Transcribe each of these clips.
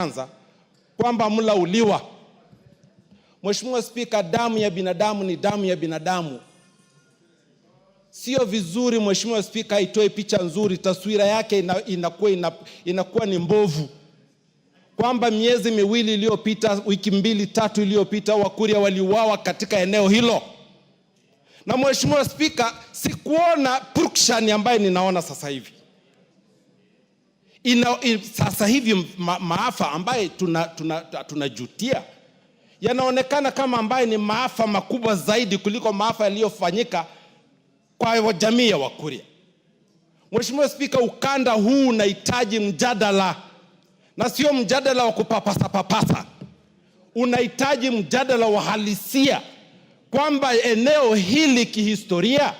kwanza kwamba mlauliwa. Mheshimiwa Spika, damu ya binadamu ni damu ya binadamu. Sio vizuri Mheshimiwa Spika itoe picha nzuri, taswira yake inakuwa ni mbovu. Kwamba miezi miwili iliyopita, wiki 2-3 iliyopita, Wakuria waliuawa katika eneo hilo. Na Mheshimiwa Spika, sikuona purukushani ambaye ninaona sasa hivi. Sasa hivi maafa ambaye tunajutia yanaonekana kama ambaye ni maafa makubwa zaidi kuliko maafa yaliyofanyika kwa jamii ya Wakuria. Mheshimiwa Spika, ukanda huu unahitaji mjadala, na sio mjadala wa kupapasa. Unahitaji mjadala wa halisia kwamba eneo hili kihistoria,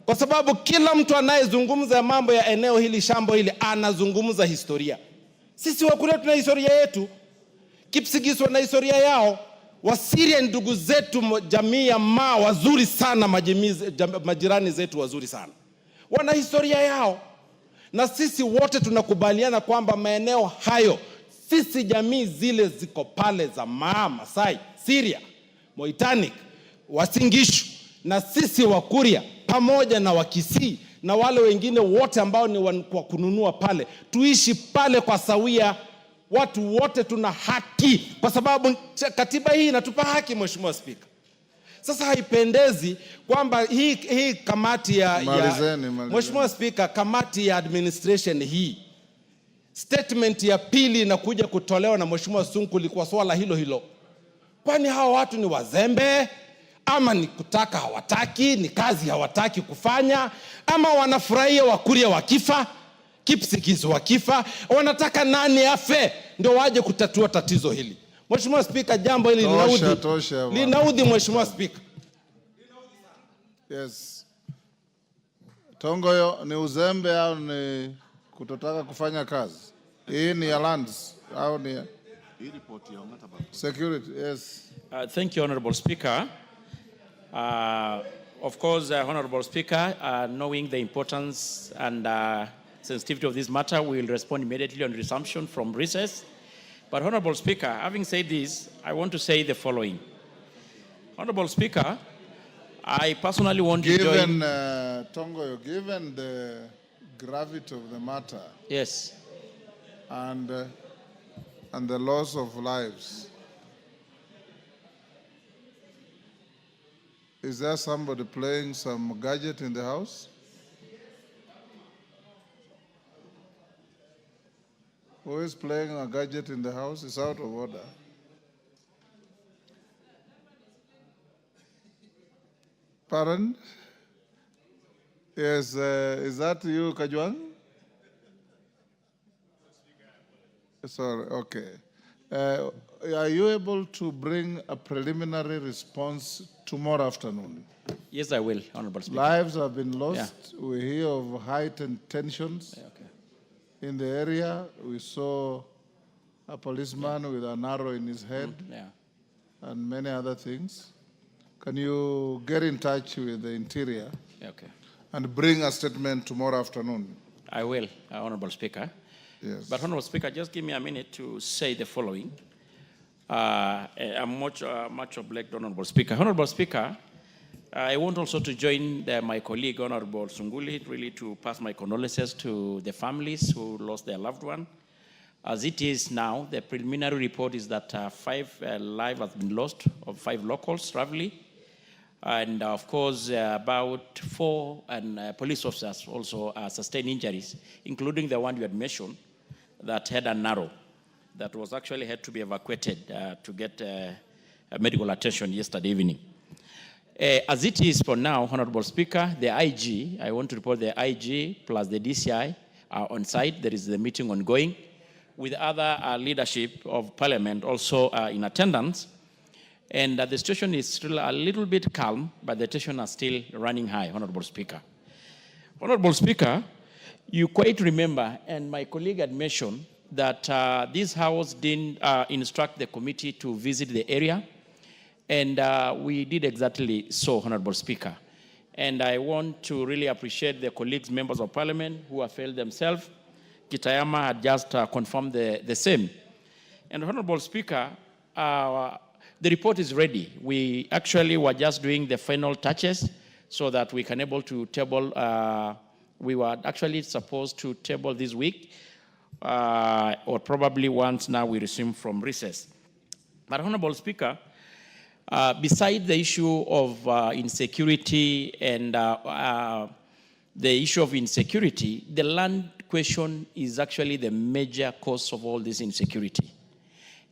kwa sababu kila mtu anayezungumza mambo ya eneo hili, shambo hili, anazungumza historia. Sisi Wakuria tuna historia yetu, Kipsigis wana historia yao, Wasiria ndugu zetu, jamii ya Maa wazuri sana, majirani zetu wazuri sana, wana historia yao. Na sisi wote tunakubaliana kwamba maeneo hayo, sisi jamii zile ziko pale za Maa, Masai, Siria, Moitanik, Wasingishu, na sisi Wakuria pamoja na Wakisii na wale wengine wote ambao ni kwa kununua pale, tuishi pale kwa sawia. Watu wote tuna haki, kwa sababu katiba hii inatupa haki, Mheshimiwa Spika. Sasa haipendezi kwamba hii kamati malizeni. Mheshimiwa Spika, kamati ya administration hii, statement ya pili inakuja kutolewa na Mheshimiwa Sunkuli kwa swala hilo. Kwani hawa watu ni wazembe, ama ni kutaka hawataki, ni kazi hawataki kufanya, ama wanafurahia Wakuria wakifa, Kipsigis wakifa, wanataka nani afe ndio waje kutatua tatizo hili? Mheshimiwa Spika, jambo hili linaudhi Mheshimiwa Spika. Yes. Tongoyo, ni uzembe au ni kutotaka kufanya kazi? Hii ni ya lands au ni security? Yes. Thank you, Honorable Speaker. Of course, Honorable Speaker, knowing the importance and sensitivity of this matter, we will respond immediately on resumption from recess. But Honorable Speaker, having said this, I want to say the following. Honorable Speaker, I personally want to join... Tongoyo, given the gravity of the matter, yes, and the loss of lives, is there somebody playing some gadget in the house? Who is playing a gadget in the house? Is out of order. Pardon? Yes, is that you, Kajwang? Sorry, okay. Are you able to bring a preliminary response tomorrow afternoon? Yes, I will, Honorable Speaker. Lives have been lost. Yeah. We hear of heightened tensions. Okay. In the area. We saw a policeman with an arrow in his head, and many other things. Can you get in touch with the Interior and bring a statement tomorrow afternoon? I will, Honorable Speaker. Yes. But Honorable Speaker, just give me a minute to say the following. I'm much obliged, Honorable Speaker. Honorable Speaker, I want also to join my colleague, Honorable Sunguli, really to pass my condolences to the families who lost their loved one. As it is now, the preliminary report is that 5 lives have been lost, of 5 locals, roughly. And of course, about 4 police officers also sustained injuries, including the one you had mentioned that had an arrow that was actually had to be evacuated to get medical attention yesterday evening. As it is for now, Honorable Speaker, the IG, I want to report the IG plus the DCI are on site. There is the meeting ongoing with other leadership of Parliament also in attendance. And the situation is still a little bit calm, but the tension is still running high, Honorable Speaker. Honorable Speaker, you quite remember, and my colleague had mentioned, that this House didn't instruct the committee to visit the area. And we did exactly so, Honorable Speaker. And I want to really appreciate the colleagues, members of Parliament, who have failed themselves. Kitayama had just confirmed the same. And Honorable Speaker, the report is ready. We actually were just doing the final touches so that we can able to table. We were actually supposed to table this week, or probably once now we resume from recess. But Honorable Speaker, beside the issue of insecurity and the issue of insecurity, the land question is actually the major cause of all this insecurity.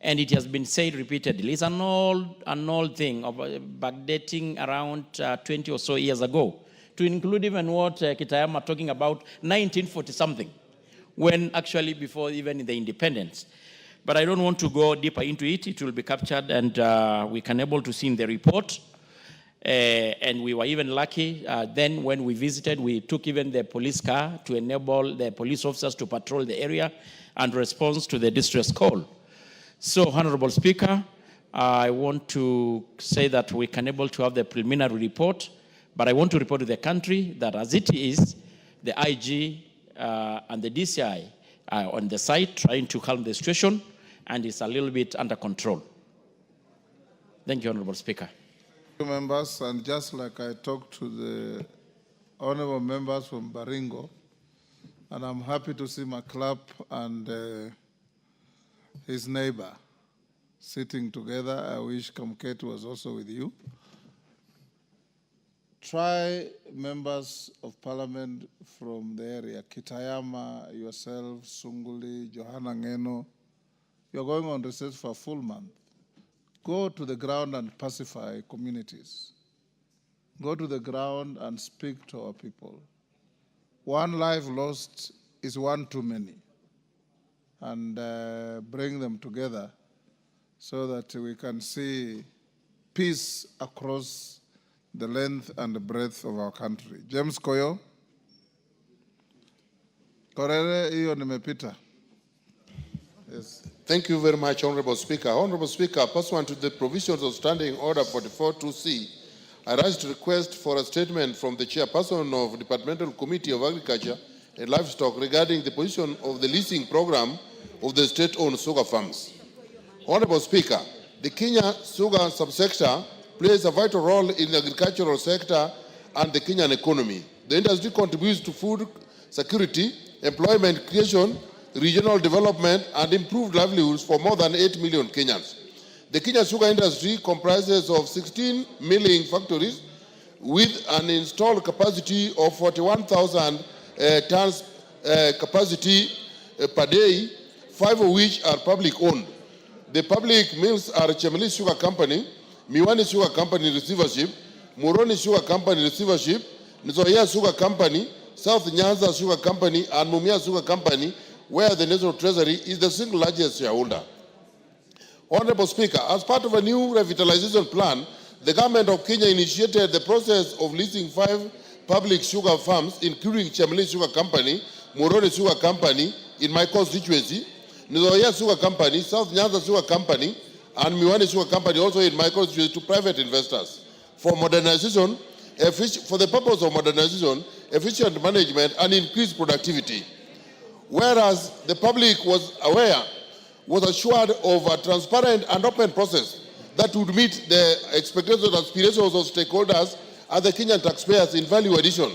And it has been said repeatedly. It's an old thing of backdating around 20 or so years ago, to include even what Kitayama talking about 1940 something, when actually before even the independence. But I don't want to go deeper into it. It will be captured and we can able to see in the report. And we were even lucky then when we visited, we took even the police car to enable the police officers to patrol the area and respond to the distress call. So, Honorable Speaker, I want to say that we can able to have the preliminary report, but I want to report to the country that as it is, the IG and the DCI are on the site trying to calm the situation, and it's a little bit under control. Thank you, Honorable Speaker. Members, and just like I talked to the honorable members from Baringo, and I'm happy to see Maclap and his neighbor sitting together. I wish Kamket was also with you. Try members of parliament from the area, Kitayama, yourself, Sunguli, Johanna Ngeno. You're going on recess for a full month. Go to the ground and pacify communities. Go to the ground and speak to our people. One life lost is one too many. And bring them together so that we can see peace across the length and the breadth of our country. James Koyo. Korere hiyo nimepita. Yes. Thank you very much, Honorable Speaker. Honorable Speaker, pursuant to the provisions of Standing Order 44.2c, I rise to request for a statement from the Chairperson of the Departmental Committee of Agriculture and Livestock regarding the position of the leasing program of the state-owned sugar farms. Honorable Speaker, the Kenya sugar subsector plays a vital role in the agricultural sector and the Kenyan economy. The industry contributes to food security, employment creation, regional development, and improved livelihoods for more than 8 million Kenyans. The Kenya sugar industry comprises of 16 milling factories with an installed capacity of 41,000 tons capacity per day, 5 of which are public owned. The public mills are Chemeli Sugar Company, Miwani Sugar Company receivership, Moroni Sugar Company receivership, Nzoia Sugar Company, South Nyanza Sugar Company, and Mumia Sugar Company, where the National Treasury is the single largest shareholder. Honorable Speaker, as part of a new revitalization plan, the government of Kenya initiated the process of leasing 5 public sugar farms, including Chemeli Sugar Company, Moroni Sugar Company in my constituency, Nzoia Sugar Company, South Nyanza Sugar Company, and Miwani Sugar Company also in my constituency to private investors for modernization, for the purpose of modernization, efficient management, and increased productivity. Whereas the public was assured of a transparent and open process that would meet the expectations and aspirations of stakeholders and the Kenyan taxpayers in value addition.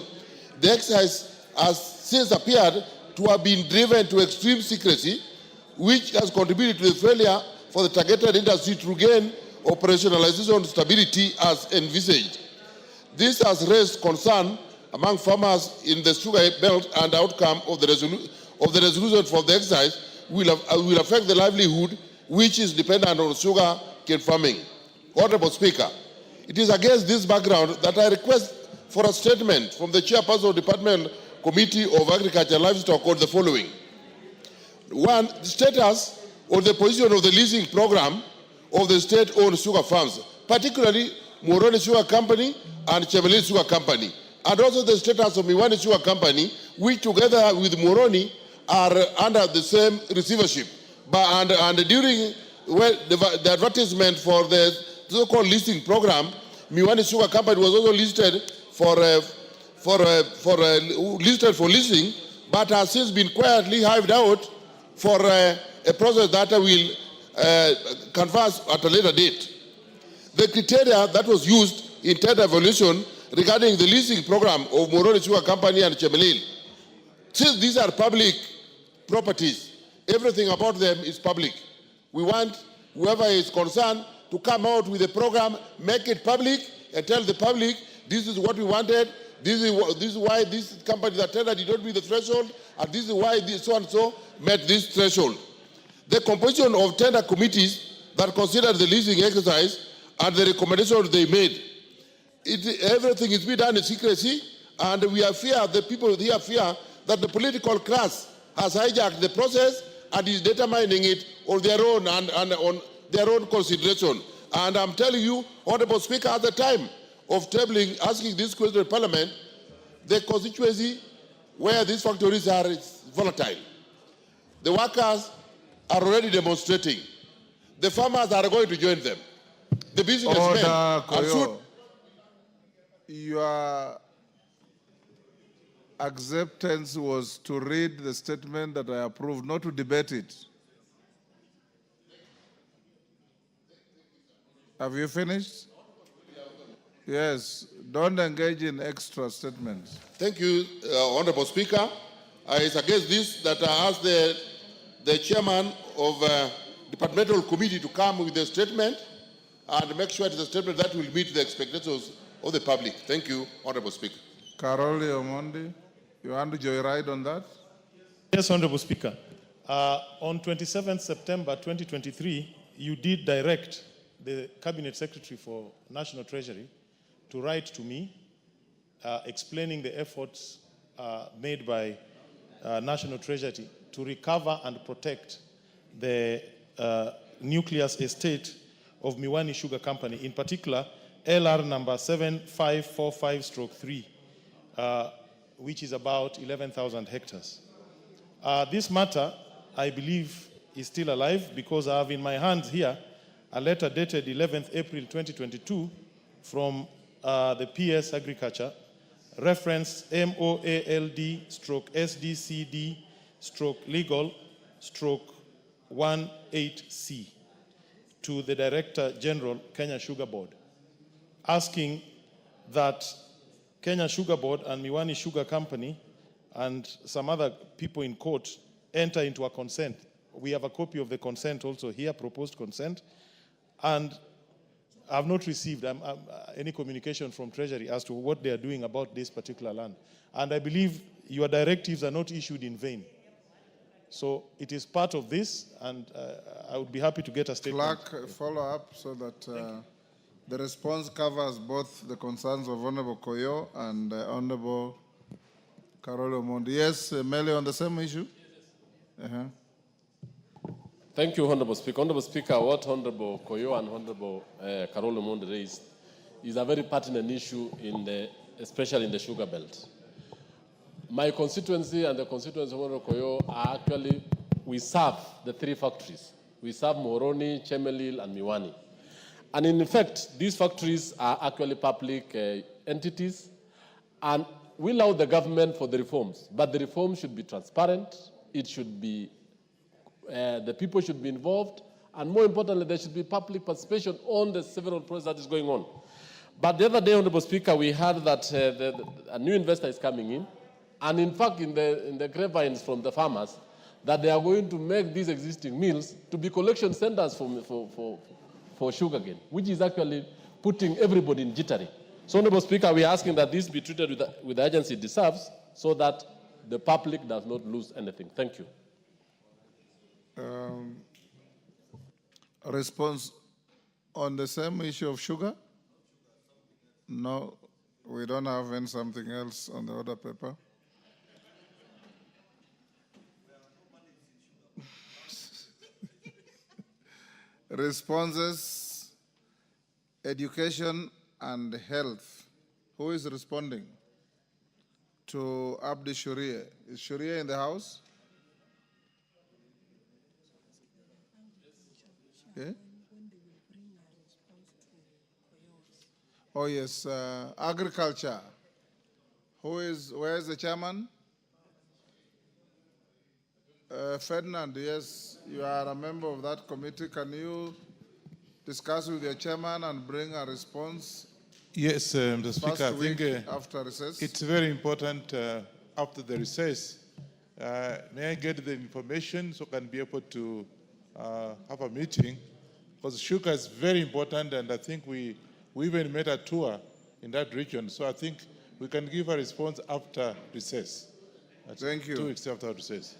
The exercise has since appeared to have been driven to extreme secrecy, which has contributed to the failure for the targeted industry to regain operationalization stability as envisaged. This has raised concern among farmers in the sugar belt, and the outcome of the resolution for the exercise will affect the livelihood which is dependent on sugar cane farming. Honorable Speaker, it is against this background that I request for a statement from the Chairperson of the Department Committee of Agriculture and Livestock on the following. 1, the status or the position of the leasing program of the state-owned sugar farms, particularly Moroni Sugar Company and Chemeli Sugar Company, and also the status of Miwani Sugar Company, which together with Moroni are under the same receivership. And during the advertisement for the so-called leasing program, Miwani Sugar Company was also listed for leasing, but has since been quietly hived out for a process that will canvass at a later date. The criteria that was used in tender evaluation regarding the leasing program of Moroni Sugar Company and Chemelil, since these are public properties, everything about them is public. We want whoever is concerned to come out with a program, make it public, and tell the public, this is what we wanted, this is why this company that tender did not meet the threshold, and this is why this so and so met this threshold. The composition of tender committees that considered the leasing exercise and the recommendations they made, everything is being done in secrecy, and we are fear, the people here fear that the political class has hijacked the process and is determining it on their own and on their own consideration. And I'm telling you, Honorable Speaker, at the time of tabling, asking this question in Parliament, the constituency where these factories are is volatile. The workers are already demonstrating. The farmers are going to join them. The businessmen are soon. Your acceptance was to read the statement that I approved, not to debate it. Have you finished? Yes. Don't engage in extra statements. Thank you, Honorable Speaker. It's against this that I asked the chairman of departmental committee to come with a statement and make sure it's a statement that will meet the expectations of the public. Thank you, Honorable Speaker. Carol Omondi, you want to joyride on that? Yes, Honorable Speaker. On 27 September 2023, you did direct the Cabinet Secretary for National Treasury to write to me explaining the efforts made by National Treasury to recover and protect the nucleus estate of Miwani Sugar Company, in particular LR number 7545/3, which is about 11,000 hectares. This matter, I believe, is still alive because I have in my hands here a letter dated 11th April 2022 from the PS Agriculture, reference MOALD/legal/18C to the Director General, Kenya Sugar Board, asking that Kenya Sugar Board and Miwani Sugar Company and some other people in court enter into a consent. We have a copy of the consent also here, proposed consent, and I have not received any communication from Treasury as to what they are doing about this particular land. And I believe your directives are not issued in vain. So it is part of this, and I would be happy to get a statement. Clerk, follow up so that the response covers both the concerns of Honorable Koyo and Honorable Carol Omondi. Yes, Mele, on the same issue? Thank you, Honorable Speaker. Honorable Speaker, what Honorable Koyo and Honorable Carol Omondi raised is a very pertinent issue, especially in the sugar belt. My constituency and the constituency of Honorable Koyo are actually, we serve the three factories. We serve Moroni, Chemelil, and Miwani. And in fact, these factories are actually public entities, and we allow the government for the reforms. But the reforms should be transparent, it should be the people should be involved, and more importantly, there should be public participation on the several process that is going on. But the other day, Honorable Speaker, we heard that a new investor is coming in, and in fact, in the grapevines from the farmers, that they are going to make these existing mills to be collection centers for sugarcane, which is actually putting everybody in jittery. So, Honorable Speaker, we are asking that this be treated with the urgency it deserves, so that the public does not lose anything. Thank you. Response on the same issue of sugar? No, we don't have any something else on the order paper. Responses, education and health. Who is responding to Abdi Shuria? Is Shuria in the house? Okay. Oh yes, agriculture. Where is the chairman? Ferdinand, yes, you are a member of that committee. Can you discuss with your chairman and bring a response Yes, Mr. Speaker, I first week think after recess? it's very important after the recess. May I get the information so I can be able to have a meeting? Because sugar is very important, and I think we even made a tour in that region. So I think we can give a response after recess. That's Thank you. 2 weeks after recess.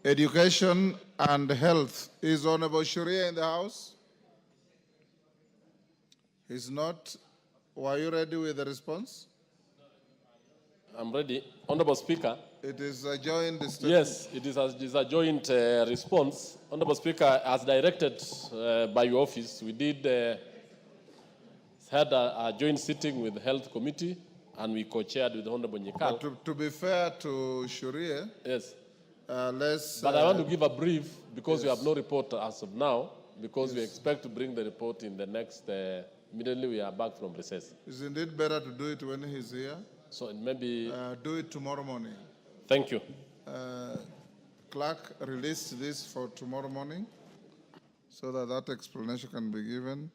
Education and health. Is Honorable Sharia in the house? He's not. Were you ready with the response? I'm ready. Honorable Speaker. It is a joint statement. Yes, it is a joint response. Honorable Speaker, as directed by your office, we did had a joint sitting with the Health Committee, and we co-chaired with Honorable Nyekal. But to be fair to Sharia, Yes. let's. But I want to give a brief because we have no report as of now, because we expect to bring the report in the next, immediately we are back from recess. It's indeed better to do it when he's here. So maybe, Do it tomorrow morning. thank you. Clerk released this for tomorrow morning so that that explanation can be given.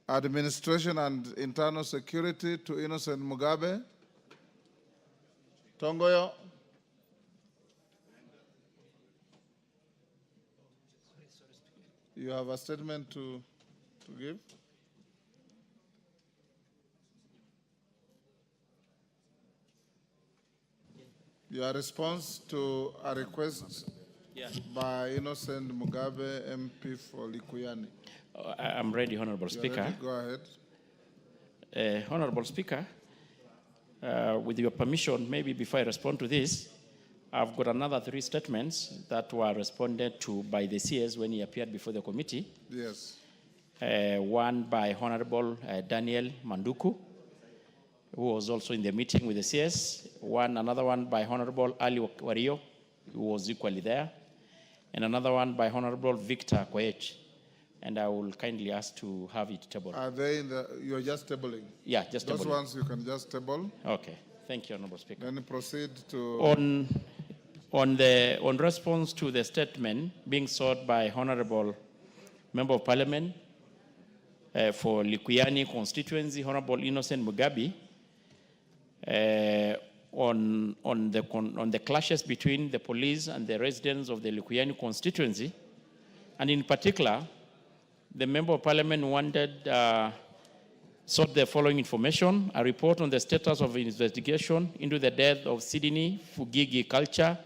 Administration and internal security to Innocent Mugabe. Tongoyo. You have a statement to give? Your response to a request by Innocent Mugabe, MP for Likuyani. I'm ready, Honorable You're Speaker. ready? Go ahead. Honorable Speaker, with your permission, maybe before I respond to this, I've got another 3 statements that were responded to by the CS when he appeared before the committee. Yes. One by Honorable Daniel Manduku, who was also in the meeting with the CS. Another one by Honorable Ali Wario, who was equally there. And another one by Honorable Victor Koech. And I will kindly ask to have it tabled. Are they in the, you're just tabling? Yeah, just Those table. ones you can just table. Okay, thank you, Honorable Speaker. Then proceed to. On response to the statement being sought by Honorable Member of Parliament for Likuyani constituency, Honorable Innocent Mugabe, on the clashes between the police and the residents of the Likuyani constituency, and in particular, the Member of Parliament sought the following information: a report on the status of investigation into the death of Sydney Fugigi Culture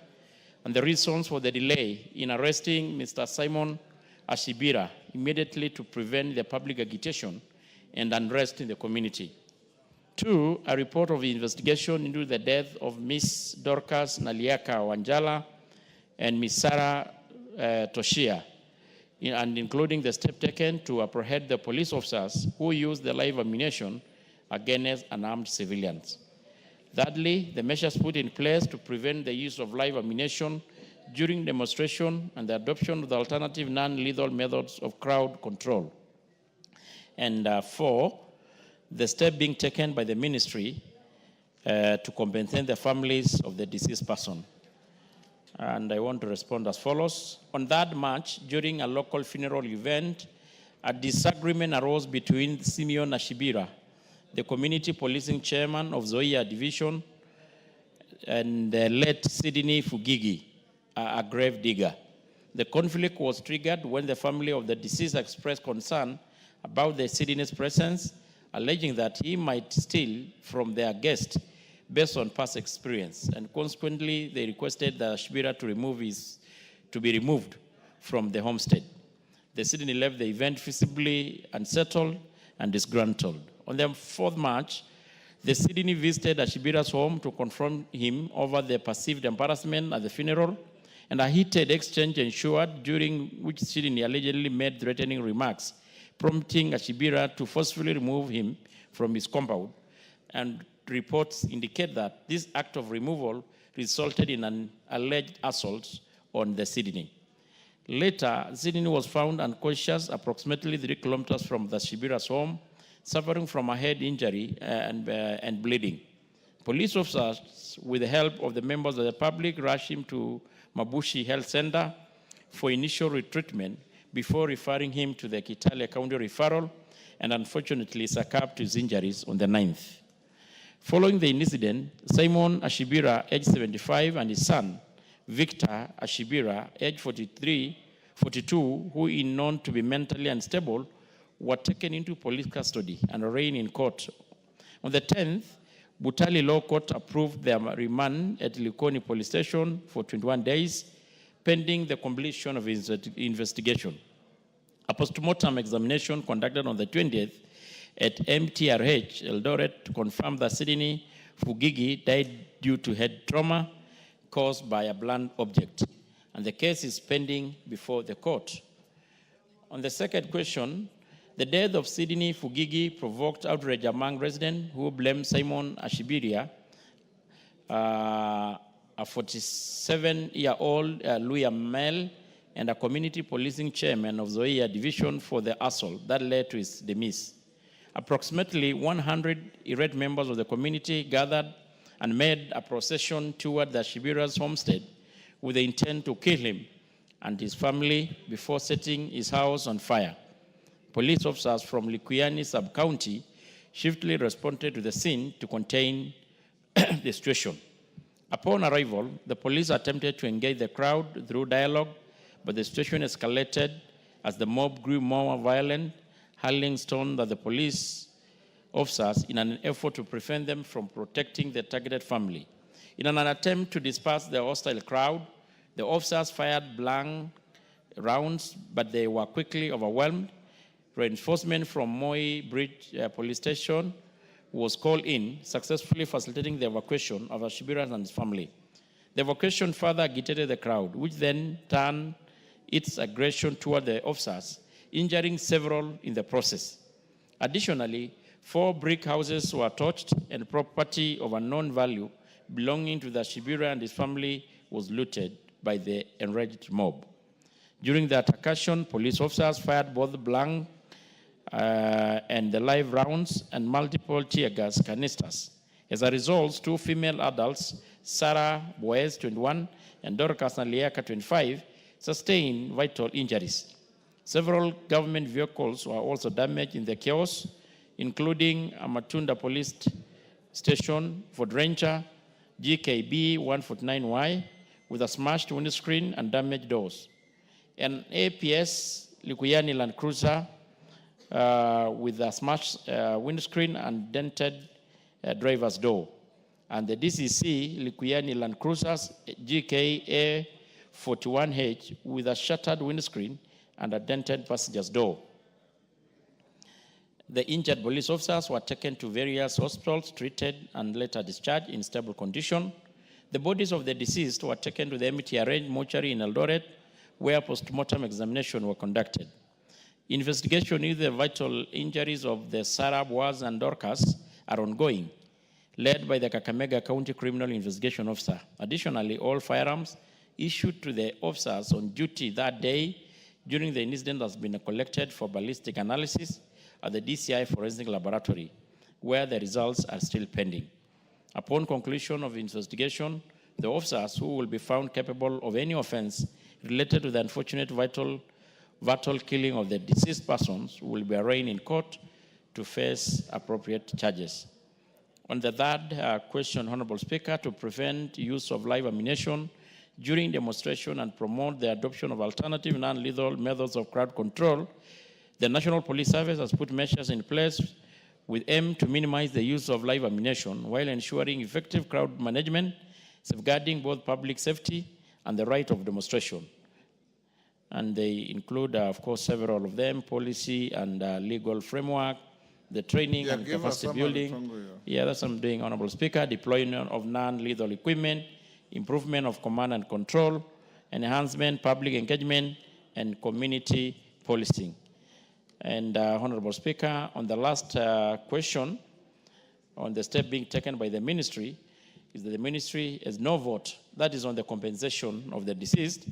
and the reasons for the delay in arresting Mr. Simon Ashibira immediately to prevent the public agitation and unrest in the community. 2, a report of the investigation into the death of Miss Dorcas Naliaka Wanjala and Miss Sarah Toshia, and including the step taken to apprehend the police officers who used the live ammunition against unarmed civilians. Thirdly, the measures put in place to prevent the use of live ammunition during demonstration and the adoption of the alternative non-lethal methods of crowd control. And 4, the step being taken by the ministry to compensate the families of the deceased person. And I want to respond as follows. On that March, during a local funeral event, a disagreement arose between Simeon Ashibira, the community policing chairman of Zoya Division, and the late Sydney Fugigi, a grave digger. The conflict was triggered when the family of the deceased expressed concern about the Sydney's presence, alleging that he might steal from their guest based on past experience, and consequently they requested the Ashibira to be removed from the homestead. The Sydney left the event visibly unsettled and disgruntled. On the 4th March, the Sydney visited Ashibira's home to confront him over the perceived embarrassment at the funeral, and a heated exchange ensued, during which Sydney allegedly made threatening remarks, prompting Ashibira to forcefully remove him from his compound. And reports indicate that this act of removal resulted in an alleged assault on the Sydney. Later, Sydney was found unconscious approximately 3 kilometers from the Ashibira's home, suffering from a head injury and bleeding. Police officers, with the help of the members of the public, rushed him to Mabushi Health Center for initial retreatment before referring him to the Kitale County Referral, and unfortunately succumbed to his injuries on the 9th. Following the incident, Simon Ashibira, age 75, and his son, Victor Ashibira, age 42, who is known to be mentally unstable, were taken into police custody and arraigned in court. On the 10th, Butali Law Court approved their remand at Likoni Police Station for 21 days, pending the completion of his investigation. A postmortem examination conducted on the 20th at MTRH Eldoret confirmed that Sydney Fugigi died due to head trauma caused by a blunt object, and the case is pending before the court. On the second question, the death of Sydney Fugigi provoked outrage among residents who blamed Simon Ashibiria, a 47-year-old Luya male and a community policing chairman of Zoia division, for the assault that led to his demise. Approximately 100 irate members of the community gathered and made a procession toward the Shibira's homestead with the intent to kill him and his family before setting his house on fire. Police officers from Likuyani sub-county swiftly responded to the scene to contain the situation. Upon arrival, the police attempted to engage the crowd through dialogue, but the situation escalated as the mob grew more violent, hurling stones at the police officers in an effort to prevent them from protecting the targeted family. In an attempt to disperse the hostile crowd, the officers fired blank rounds, but they were quickly overwhelmed. Reinforcement from Moi Bridge Police Station was called in, successfully facilitating the evacuation of Ashibira and his family. The evacuation further agitated the crowd, which then turned its aggression toward the officers, injuring several in the process. Additionally, 4 brick houses were torched and property of unknown value belonging to the Ashibira and his family was looted by the enraged mob. During the altercation, police officers fired both blank and the live rounds and multiple tear gas canisters. As a result, 2 female adults, Sarah Boez, 21, and Dorcas Naliaka, 25, sustained vital injuries. Several government vehicles were also damaged in the chaos, including a Matunda Police Station, Ford Ranger, GKB 149Y, with a smashed windscreen and damaged doors. An APS Likuyani Land Cruiser with a smashed windscreen and dented driver's door. And the DCC Likuyani Land Cruisers GKA 41H with a shattered windscreen and a dented passenger's door. The injured police officers were taken to various hospitals, treated, and later discharged in stable condition. The bodies of the deceased were taken to the MTRH mortuary in Eldoret, where post-mortem examination were conducted. Investigation into the vital injuries of the Sarah, Boaz, and Dorcas are ongoing, led by the Kakamega County Criminal Investigation Officer. Additionally, all firearms issued to the officers on duty that day during the incident has been collected for ballistic analysis at the DCI Forensic Laboratory, where the results are still pending. Upon conclusion of the investigation, the officers who will be found capable of any offense related to the unfortunate vital killing of the deceased persons will be arraigned in court to face appropriate charges. On the third question, Honorable Speaker, to prevent use of live ammunition during demonstration and promote the adoption of alternative non-lethal methods of crowd control, the National Police Service has put measures in place with aim to minimize the use of live ammunition while ensuring effective crowd management, safeguarding both public safety and the right of demonstration. And they include, of course, several of them: policy and legal framework, the training and capacity building. That's what I'm doing, Honorable Speaker. Deployment of non-lethal equipment, improvement of command and control, enhancement, public engagement, and community policing. And Honorable Speaker, on the last question, on the step being taken by the ministry, is that the ministry has no vote. That is on the compensation of the deceased.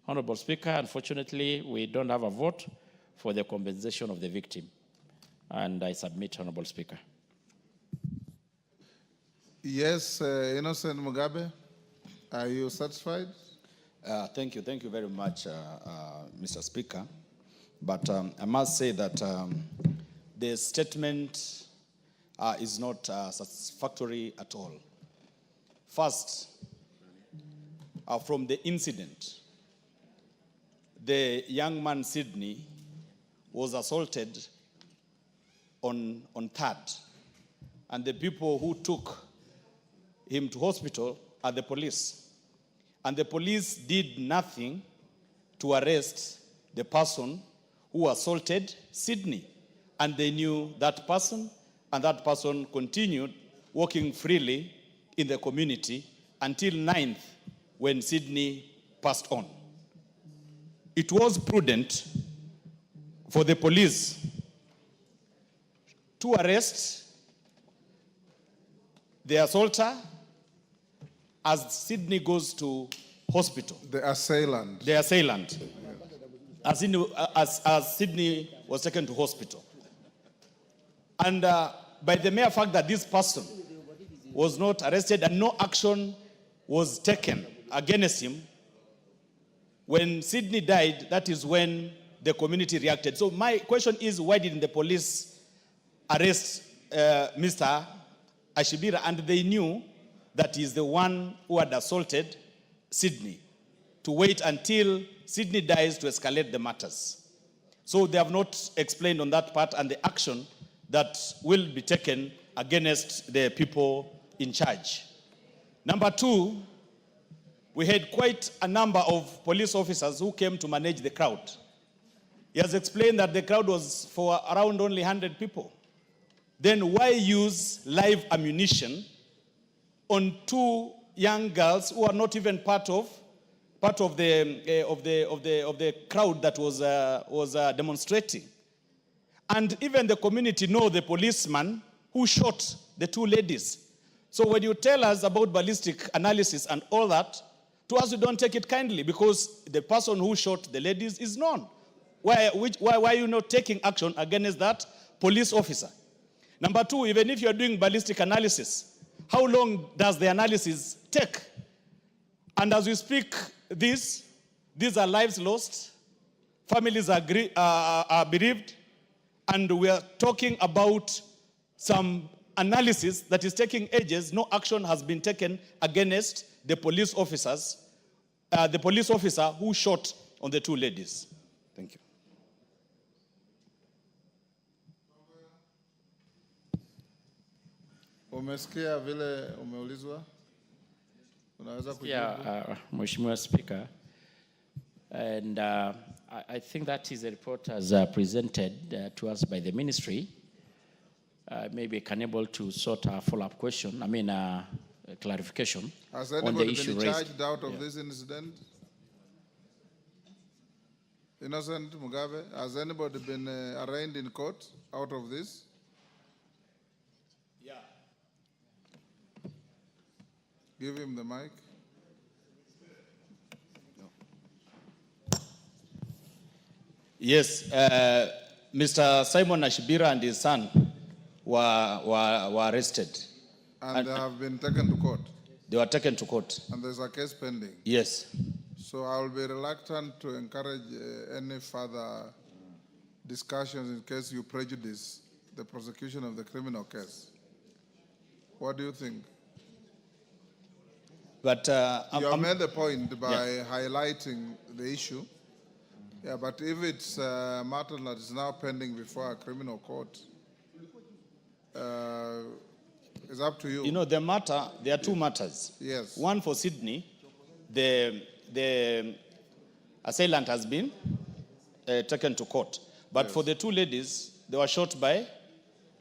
Honorable Speaker, unfortunately, we don't have a vote for the compensation of the victim. And I submit, Honorable Speaker. Yes, Innocent Mugabe, are you satisfied? Thank you very much, Mr. Speaker. But I must say that the statement is not satisfactory at all. First, from the incident, the young man Sydney was assaulted on 3rd, and the people who took him to hospital are the police. And the police did nothing to arrest the person who assaulted Sydney. And they knew that person, and that person continued walking freely in the community until 9th, when Sydney passed on. It was prudent for the police to arrest the assaulter as Sydney goes to hospital. The assailant. The assailant. As Sydney was taken to hospital. And by the mere fact that this person was not arrested and no action was taken against him, when Sydney died, that is when the community reacted. So my question is, why didn't the police arrest Mr. Ashibira? And they knew that he's the one who had assaulted Sydney, to wait until Sydney dies to escalate the matters. So they have not explained on that part and the action that will be taken against the people in charge. Number two, we had quite a number of police officers who came to manage the crowd. He has explained that the crowd was for around only 100 people. Then why use live ammunition on 2 young girls who are not even part of the crowd that was demonstrating? And even the community know the policeman who shot the 2 ladies. So when you tell us about ballistic analysis and all that, to us we don't take it kindly, because the person who shot the ladies is known. Why are you not taking action against that police officer? Number 2, even if you're doing ballistic analysis, how long does the analysis take? And as we speak these are lives lost, families are bereaved, and we are talking about some analysis that is taking ages. No action has been taken against the police officer who shot on the 2 ladies. Thank you. Umesikia vile umeulizwa? Unaweza kujibu? Yeah, Mheshimiwa Speaker. And I think that is a report as presented to us by the ministry. Maybe can able to sort a follow-up question, clarification on the issue raised. Has anybody been charged out of this incident? Innocent Mugabe, has anybody been arraigned in court out of this? Yeah. Give him the mic. Yes, Mr. Simon Ashibira and his son were arrested. And they have been taken to court? They were taken to court. And there's a case pending? Yes. So I will be reluctant to encourage any further discussions in case you prejudice the prosecution of the criminal case. What do you think? But you have made the point by highlighting the issue. Yeah, but if it's a matter that is now pending before a criminal court, it's up to you. You know, there are 2 matters. Yes. One for Sydney, the assailant has been taken to court. But for the 2 ladies, they were shot by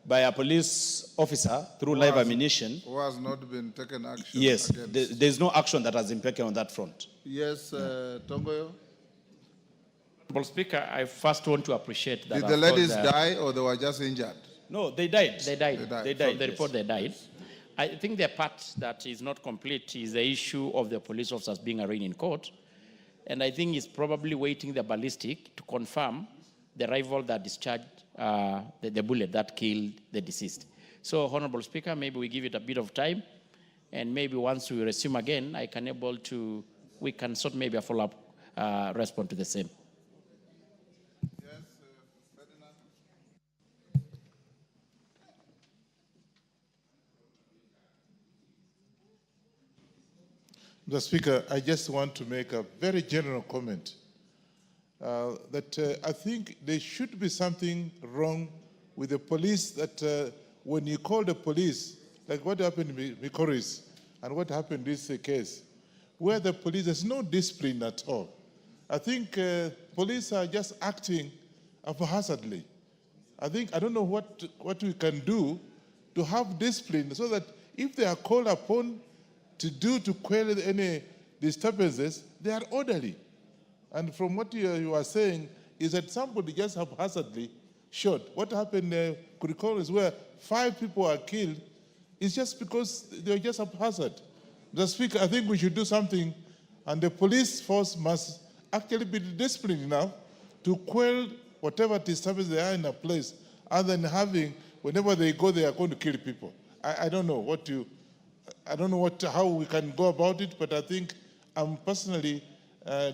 a police officer through live ammunition. Who has not been taken action Yes, against. there's no action that has been taken on that front. Yes, Tongoyo? Honorable Speaker, I first want to appreciate that. Did the ladies die or they were just injured? No, they died. They died. They died. From the report, they died. I think the part that is not complete is the issue of the police officers being arraigned in court. And I think it's probably waiting the ballistic to confirm the rifle that discharged the bullet that killed the deceased. So, Honorable Speaker, maybe we give it a bit of time, and maybe once we resume again, I can able to we can sort maybe a follow-up response to the same. Mr. Speaker, I just want to make a very general comment that I think there should be something wrong with the police that when you call the police, like what happened in Mikoris and what happened in this case, where the police, there's no discipline at all. I think police are just acting haphazardly. I don't know what we can do to have discipline so that if they are called upon to quell any disturbances, they are orderly. And from what you are saying is that somebody just haphazardly shot. What happened Kurikoro is where 5 people are killed. It's just because they're just haphazard. Mr. Speaker, I think we should do something, and the police force must actually be disciplined enough to quell whatever disturbance they are in a place, other than having, whenever they go, they are going to kill people. I don't know how we can go about it, but I think I'm personally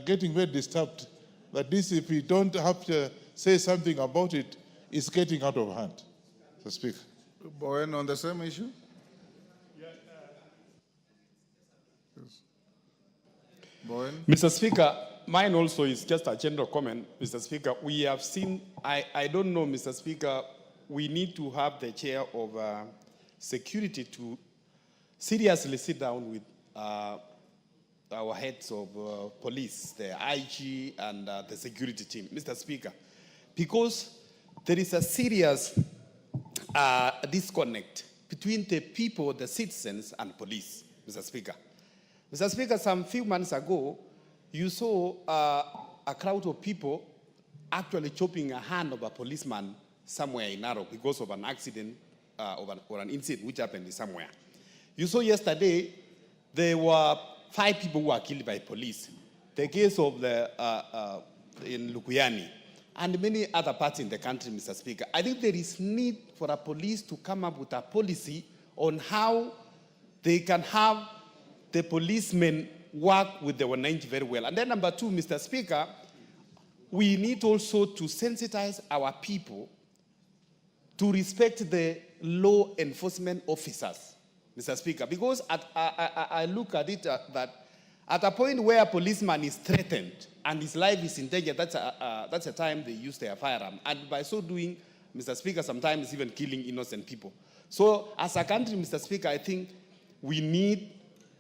getting very disturbed that this, if we don't have to say something about it, is getting out of hand. So speak. Bowen, on the same issue? Yes. Bowen? Mr. Speaker, mine also is just a general comment, Mr. Speaker. We have seen, I don't know, Mr. Speaker, we need to have the chair of security to seriously sit down with our heads of police, the IG and the security team, Mr. Speaker, because there is a serious disconnect between the people, the citizens, and police, Mr. Speaker. Mr. Speaker, some few months ago, you saw a crowd of people actually chopping a hand of a policeman somewhere in Narok because of an accident or an incident which happened somewhere. You saw yesterday, there were 5 people who were killed by police. The case of in Lukuyani and many other parts in the country, Mr. Speaker. I think there is need for a police to come up with a policy on how they can have the policemen work with the Wananchi very well. And then number 2, Mr. Speaker, we need also to sensitize our people to respect the law enforcement officers, Mr. Speaker, because I look at it that at a point where a policeman is threatened and his life is in danger, that's a time they use their firearm. And by so doing, Mr. Speaker, sometimes even killing innocent people. So as a country, Mr. Speaker, I think we need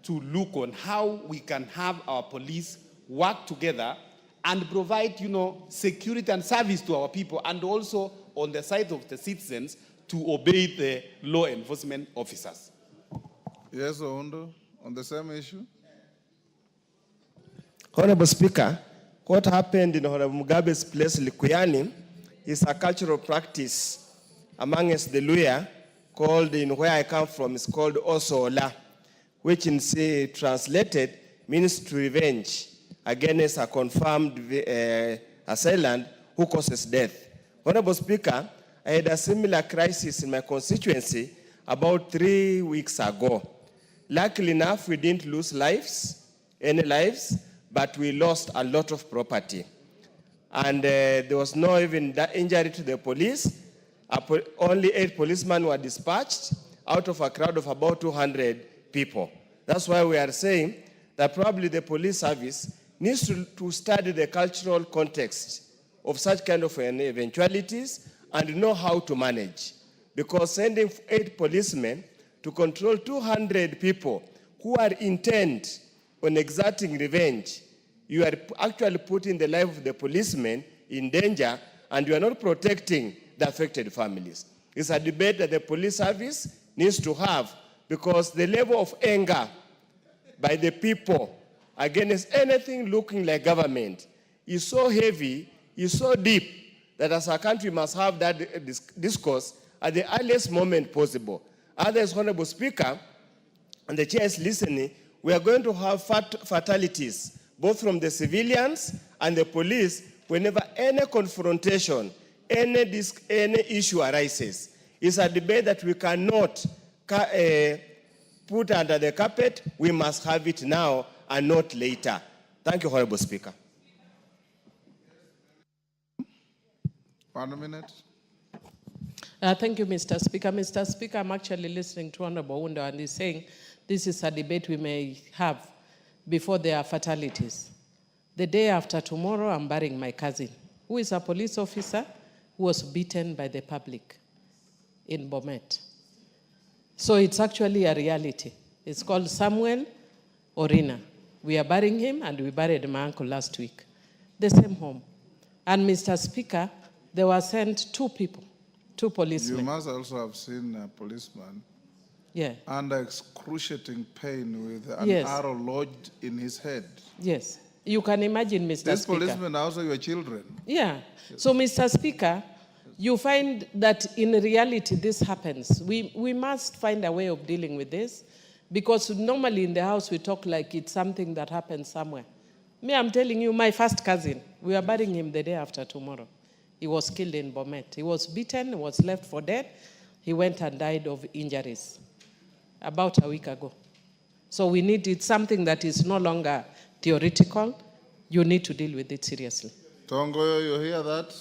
to look on how we can have our police work together and provide, security and service to our people, and also on the side of the citizens to obey the law enforcement officers. Yes, Oundo, on the same issue. Honorable Speaker, what happened in Honorable Mugabe's place, Likuyani, is a cultural practice amongst the Luya called, in where I come from, is called Osola, which in translated means to revenge against a confirmed assailant who causes death. Honorable Speaker, I had a similar crisis in my constituency about 3 weeks ago. Luckily enough, we didn't lose any lives, but we lost a lot of property. And there was no even injury to the police. Only 8 policemen were dispatched out of a crowd of about 200 people. That's why we are saying that probably the police service needs to study the cultural context of such kind of eventualities and know how to manage. Because sending 8 policemen to control 200 people who are intent on exerting revenge, you are actually putting the life of the policemen in danger, and you are not protecting the affected families. It's a debate that the police service needs to have, because the level of anger by the people against anything looking like government is so heavy, is so deep, that as a country must have that discourse at the earliest moment possible. Otherwise, Honorable Speaker, and the chair is listening, we are going to have fatalities, both from the civilians and the police, whenever any confrontation, any issue arises. It's a debate that we cannot put under the carpet. We must have it now and not later. Thank you, Honorable Speaker. 1 minute. Thank you, Mr. Speaker. Mr. Speaker, I'm actually listening to Honorable Wundo, and he's saying this is a debate we may have before there are fatalities. The day after tomorrow, I'm burying my cousin, who is a police officer who was beaten by the public in Bomet. So it's actually a reality. It's called Samuel Orina. We are burying him, and we buried my uncle last week. The same home. And Mr. Speaker, there were sent 2 people, 2 policemen. You must also have seen a policeman under excruciating pain with an arrow lodged in his head. Yes. You can imagine, Mr. Speaker. These policemen are also your children. Yeah. So, Mr. Speaker, you find that in reality this happens. We must find a way of dealing with this, because normally in the house we talk like it's something that happens somewhere. Me, I'm telling you, my first cousin, we are burying him the day after tomorrow. He was killed in Bomet. He was beaten, was left for dead. He went and died of injuries about a week ago. So we need it, something that is no longer theoretical. You need to deal with it seriously. Tongoyo, you hear that?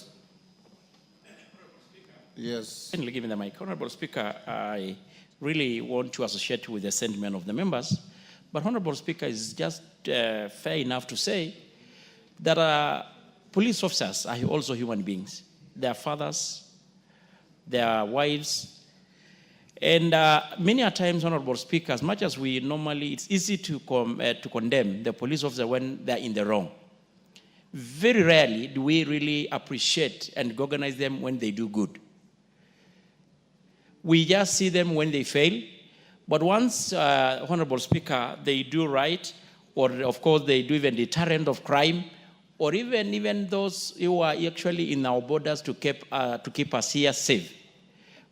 Yes. Kindly give me the mic. Honorable Speaker, I really want to associate with the sentiment of the members, but Honorable Speaker, is just fair enough to say that police officers are also human beings. Their fathers, their wives, and many a times, Honorable Speaker, as much as we normally, it's easy to condemn the police officer when they're in the wrong. Very rarely do we really appreciate and recognize them when they do good. We just see them when they fail. But once, Honorable Speaker, they do right, or of course they do even deterrent of crime, or even those who are actually in our borders to keep us here safe,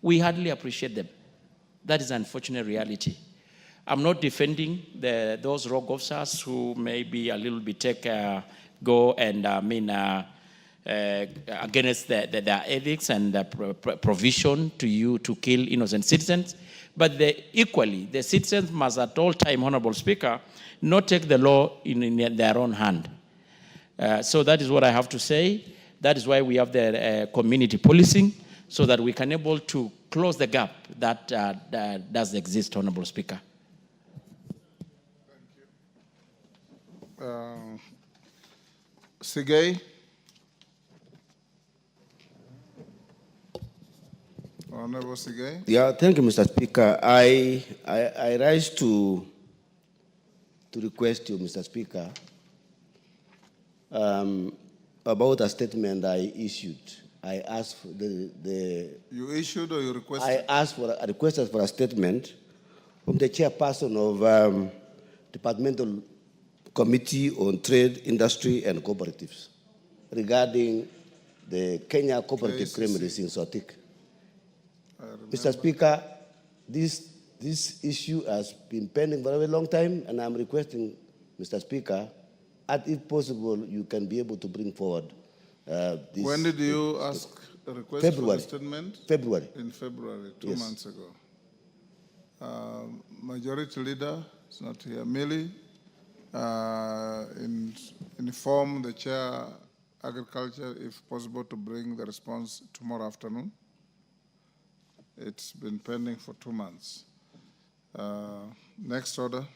we hardly appreciate them. That is an unfortunate reality. I'm not defending those rogue officers who may be a little bit go and against their ethics and the provision to kill innocent citizens. But equally, the citizens must at all time, Honorable Speaker, not take the law in their own hand. So that is what I have to say. That is why we have the community policing, so that we can able to close the gap that does exist, Honorable Speaker. Sigay. Honorable Sigay. Yeah, thank you, Mr. Speaker. I rise to request you, Mr. Speaker, about a statement I issued. I asked for You issued or you requested? I asked for requested for a statement from the chairperson of Departmental Committee on Trade, Industry and Cooperatives regarding the Kenya Cooperative Creameries in Sotik. Mr. Speaker, this issue has been pending for a very long time, and I'm requesting, Mr. Speaker, if possible, you can be able to bring forward this. When did you ask a request February. for a statement? February. In February, 2 Yes. months ago. Majority Leader is not here. Millie, inform the Chair Agriculture, if possible, to bring the response tomorrow afternoon. It's been pending for 2 months. Next order.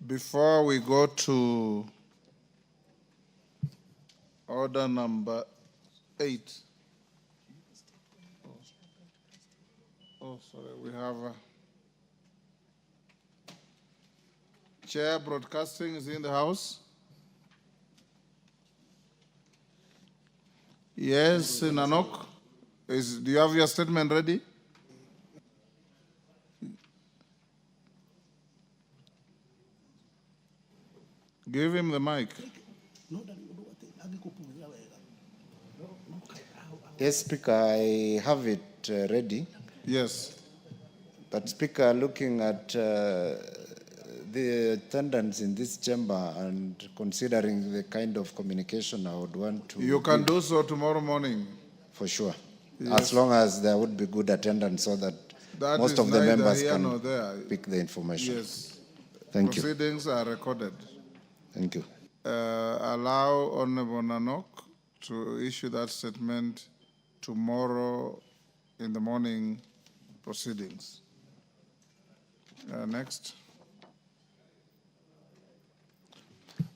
Before we go to order number 8. Oh, sorry, we have Chair Broadcasting is in the house. Yes, Nanok, do you have your statement ready? Give him the mic. Yes, Speaker, I have it ready. Yes. But Speaker, looking at the attendance in this chamber and considering the kind of communication I would want to... You can do so tomorrow morning. For sure. Yes. As long as there would be good attendance so that That most is of the neither members here can nor there. pick the information. Yes. Thank you. Proceedings are recorded. Thank you. Allow Honorable Nanok to issue that statement tomorrow in the morning proceedings. Next.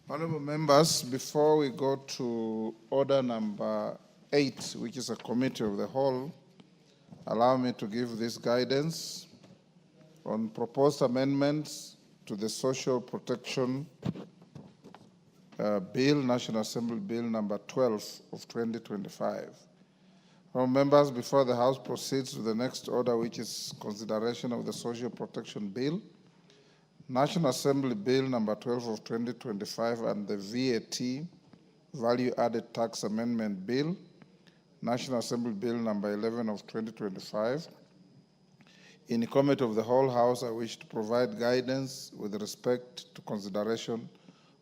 Honorable members, before we go to order number 8, which is a committee of the whole, allow me to give this guidance on proposed amendments to the Social Protection Bill, National Assembly Bill number 12 of 2025. Honorable members, before the House proceeds to the next order, which is consideration of the Social Protection Bill, National Assembly Bill number 12 of 2025 and the VAT, Value Added Tax Amendment Bill, National Assembly Bill number 11 of 2025. In the committee of the whole House, I wish to provide guidance with respect to consideration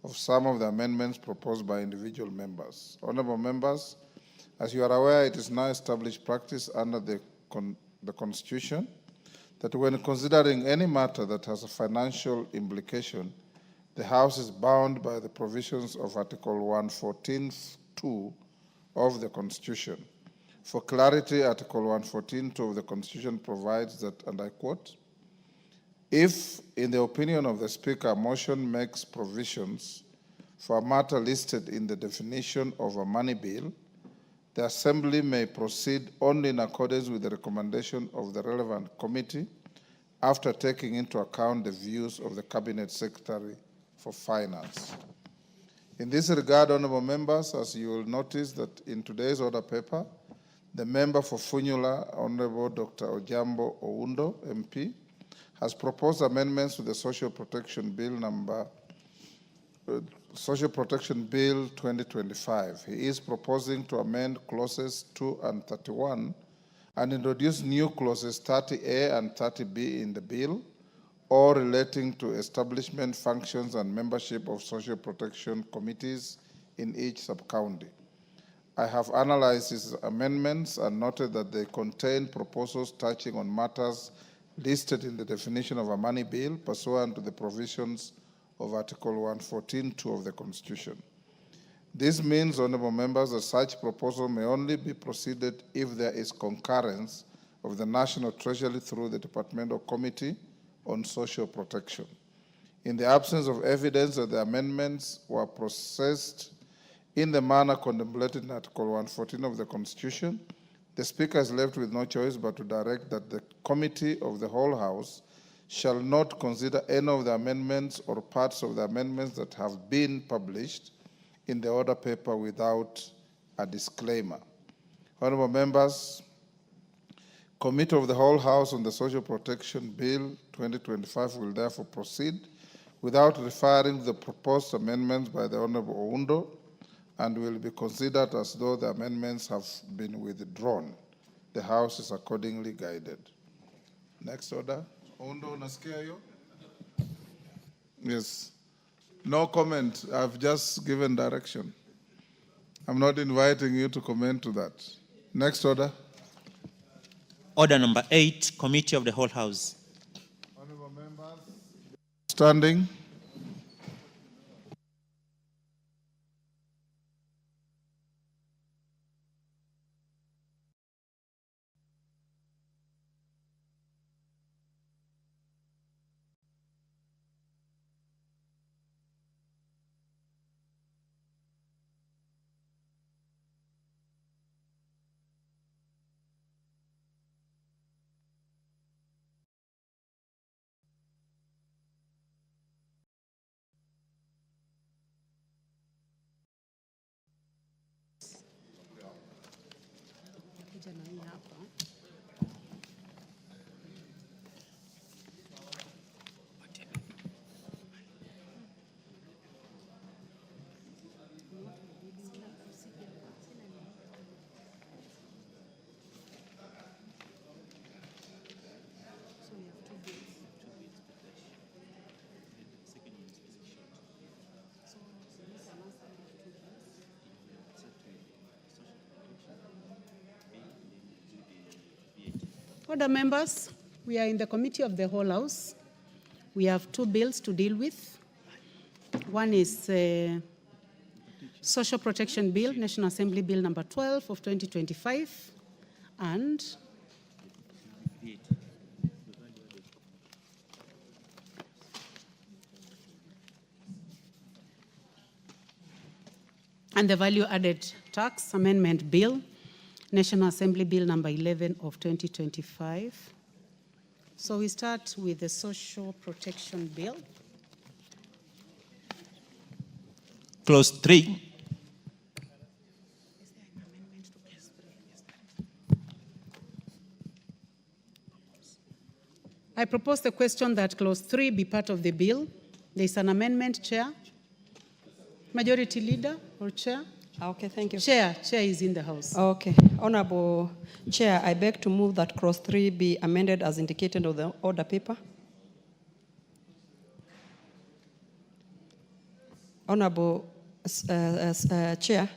of some of the amendments proposed by individual members. Honorable members, as you are aware, it is now established practice under the Constitution that when considering any matter that has a financial implication, the House is bound by the provisions of Article 114(2) of the Constitution. For clarity, Article 114(2) of the Constitution provides that, and I quote, if, in the opinion of the Speaker, a motion makes provisions for a matter listed in the definition of a money bill, the Assembly may proceed only in accordance with the recommendation of the relevant committee after taking into account the views of the Cabinet Secretary for Finance. In this regard, honorable members, as you will notice that in today's order paper, the member for Funyula, Honorable Dr. Ojambo Oundo, MP, has proposed amendments to the Social Protection Bill Social Protection Bill 2025. He is proposing to amend clauses 2 and 31 and introduce new clauses 30A and 30B in the bill, all relating to establishment functions and membership of social protection committees in each sub-county. I have analyzed these amendments and noted that they contain proposals touching on matters listed in the definition of a money bill pursuant to the provisions of Article 114(2) of the Constitution. This means, honorable members, that such proposal may only be proceeded if there is concurrence of the National Treasury through the Departmental Committee on Social Protection. In the absence of evidence that the amendments were processed in the manner contemplated in Article 114 of the Constitution, the Speaker is left with no choice but to direct that the Committee of the whole House shall not consider any of the amendments or parts of the amendments that have been published in the order paper without a disclaimer. Honorable members, Committee of the whole House on the Social Protection Bill 2025 will therefore proceed without referring to the proposed amendments by the Honorable Oundo and will be considered as though the amendments have been withdrawn. The House is accordingly guided. Next order. Oundo, unasikia hiyo? Yes. No comment. I've just given direction. I'm not inviting you to comment to that. Next order. Order number 8, Committee of the Whole House. Honorable members. Standing. Order, members. We are in the Committee of the Whole House. We have two bills to deal with. One is Social Protection Bill, National Assembly Bill number 12 of 2025, and the Value Added Tax Amendment Bill, National Assembly Bill number 11 of 2025. So we start with the Social Protection Bill. Clause 3. I propose the question that Clause 3 be part of the bill. There is an amendment, Chair. Majority Leader or Chair? Okay, thank you. Chair is in the House. Okay. Honorable Chair, I beg to move that Clause 3 be amended as indicated on the order paper. Honorable Chair,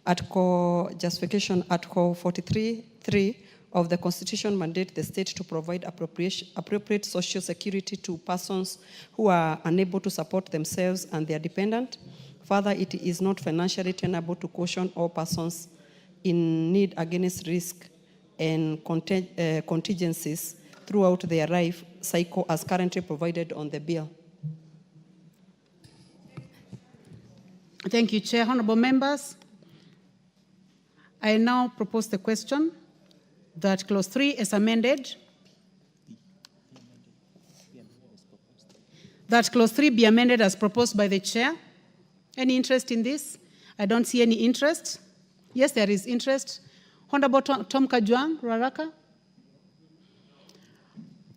Article Justification, Article 43(3) of the Constitution mandate the state to provide appropriate social security to persons who are unable to support themselves and their dependent. Further, it is not financially tenable to caution all persons in need against risk and contingencies throughout their life cycle as currently provided on the bill. Thank you, Chair. Honorable members, I now propose the question that Clause 3 is amended. That Clause 3 be amended as proposed by the Chair. Any interest in this? I don't see any interest. Yes, there is interest. Honorable Tom Kajwang, Ruaraka.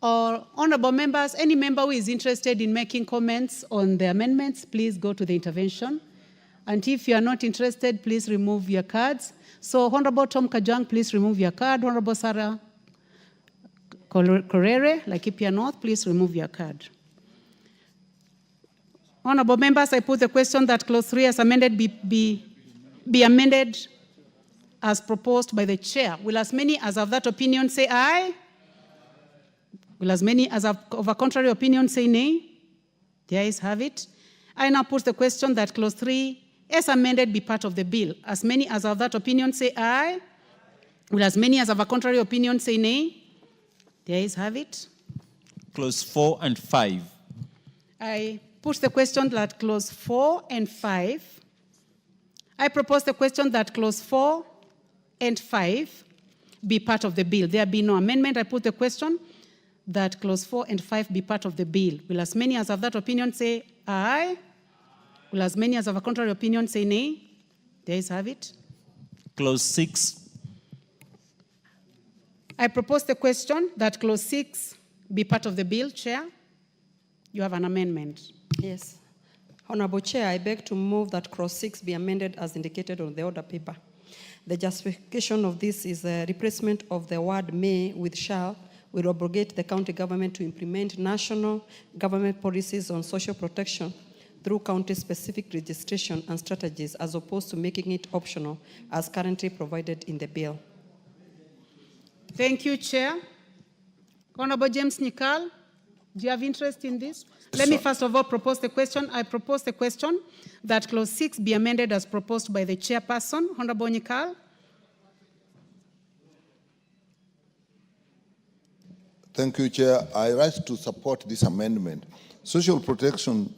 Or honorable members, any member who is interested in making comments on the amendments, please go to the intervention. And if you are not interested, please remove your cards. So Honorable Tom Kajwang, please remove your card. Honorable Sarah Korere, Laikipia North, please remove your card. Honorable members, I put the question that Clause 3 as amended be amended as proposed by the Chair. Will as many as of that opinion say aye? Will as many as of a contrary opinion say nay? The ayes have it. I now put the question that Clause 3 as amended be part of the bill. As many as of that opinion say aye? Will as many as of a contrary opinion say nay? The ayes have it. Clause 4 and 5. I put the question that Clause 4 and 5. I propose the question that Clause 4 and 5 be part of the bill. There be no amendment. I put the question that Clause 4 and 5 be part of the bill. Will as many as of that opinion say aye? Will as many as of a contrary opinion say nay? The ayes have it. Clause 6. I propose the question that Clause 6 be part of the bill. Chair, you have an amendment. Yes. Honorable Chair, I beg to move that Clause 6 be amended as indicated on the order paper. The justification of this is a replacement of the word may with shall will abrogate the county government to implement national government policies on social protection through county-specific registration and strategies as opposed to making it optional as currently provided in the bill. Thank you, Chair. Honorable James Nyikal, do you have interest in this? Let me first of all propose the question. I propose the question that Clause 6 be amended as proposed by the chairperson. Honorable Nyikal. Thank you, Chair. I rise to support this amendment. Social protection,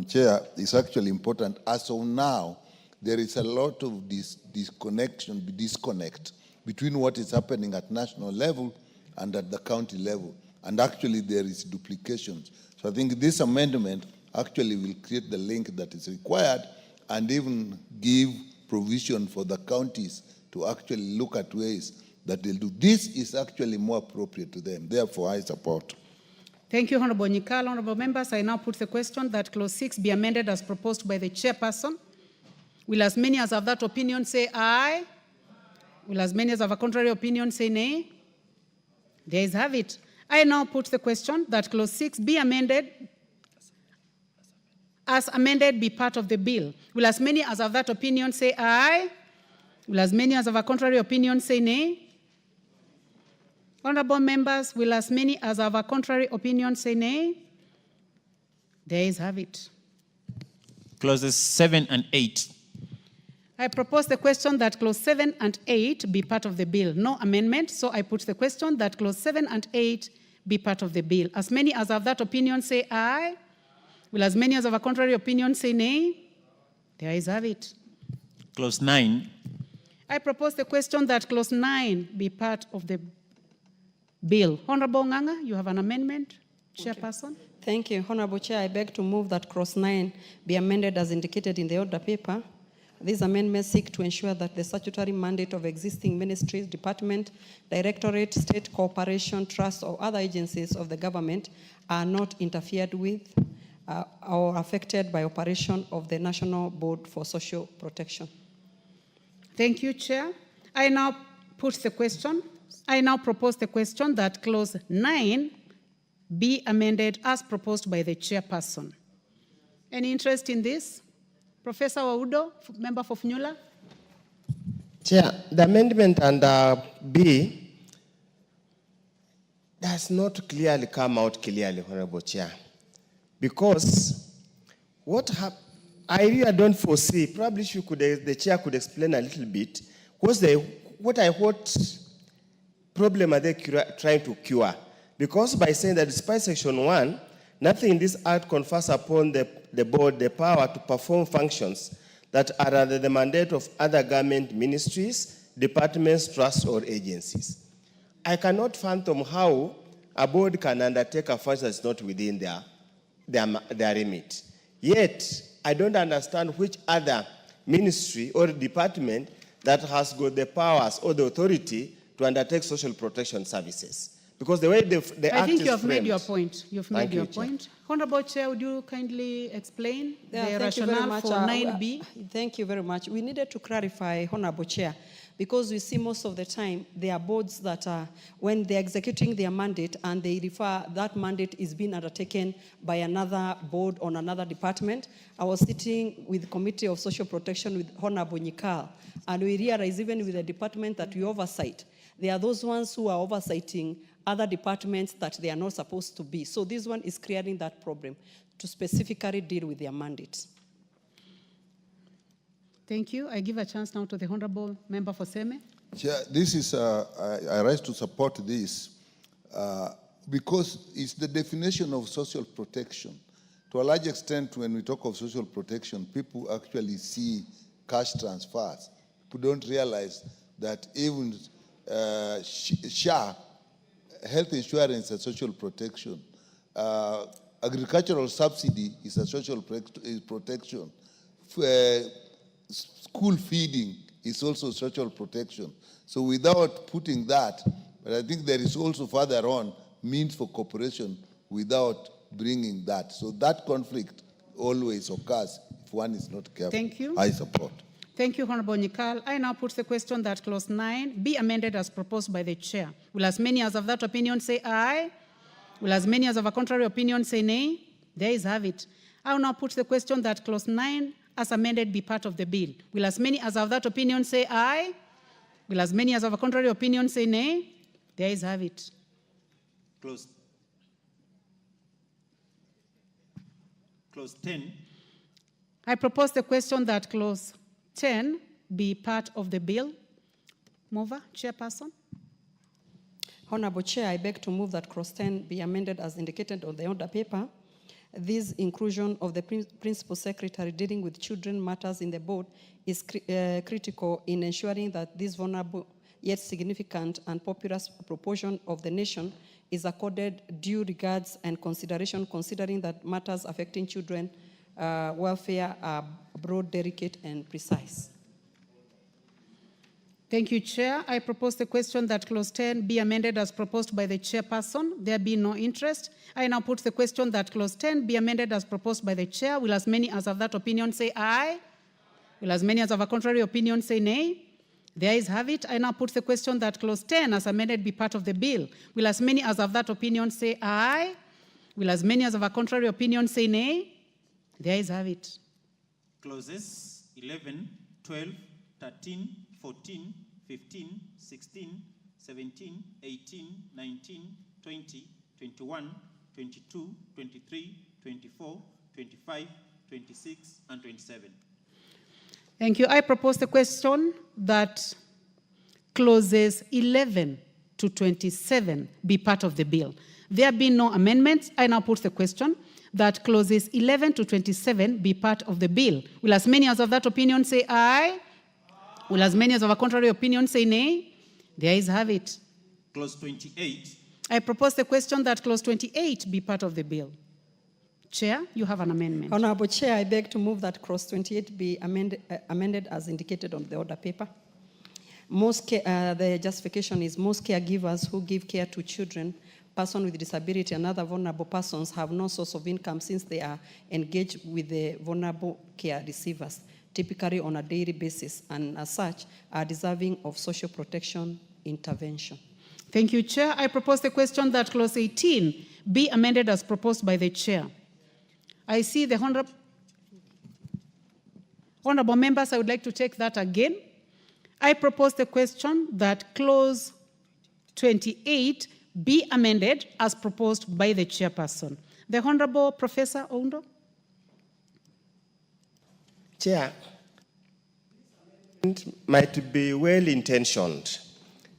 Chair, is actually important. As of now, there is a lot of disconnect between what is happening at national level and at the county level. And actually, there is duplications. So I think this amendment actually will create the link that is required and even give provision for the counties to actually look at ways that they'll do. This is actually more appropriate to them. Therefore, I support. Thank you, Honorable Nyikal. Honorable members, I now put the question that Clause 6 be amended as proposed by the chairperson. Will as many as of that opinion say aye? Will as many as of a contrary opinion say nay? The ayes have it. I now put the question that Clause 6 be amended as amended be part of the bill. Will as many as of that opinion say aye? Will as many as of a contrary opinion say nay? Honorable members, will as many as have a contrary opinion say nay? The ayes have it. Clauses 7 and 8. I propose the question that clause 7 and 8 be part of the bill. No amendment, so I put the question that clause 7 and 8 be part of the bill. As many as have that opinion say aye. Will as many as have a contrary opinion say nay? The ayes have it. Clause 9. I propose the question that clause 9 be part of the bill. Honorable Nganga, you have an amendment. Chairperson. Thank you. Honorable Chair, I beg to move that clause 9 be amended as indicated in the order paper. These amendments seek to ensure that the statutory mandate of existing ministries, department, directorate, state corporation, trust, or other agencies of the government are not interfered with or affected by operation of the National Board for Social Protection. Thank you, Chair. I now propose the question that clause 9 be amended as proposed by the chairperson. Any interest in this? Professor Waudo, member for Funyula. Chair, the amendment under B does not clearly come out clearly, Honorable Chair, because I really don't foresee, probably the chair could explain a little bit, what problem are they trying to cure? Because by saying that despite Section 1, nothing in this act confers upon the board the power to perform functions that are under the mandate of other government ministries, departments, trusts, or agencies. I cannot fathom how a board can undertake a function that's not within their remit. Yet, I don't understand which other ministry or department that has got the powers or the authority to undertake social protection services. Because the way the I act think is you have framed, made your point. You've made your point. Honorable Chair, would you kindly explain the rationale for 9B? Thank you very much. We needed to clarify, Honorable Chair, because we see most of the time there are boards that are, when they're executing their mandate and they refer, that mandate is being undertaken by another board on another department. I was sitting with the Committee of Social Protection with Honorable Nyikal, and we realized even with the department that we oversight, there are those ones who are oversighting other departments that they are not supposed to be. So this one is creating that problem to specifically deal with their mandates. Thank you. I give a chance now to the Honorable Member for Seme. Chair, this is, I rise to support this because it's the definition of social protection. To a large extent, when we talk of social protection, people actually see cash transfers. People don't realize that even SHA, health insurance, is social protection. Agricultural subsidy is a social protection. School feeding is also social protection. So without putting that, but I think there is also further on means for cooperation without bringing that. So that conflict always occurs if one is not careful. Thank you. I support. Thank you, Honorable Nyikal. I now put the question that clause 9 be amended as proposed by the chair. Will as many as have that opinion say aye? Will as many as have a contrary opinion say nay? The ayes have it. I will now put the question that clause 9 as amended be part of the bill. Will as many as have that opinion say aye? Will as many as have a contrary opinion say nay? The ayes have it. Clause 10. I propose the question that clause 10 be part of the bill. Mover, Chairperson. Honorable Chair, I beg to move that clause 10 be amended as indicated on the order paper. This inclusion of the principal secretary dealing with children matters in the board is critical in ensuring that this vulnerable yet significant and populous proportion of the nation is accorded due regards and consideration, considering that matters affecting children welfare are broad, delicate, and precise. Thank you, Chair. I propose the question that clause 10 be amended as proposed by the chairperson. There be no interest. I now put the question that clause 10 be amended as proposed by the chair. Will as many as have that opinion say aye? Will as many as have a contrary opinion say nay? The ayes have it. I now put the question that clause 10 as amended be part of the bill. Will as many as have that opinion say aye? Will as many as have a contrary opinion say nay? The ayes have it. Clauses 11, 12, 13, 14, 15, 16, 17, 18, 19, 20, 21, 22, 23, 24, 25, 26, and 27. Thank you. I propose the question that clauses 11 to 27 be part of the bill. There have been no amendments. I now put the question that clauses 11 to 27 be part of the bill. Will as many as of that opinion say aye? Will as many as of a contrary opinion say nay? The ayes have it. Clause 28. I propose the question that clause 28 be part of the bill. Chair, you have an amendment. Honorable Chair, I beg to move that clause 28 be amended as indicated on the order paper. The justification is most caregivers who give care to children, persons with disability, and other vulnerable persons have no source of income since they are engaged with the vulnerable care receivers, typically on a daily basis, and as such are deserving of social protection intervention. Thank you, Chair. I propose the question that clause 18 be amended as proposed by the Chair. I see the honorable members, I would like to take that again. I propose the question that clause 28 be amended as proposed by the chairperson. The Honorable Professor Oundo. Chair, it might be well-intentioned,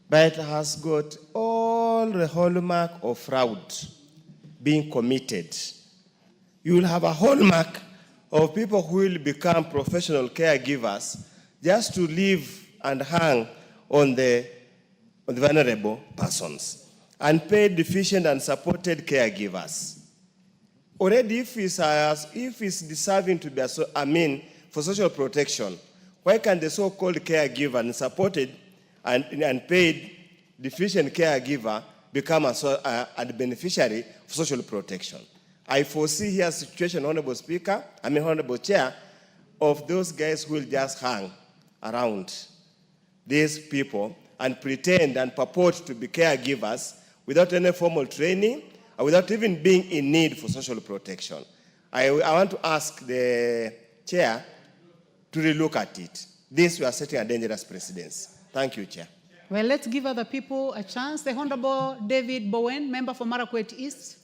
but it has got all the hallmark of fraud being committed. You will have a hallmark of people who will become professional caregivers just to live and hang on the vulnerable persons, unpaid, deficient, and supported caregivers. Already, if he's deserving to be, for social protection, why can the so-called caregiver and supported and paid deficient caregiver become a beneficiary of social protection? I foresee here a situation, Honorable Speaker, Honorable Chair, of those guys who will just hang around these people and pretend and purport to be caregivers without any formal training or without even being in need for social protection. I want to ask the Chair to relook at it. This, we are setting a dangerous precedence. Thank you, Chair. Well, let's give other people a chance. The Honorable David Bowen, member for Marakwet East.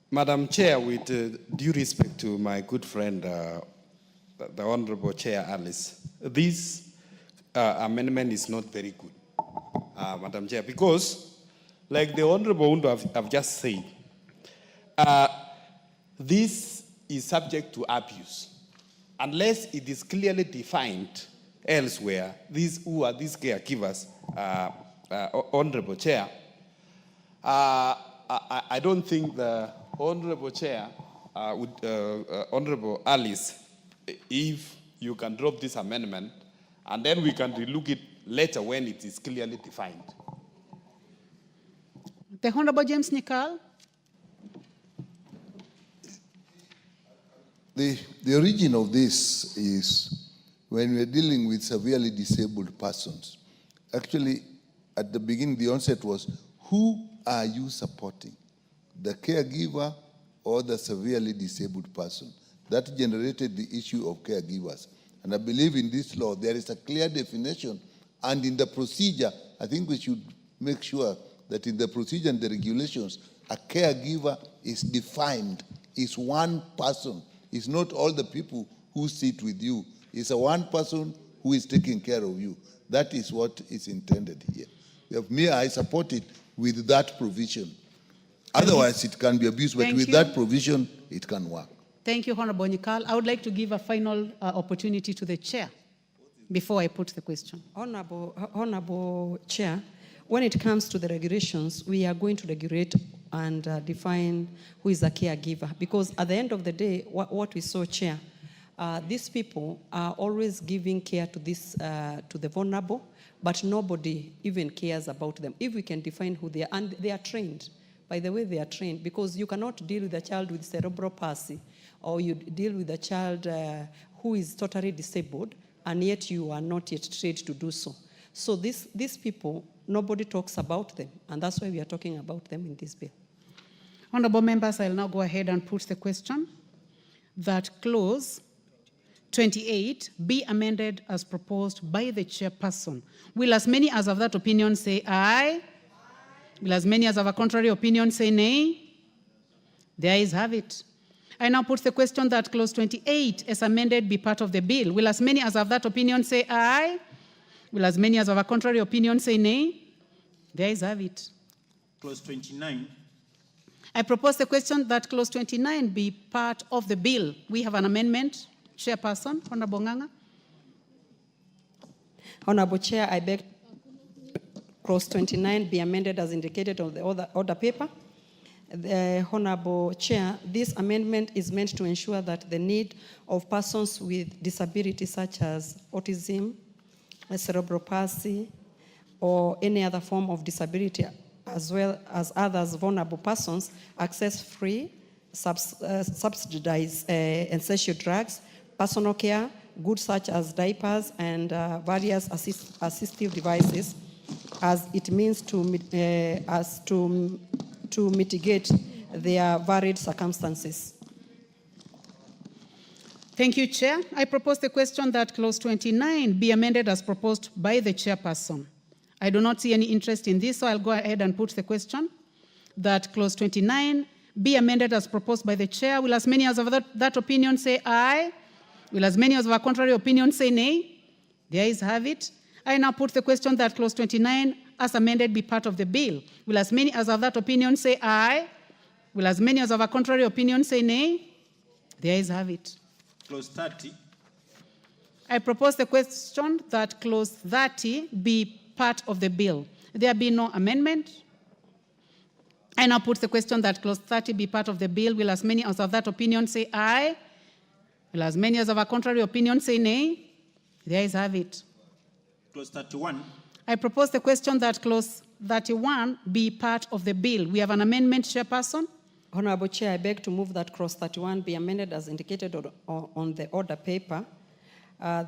Madam Chair, with due respect to my good friend, the Honorable Chair Alice, this amendment is not very good, Madam Chair, because, like the Honorable Undo have just said, this is subject to abuse. Unless it is clearly defined elsewhere, these caregivers, Honorable Chair, I don't think the Honorable Chair, Honorable Alice, if you can drop this amendment, and then we can relook it later when it is clearly defined. The Honorable James Nyakal. The origin of this is when we're dealing with severely disabled persons. Actually, at the beginning, the onset was, who are you supporting? The caregiver or the severely disabled person? That generated the issue of caregivers. And I believe in this law, there is a clear definition. And in the procedure, I think we should make sure that in the procedure and the regulations, a caregiver is defined, is one person. It's not all the people who sit with you. It's a one person who is taking care of you. That is what is intended here. I support it with that provision. Otherwise, it can be abused, but with that provision, it can work. Thank you, Honorable Nyakal. I would like to give a final opportunity to the Chair before I put the question. Honorable Chair, when it comes to the regulations, we are going to regulate and define who is a caregiver. Because at the end of the day, what we saw, Chair, these people are always giving care to to the vulnerable, but nobody even cares about them. If we can define who they are, and they are trained. By the way, they are trained, because you cannot deal with a child with cerebral palsy, or you deal with a child who is totally disabled, and yet you are not yet trained to do so. So these people, nobody talks about them, and that's why we are talking about them in this bill. Honorable members, I'll now go ahead and put the question that clause 28 be amended as proposed by the chairperson. Will as many as of that opinion say aye? Will as many as of a contrary opinion say nay? The ayes have it. I now put the question that clause 28 as amended be part of the bill. Will as many as of that opinion say aye? Will as many as of a contrary opinion say nay? The ayes have it. Clause 29. I propose the question that clause 29 be part of the bill. We have an amendment. Chairperson, Honorable Nganga. Honorable Chair, I beg clause 29 be amended as indicated on the order paper. Honorable Chair, this amendment is meant to ensure that the need of persons with disabilities such as autism, cerebral palsy, or any other form of disability, as well as others vulnerable persons, access free, subsidized essential drugs, personal care, goods such as diapers and various assistive devices, as it means to mitigate their varied circumstances. Thank you, Chair. I propose the question that clause 29 be amended as proposed by the chairperson. I do not see any interest in this, so I'll go ahead and put the question that clause 29 be amended as proposed by the chair. Will as many as of that opinion say aye? Will as many as of a contrary opinion say nay? The ayes have it. I now put the question that clause 29 as amended be part of the bill. Will as many as of that opinion say aye? Will as many as of a contrary opinion say nay? The ayes have it. Clause 30. I propose the question that clause 30 be part of the bill. There be no amendment. I now put the question that clause 30 be part of the bill. Will as many as of that opinion say aye? Will as many as of a contrary opinion say nay? The ayes have it. Clause 31. I propose the question that clause 31 be part of the bill. We have an amendment, Chairperson. Honorable Chair, I beg to move that clause 31 be amended as indicated on the order paper.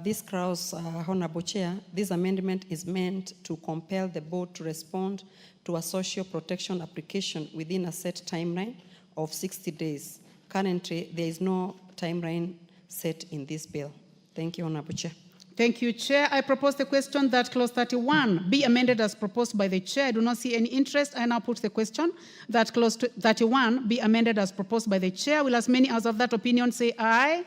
This clause, Honorable Chair, this amendment is meant to compel the board to respond to a social protection application within a set timeline of 60 days. Currently, there is no timeline set in this bill. Thank you, Honorable Chair. Thank you, Chair. I propose the question that clause 31 be amended as proposed by the Chair. I do not see any interest. I now put the question that clause 31 be amended as proposed by the Chair. Will as many as of that opinion say aye?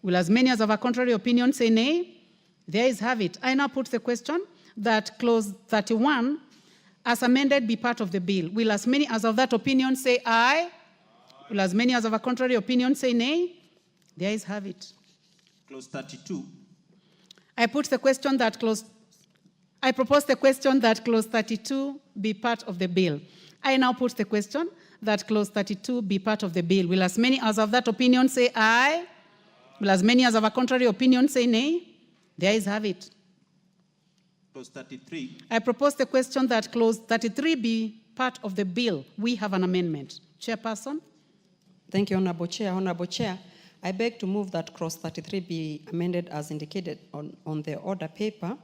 Will as many as of a contrary opinion say nay? The ayes have it. I now put the question that clause 31 as amended be part of the bill. Will as many as of that opinion say aye? Will as many as of a contrary opinion say nay? The ayes have it. Clause 32. I propose the question that clause 32 be part of the bill. I now put the question that clause 32 be part of the bill. Will as many as of that opinion say aye? Will as many as of a contrary opinion say nay? The ayes have it. Clause 33. I propose the question that clause 33 be part of the bill. We have an amendment. Chairperson. Thank you, Honorable Chair. Honorable Chair, I beg to move that clause 33 be amended as indicated on the order paper.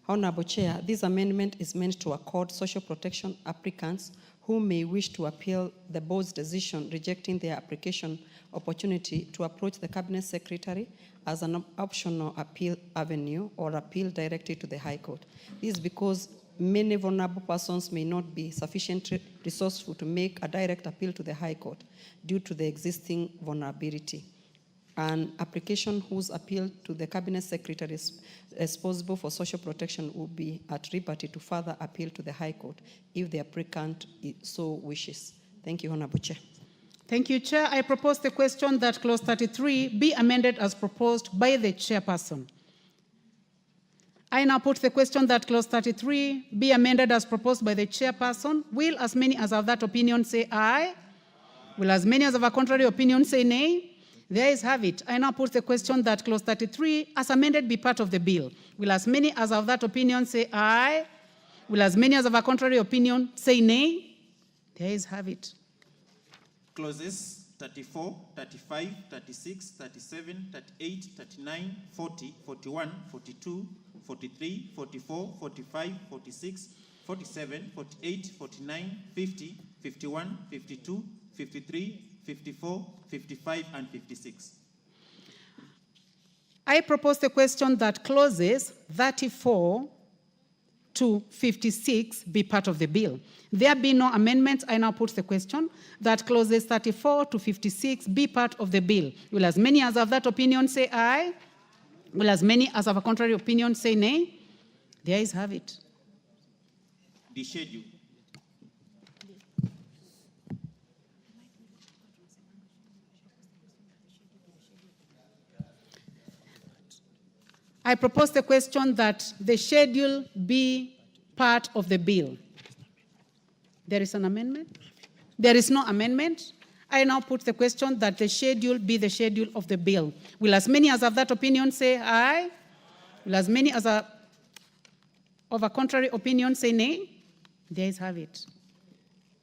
Honorable Chair, this amendment is meant to accord social protection applicants who may wish to appeal the board's decision rejecting their application opportunity to approach the Cabinet Secretary as an optional appeal avenue or appeal directly to the High Court. This is because many vulnerable persons may not be sufficiently resourceful to make a direct appeal to the High Court due to the existing vulnerability. An application whose appeal to the Cabinet Secretary is responsible for social protection will be at liberty to further appeal to the High Court if the applicant so wishes. Thank you, Honorable Chair. Thank you, Chair. I propose the question that clause 33 be amended as proposed by the chairperson. I now put the question that clause 33 be amended as proposed by the chairperson. Will as many as of that opinion say aye? Will as many as of a contrary opinion say nay? The ayes have it. I now put the question that clause 33 as amended be part of the bill. Will as many as of that opinion say aye? Will as many as of a contrary opinion say nay? The ayes have it. Clauses 34, 35, 36, 37, 38, 39, 40, 41, 42, 43, 44, 45, 46, 47, 48, 49, 50, 51, 52, 53, 54, 55, and 56. I propose the question that clauses 34 to 56 be part of the bill. There be no amendments. I now put the question that clauses 34 to 56 be part of the bill. Will as many as have that opinion say aye? Will as many as have a contrary opinion say nay? The ayes have it. The schedule. I propose the question that the schedule be part of the bill. There is an amendment? There is no amendment. I now put the question that the schedule be the schedule of the bill. Will as many as have that opinion say aye? Will as many as have of a contrary opinion say nay? The ayes have it.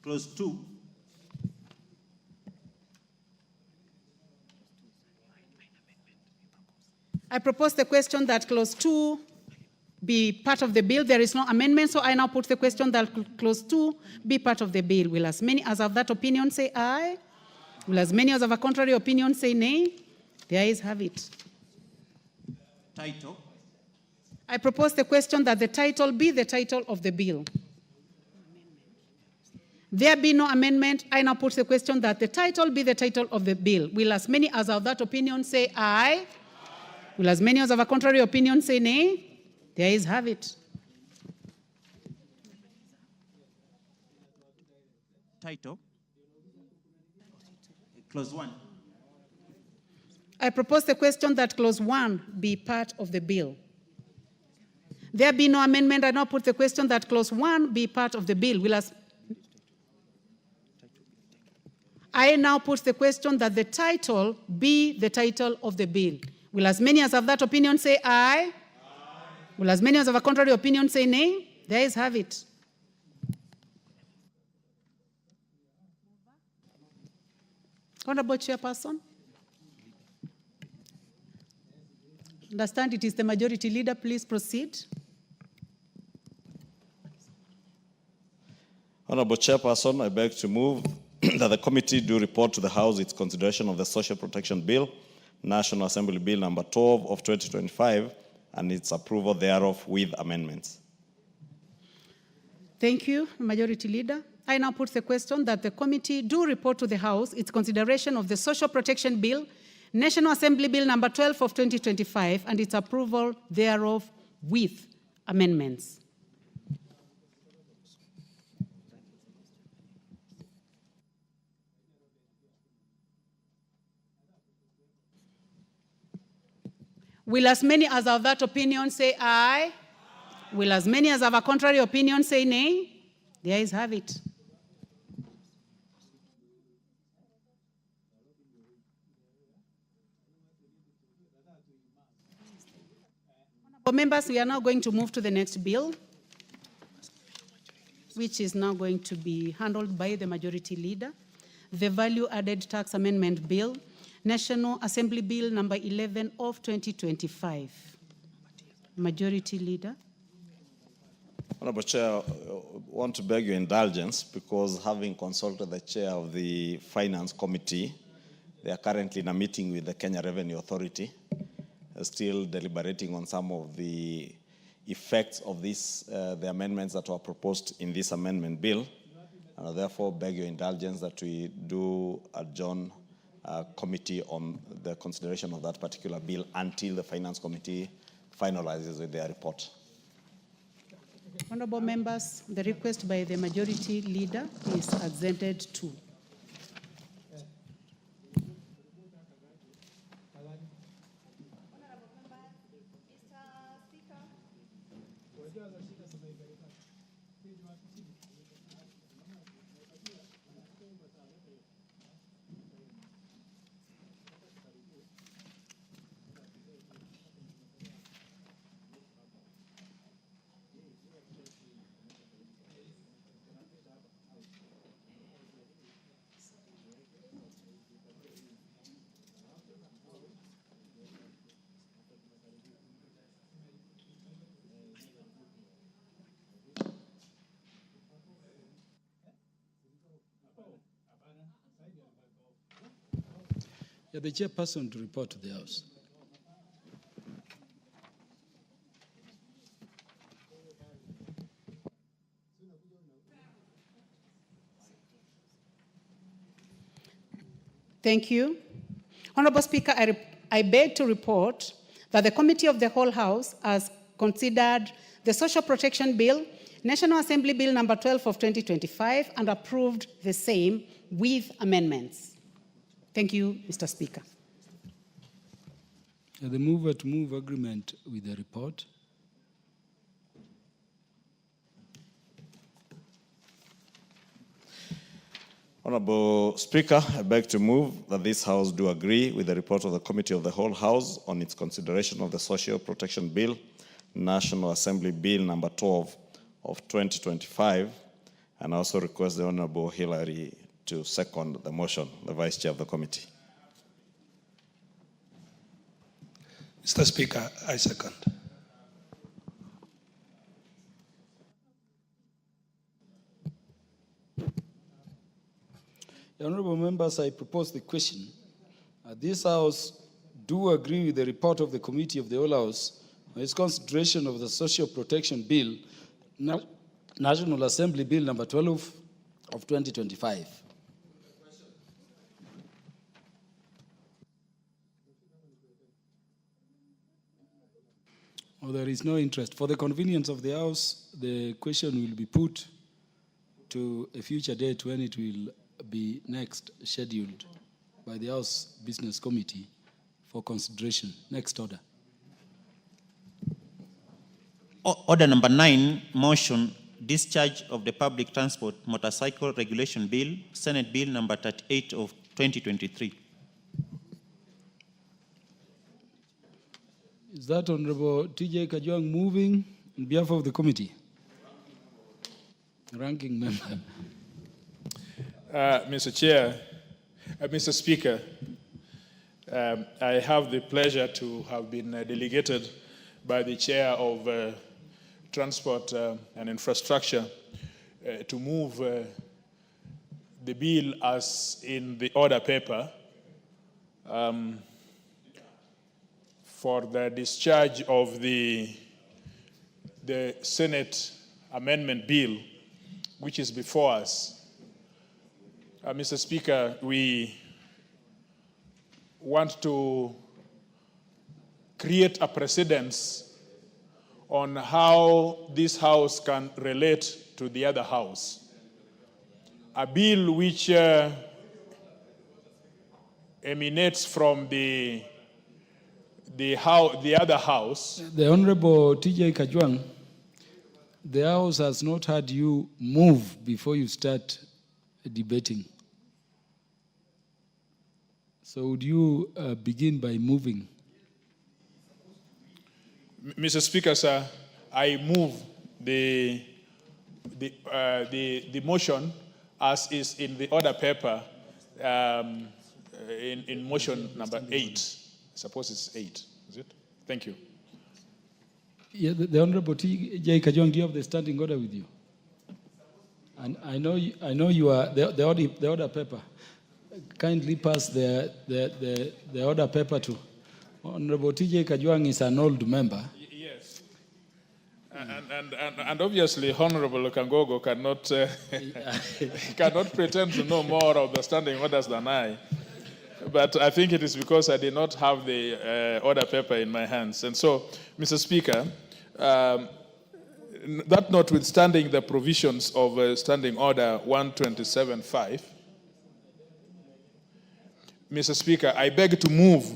Clause 2. I propose the question that clause 2 be part of the bill. There is no amendment, so I now put the question that clause 2 be part of the bill. Will as many as have that opinion say aye? Will as many as have a contrary opinion say nay? The ayes have it. Title. I propose the question that the title be the title of the bill. There be no amendment. I now put the question that the title be the title of the bill. Will as many as have that opinion say aye? Will as many as have a contrary opinion say nay? The ayes have it. Title. Clause 1. I propose the question that clause 1 be part of the bill. There be no amendment. I now put the question that clause 1 be part of the bill. I now put the question that the title be the title of the bill. Will as many as have that opinion say aye? Will as many as have a contrary opinion say nay? The ayes have it. Honorable Chairperson. Understand it is the majority leader. Please proceed. Honorable Chairperson, I beg to move that the committee do report to the House its consideration of the Social Protection Bill, National Assembly Bill number 12 of 2025, and its approval thereof with amendments. Thank you, Majority Leader. I now put the question that the committee do report to the House its consideration of the Social Protection Bill, National Assembly Bill number 12 of 2025, and its approval thereof with amendments. Will as many as have that opinion say aye? Will as many as have a contrary opinion say nay? The ayes have it. Members, we are now going to move to the next bill, which is now going to be handled by the Majority Leader. The Value Added Tax Amendment Bill, National Assembly Bill number 11 of 2025. Majority Leader. Honorable Chair, I want to beg your indulgence because having consulted the chair of the Finance Committee, they are currently in a meeting with the Kenya Revenue Authority, still deliberating on some of the effects of this, the amendments that were proposed in this amendment bill. And I therefore beg your indulgence that we do adjourn committee on the consideration of that particular bill until the Finance Committee finalizes with their report. Honorable members, the request by the Majority Leader is assented to. The chairperson to report to the House. Thank you. Honorable Speaker, I beg to report that the Committee of the Whole House has considered the Social Protection Bill, National Assembly Bill number 12 of 2025, and approved the same with amendments. Thank you, Mr. Speaker. The mover to move agreement with the report. Honorable Speaker, I beg to move that this House do agree with the report of the Committee of the Whole House on its consideration of the Social Protection Bill, National Assembly Bill number 12 of 2025, and I also request the Honorable Hillary to second the motion, the Vice Chair of the Committee. Mr. Speaker, I second. Honorable members, I propose the question. This House do agree with the report of the Committee of the Whole House on its consideration of the Social Protection Bill, National Assembly Bill number 12 of 2025. Oh, there is no interest. For the convenience of the House, the question will be put to a future date when it will be next scheduled by the House Business Committee for consideration. Next order. Order number 9, motion, discharge of the Public Transport Motorcycle Regulation Bill, Senate Bill number 38 of 2023. Is that Honorable T.J. Kajwang moving on behalf of the committee? Ranking member. Mr. Chair, Mr. Speaker, I have the pleasure to have been delegated by the Chair of Transport and Infrastructure to move the bill as in the order paper for the discharge of the Senate Amendment Bill, which is before us. Mr. Speaker, we want to create a precedence on how this House can relate to the other House. A bill which emanates from the other House. The Honorable T.J. Kajwang, the House has not had you move before you start debating. So would you begin by moving? Mr. Speaker, sir, I move the motion as is in the order paper in motion number 8. I suppose it's 8, is it? Thank you. Yeah, the Honorable T.J. Kajwang, do you have the standing order with you? And I know you are the order paper. Kindly pass the order paper to Honorable T.J. Kajwang. Is an old member. Yes. And obviously, Honorable Kangogo cannot pretend to know more of the standing orders than I. But I think it is because I did not have the order paper in my hands. And so, Mr. Speaker, that notwithstanding the provisions of Standing Order 127.5, Mr. Speaker, I beg to move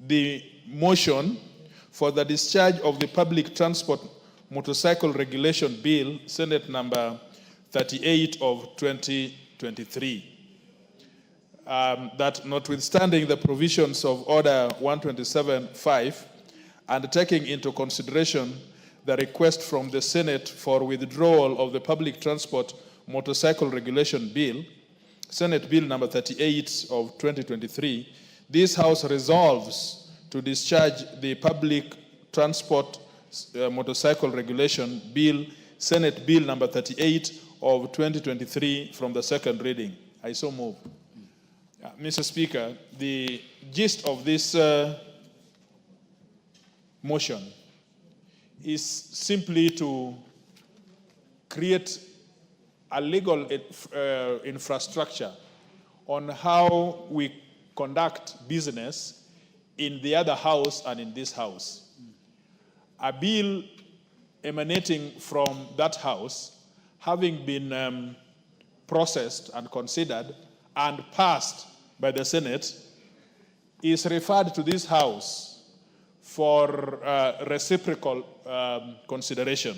the motion for the discharge of the Public Transport Motorcycle Regulation Bill, Senate number 38 of 2023. That notwithstanding the provisions of Order 127.5 and taking into consideration the request from the Senate for withdrawal of the Public Transport Motorcycle Regulation Bill, Senate Bill number 38 of 2023, this House resolves to discharge the Public Transport Motorcycle Regulation Bill, Senate Bill number 38 of 2023 from the second reading. I so move. Mr. Speaker, the gist of this motion is simply to create a legal infrastructure on how we conduct business in the other house and in this house. A bill emanating from that house, having been processed and considered and passed by the Senate, is referred to this house for reciprocal consideration.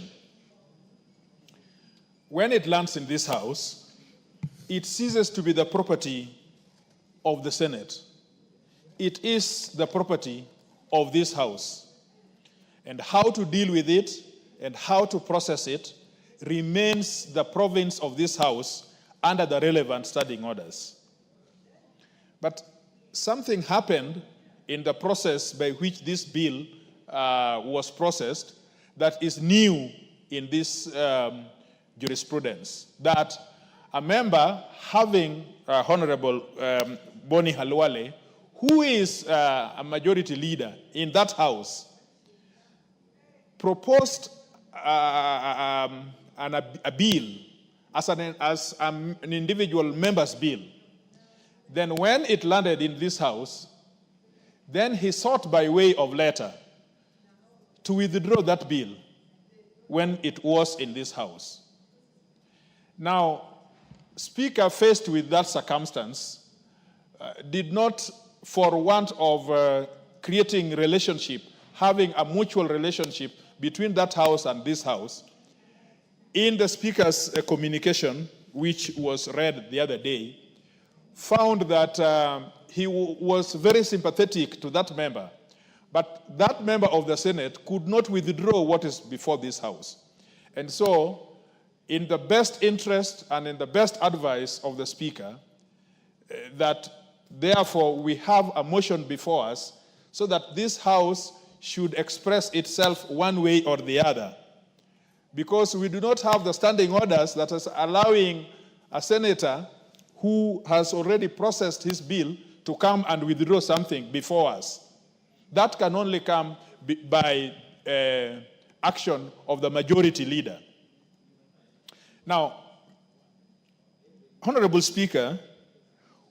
When it lands in this house, it ceases to be the property of the Senate. It is the property of this house. And how to deal with it and how to process it remains the province of this house under the relevant standing orders. But something happened in the process by which this bill was processed that is new in this jurisprudence, that a member having Honorable Boni Halwale, who is a majority leader in that house, proposed a bill as an individual member's bill. Then when it landed in this house, then he sought by way of letter to withdraw that bill when it was in this house. Now, Speaker, faced with that circumstance, did not, for want of creating relationship, having a mutual relationship between that house and this house, in the Speaker's communication, which was read the other day, found that he was very sympathetic to that member, but that member of the Senate could not withdraw what is before this house. And so, in the best interest and in the best advice of the Speaker, that therefore we have a motion before us so that this house should express itself one way or the other. Because we do not have the standing orders that is allowing a senator who has already processed his bill to come and withdraw something before us. That can only come by action of the majority leader. Now, Honorable Speaker,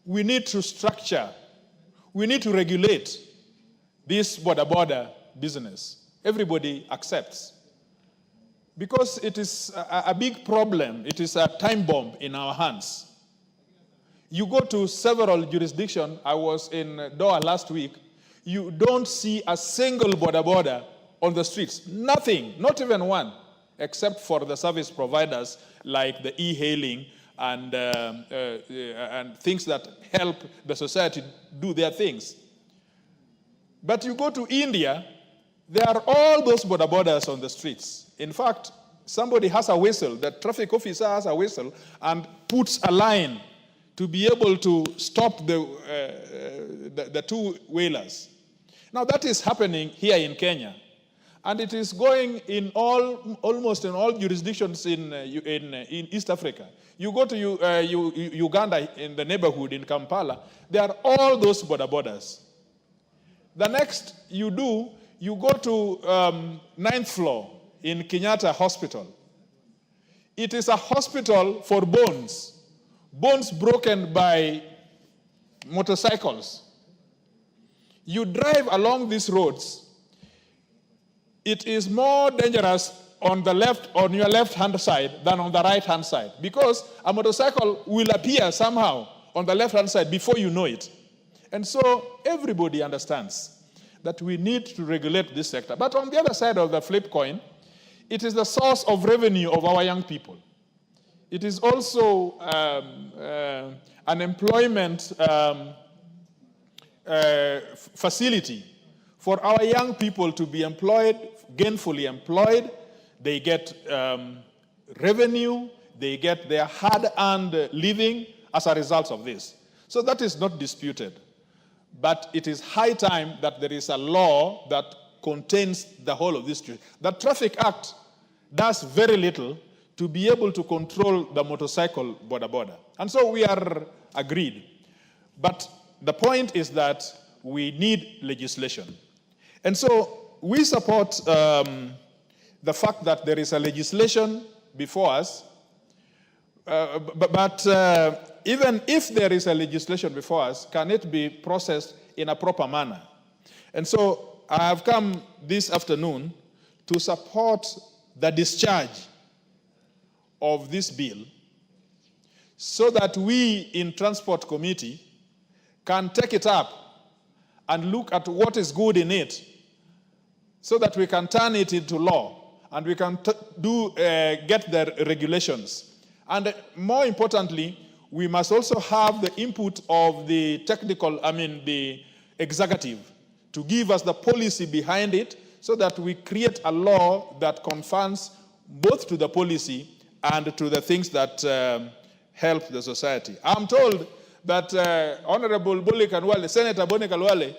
we need to structure, we need to regulate this border business. Everybody accepts. Because it is a big problem, it is a time bomb in our hands. You go to several jurisdictions, I was in Doha last week, you don't see a single border on the streets. Nothing, not even one, except for the service providers like the e-hailing and things that help the society do their things. But you go to India, there are all those borders on the streets. In fact, somebody has a whistle, the traffic officer has a whistle and puts a line to be able to stop the two-wheelers. Now that is happening here in Kenya. And it is going in almost in all jurisdictions in East Africa. You go to Uganda, in the neighborhood in Kampala, there are all those borders. The next you go to 9th floor in Kenyatta Hospital. It is a hospital for bones broken by motorcycles. You drive along these roads, it is more dangerous on your left-hand side than on the right-hand side, because a motorcycle will appear somehow on the left-hand side before you know it. And so everybody understands that we need to regulate this sector. But on the other side of the flip coin, it is the source of revenue of our young people. It is also an employment facility for our young people to be employed, gainfully employed. They get revenue, they get their hard-earned living as a result of this. So that is not disputed. But it is high time that there is a law that contains the whole of this. The Traffic Act does very little to be able to control the motorcycle border. And so we are agreed. But the point is that we need legislation. And so we support the fact that there is a legislation before us, but even if there is a legislation before us, can it be processed in a proper manner? And so I have come this afternoon to support the discharge of this bill so that we in Transport Committee can take it up and look at what is good in it so that we can turn it into law and we can get the regulations. And more importantly, we must also have the input of the the executive to give us the policy behind it so that we create a law that conforms both to the policy and to the things that help the society. I'm told that Honorable Boni Khalwale, Senator Boni Khalwale,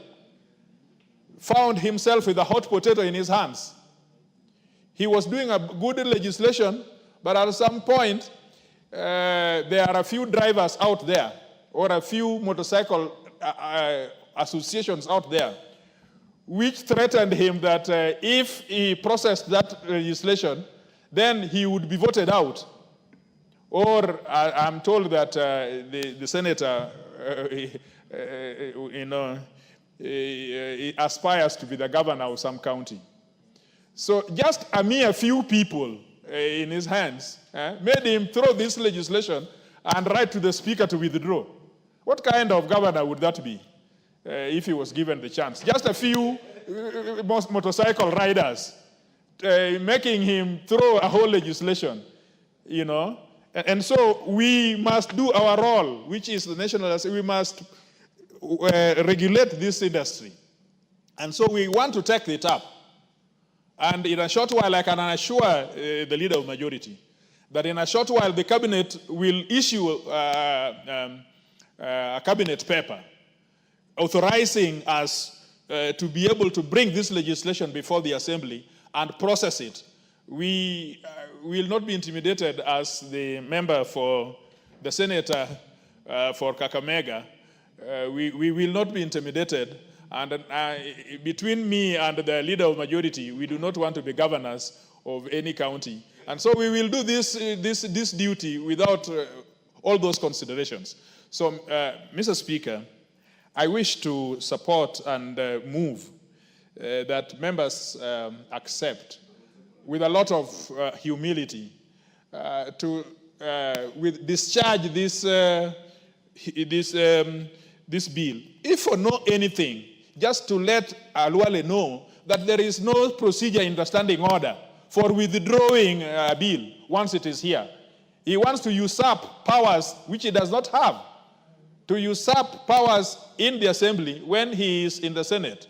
found himself with a hot potato in his hands. He was doing a good legislation, but at some point, there are a few drivers out there, or a few motorcycle associations out there, which threatened him that if he processed that legislation, then he would be voted out. Or I'm told that the senator, he aspires to be the governor of some county. So just a mere few people in his hands made him throw this legislation and write to the speaker to withdraw. What kind of governor would that be if he was given the chance? Just a few motorcycle riders making him throw a whole legislation, you know. And so we must do our role, which is the national, we must regulate this industry. And so we want to take it up. And in a short while, I can assure the leader of majority that in a short while, the cabinet will issue a cabinet paper authorizing us to be able to bring this legislation before the assembly and process it. We will not be intimidated as the member for the senator for Kakamega. We will not be intimidated. And between me and the leader of majority, we do not want to be governors of any county. And so we will do this duty without all those considerations. So, Mr. Speaker, I wish to support and move that members accept with a lot of humility to discharge this bill. If for no anything, just to let Khalwale know that there is no procedure in the standing order for withdrawing a bill once it is here. He wants to usurp powers which he does not have, to usurp powers in the assembly when he is in the Senate.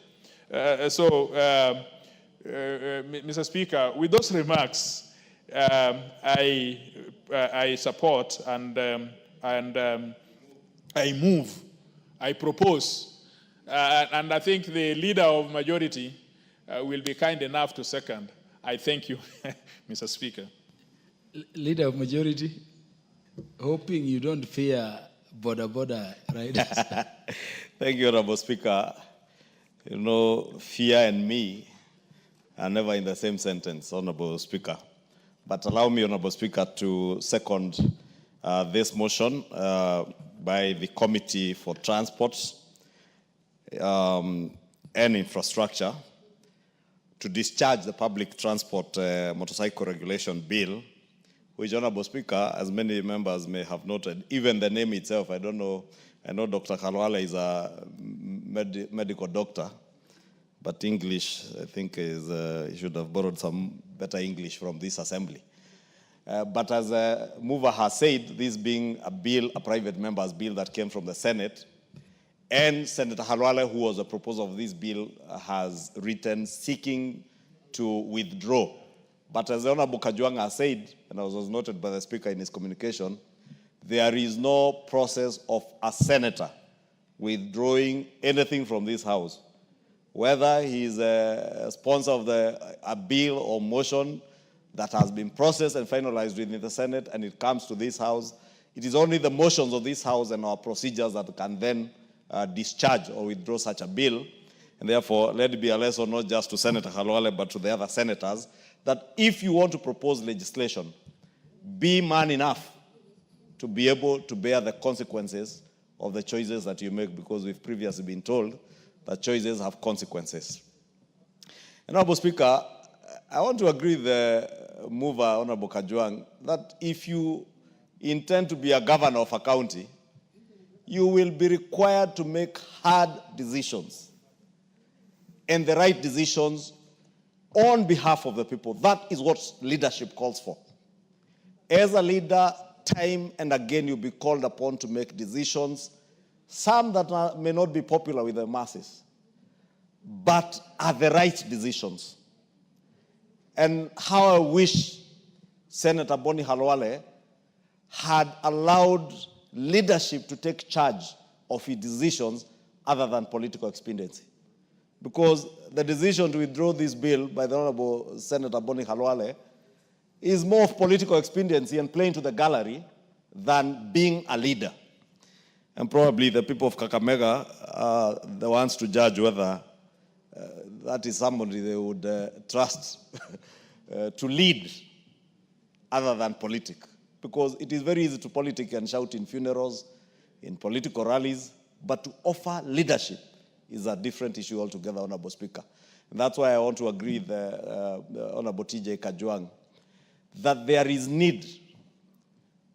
Mr. Speaker, with those remarks, I support and I move, I propose, and I think the leader of majority will be kind enough to second. I thank you, Mr. Speaker. Leader of majority, hoping you don't fear border riders. Thank you, Honorable Speaker. You know, fear and me are never in the same sentence, Honorable Speaker. But allow me, Honorable Speaker, to second this motion by the Committee for Transport and Infrastructure to discharge the Public Transport Motorcycle Regulation Bill, which, Honorable Speaker, as many members may have noted, even the name itself, I don't know, I know Dr. Khalwale is a medical doctor, but English, I think, he should have borrowed some better English from this assembly. But as a mover has said, this being a bill, a private member's bill that came from the Senate, and Senator Khalwale, who was a proposer of this bill, has written seeking to withdraw. But as Honorable Kajwang has said, and as was noted by the Speaker in his communication, there is no process of a senator withdrawing anything from this House. Whether he is a sponsor of a bill or motion that has been processed and finalized within the Senate and it comes to this House, it is only the motions of this House and our procedures that can then discharge or withdraw such a bill. And therefore, let it be a lesson not just to Senator Khalwale but to the other senators that if you want to propose legislation, be man enough to be able to bear the consequences of the choices that you make, because we've previously been told that choices have consequences. Honorable Speaker, I want to agree with the mover, Honorable Kajwang, that if you intend to be a governor of a county, you will be required to make hard decisions and the right decisions on behalf of the people. That is what leadership calls for. As a leader, time and again you'll be called upon to make decisions, some that may not be popular with the masses, but are the right decisions. And how I wish Senator Boni Halwale had allowed leadership to take charge of his decisions other than political expediency. Because the decision to withdraw this bill by the Honorable Senator Boni Halwale is more of political expediency and playing to the gallery than being a leader. And probably the people of Kakamega are the ones to judge whether that is somebody they would trust to lead other than politic. Because it is very easy to politic and shout in funerals, in political rallies, but to offer leadership is a different issue altogether, Honorable Speaker. And that's why I want to agree with the Honorable TJ Kajwang that there is need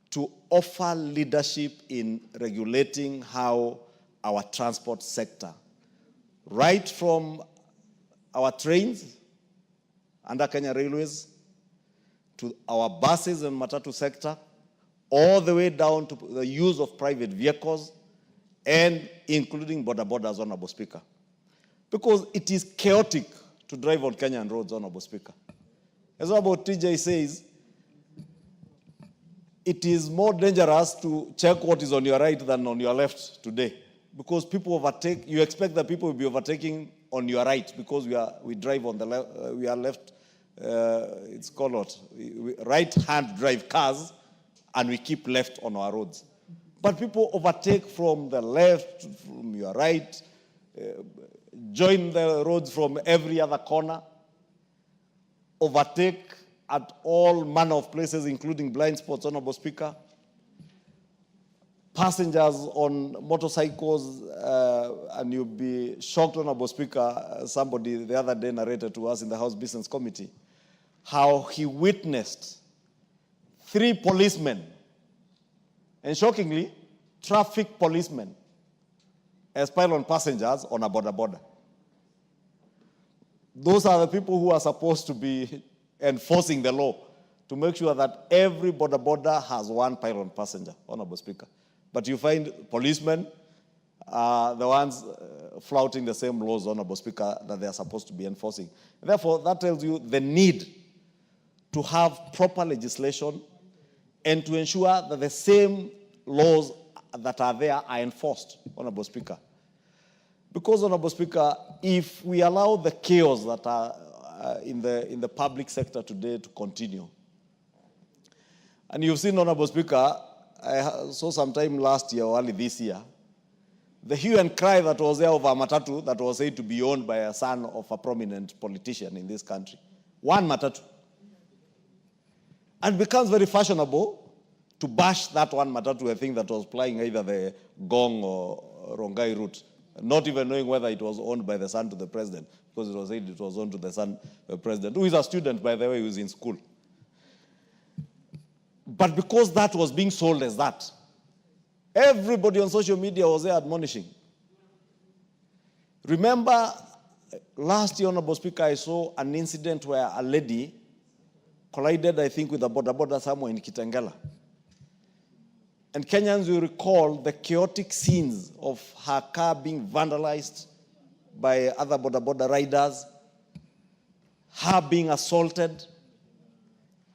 to offer leadership in regulating how our transport sector, right from our trains under Kenya Railways, to our buses and matatu sector, all the way down to the use of private vehicles, and including border borders, Honorable Speaker. Because it is chaotic to drive on Kenyan roads, Honorable Speaker. As Honorable TJ says, it is more dangerous to check what is on your right than on your left today. Because people overtake, you expect that people will be overtaking on your right because we drive on the left, we are left, it's called what? Right-hand drive cars, and we keep left on our roads. But people overtake from the left, from your right, join the roads from every other corner, overtake at all manner of places, including blind spots, Honorable Speaker. Passengers on motorcycles, and you'll be shocked, Honorable Speaker, somebody the other day narrated to us in the House Business Committee how he witnessed 3 policemen, and shockingly, traffic policemen, spying on passengers on a border. Those are the people who are supposed to be enforcing the law to make sure that every border has one pylon passenger, Honorable Speaker. But you find policemen are the ones flouting the same laws, Honorable Speaker, that they are supposed to be enforcing. Therefore, that tells you the need to have proper legislation and to ensure that the same laws that are there are enforced, Honorable Speaker. Because, Honorable Speaker, if we allow the chaos that are in the public sector today to continue, and you've seen, Honorable Speaker, I saw sometime last year or early this year, the hue and cry that was there over matatu that was said to be owned by a son of a prominent politician in this country. One matatu. And it becomes very fashionable to bash that one matatu, I think, that was plying either the Gong or Rongai route, not even knowing whether it was owned by the son to the president, because it was said it was owned to the son of the president, who is a student, by the way, who is in school. But because that was being sold as that, everybody on social media was there admonishing. Remember, last year, Honorable Speaker, I saw an incident where a lady collided, I think, with a border somewhere in Kitengela. And Kenyans will recall the chaotic scenes of her car being vandalized by other border riders, her being assaulted,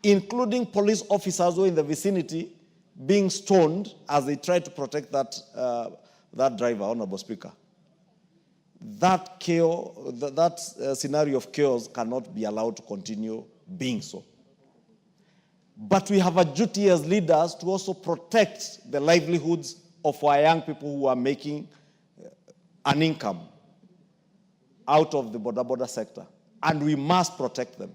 including police officers who were in the vicinity being stoned as they tried to protect that driver, Honorable Speaker. That chaos, that scenario of chaos cannot be allowed to continue being so. But we have a duty as leaders to also protect the livelihoods of our young people who are making an income out of the border sector. And we must protect them.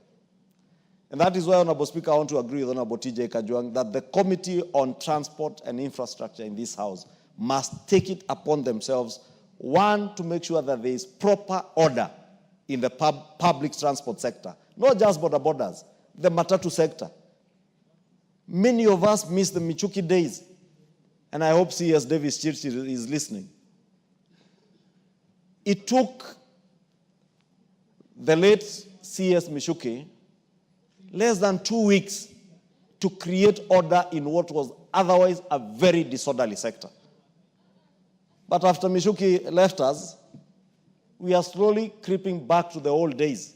And that is why, Honorable Speaker, I want to agree with Honorable TJ Kajwang that the Committee on Transport and Infrastructure in this House must take it upon themselves, one, to make sure that there is proper order in the public transport sector, not just border borders, the matatu sector. Many of us miss the Michuki days, and I hope CS Davis Chirchir is listening. It took the late CS Michuki less than 2 weeks to create order in what was otherwise a very disorderly sector. But after Michuki left us, we are slowly creeping back to the old days.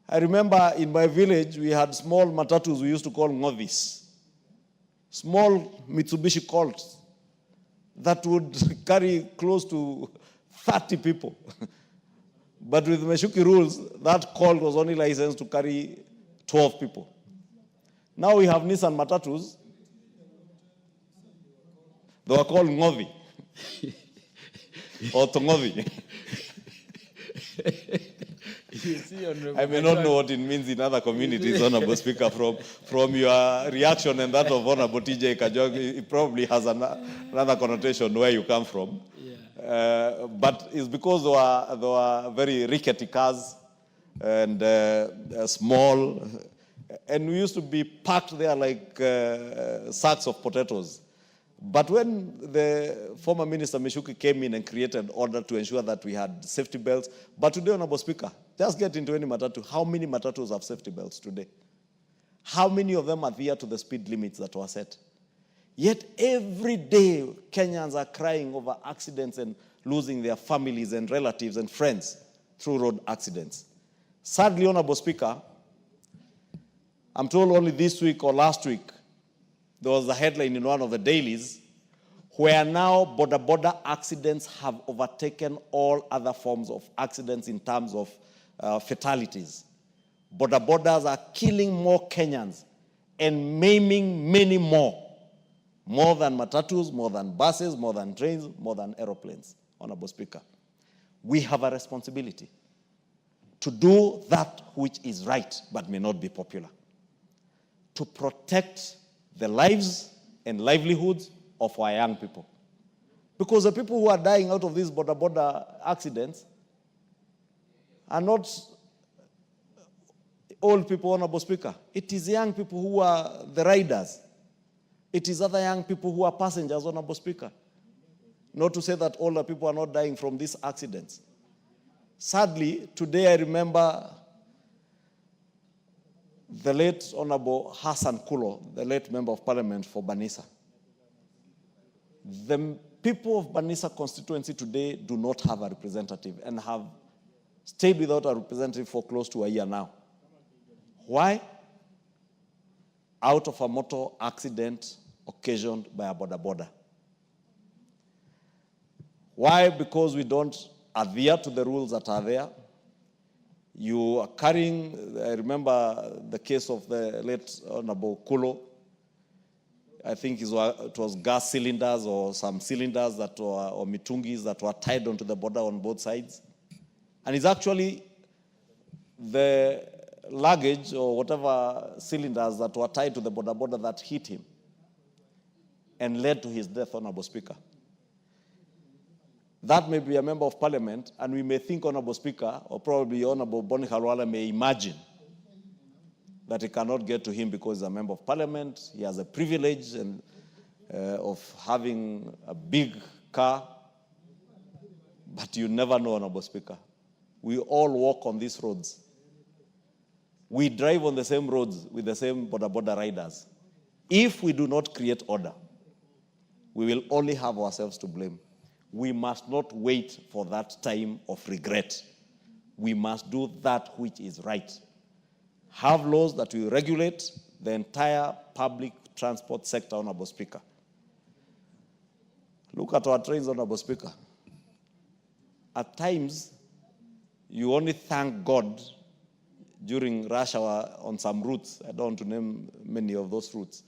I remember in my village, we had small matatus we used to call ngovis, small Mitsubishi Colts that would carry close to 30 people. But with Michuki rules, that Colt was only licensed to carry 12 people. Now we have Nissan matatus. They were called ngovi. Or Tongovi. I may not know what it means in other communities, Honorable Speaker, from your reaction and that of Honorable TJ Kajwang, it probably has another connotation where you come from. But it's because there were very rickety cars and small, and we used to be packed there like sacks of potatoes. But when the former Minister Michuki came in and created order to ensure that we had safety belts, but today, Honorable Speaker, just get into any matatu, how many matatus have safety belts today? How many of them adhere to the speed limits that were set? Yet every day, Kenyans are crying over accidents and losing their families and relatives and friends through road accidents. Sadly, Honorable Speaker, I'm told only this week or last week, there was a headline in one of the dailies where now border accidents have overtaken all other forms of accidents in terms of fatalities. Borders are killing more Kenyans and maiming many more than matatus, more than buses, more than trains, more than aeroplanes. Honorable Speaker, we have a responsibility to do that which is right but may not be popular, to protect the lives and livelihoods of our young people. Because the people who are dying out of these border accidents are not old people, Honorable Speaker. It is young people who are the riders. It is other young people who are passengers, Honorable Speaker. Not to say that older people are not dying from these accidents. Sadly, today I remember the late Honorable Hassan Kulo, the late Member of Parliament for Banisa. The people of Banisa constituency today do not have a representative and have stayed without a representative for close to a year now. Why? Out of a motor accident occasioned by a border. Why? Because we don't adhere to the rules that are there. You are carrying, I remember the case of the late Honorable Kulo. I think it was gas cylinders or some cylinders that were, or mitungis that were tied onto the border on both sides. And it's actually the luggage or whatever cylinders that were tied to the border that hit him and led to his death, Honorable Speaker. That may be a member of parliament, and we may think, Honorable Speaker, or probably Honorable Boni Khalwala may imagine that it cannot get to him because he's a member of parliament. He has a privilege of having a big car. But you never know, Honorable Speaker. We all walk on these roads. We drive on the same roads with the same border riders. If we do not create order, we will only have ourselves to blame. We must not wait for that time of regret. We must do that which is right. Have laws that will regulate the entire public transport sector, Honorable Speaker. Look at our trains, Honorable Speaker. At times, you only thank God during rush hour on some routes, I don't want to name many of those routes,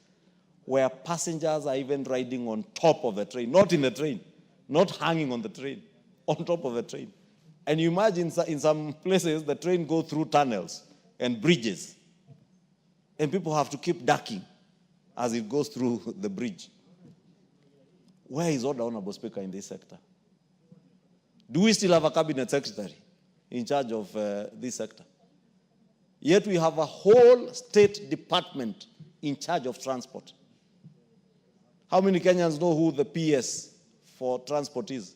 where passengers are even riding on top of the train, not in the train, not hanging on the train, on top of the train. And you imagine in some places, the train goes through tunnels. and bridges. And people have to keep ducking as it goes through the bridge. Where is order, Honorable Speaker, in this sector? Do we still have a cabinet secretary in charge of this sector? Yet we have a whole state department in charge of transport. How many Kenyans know who the PS for transport is?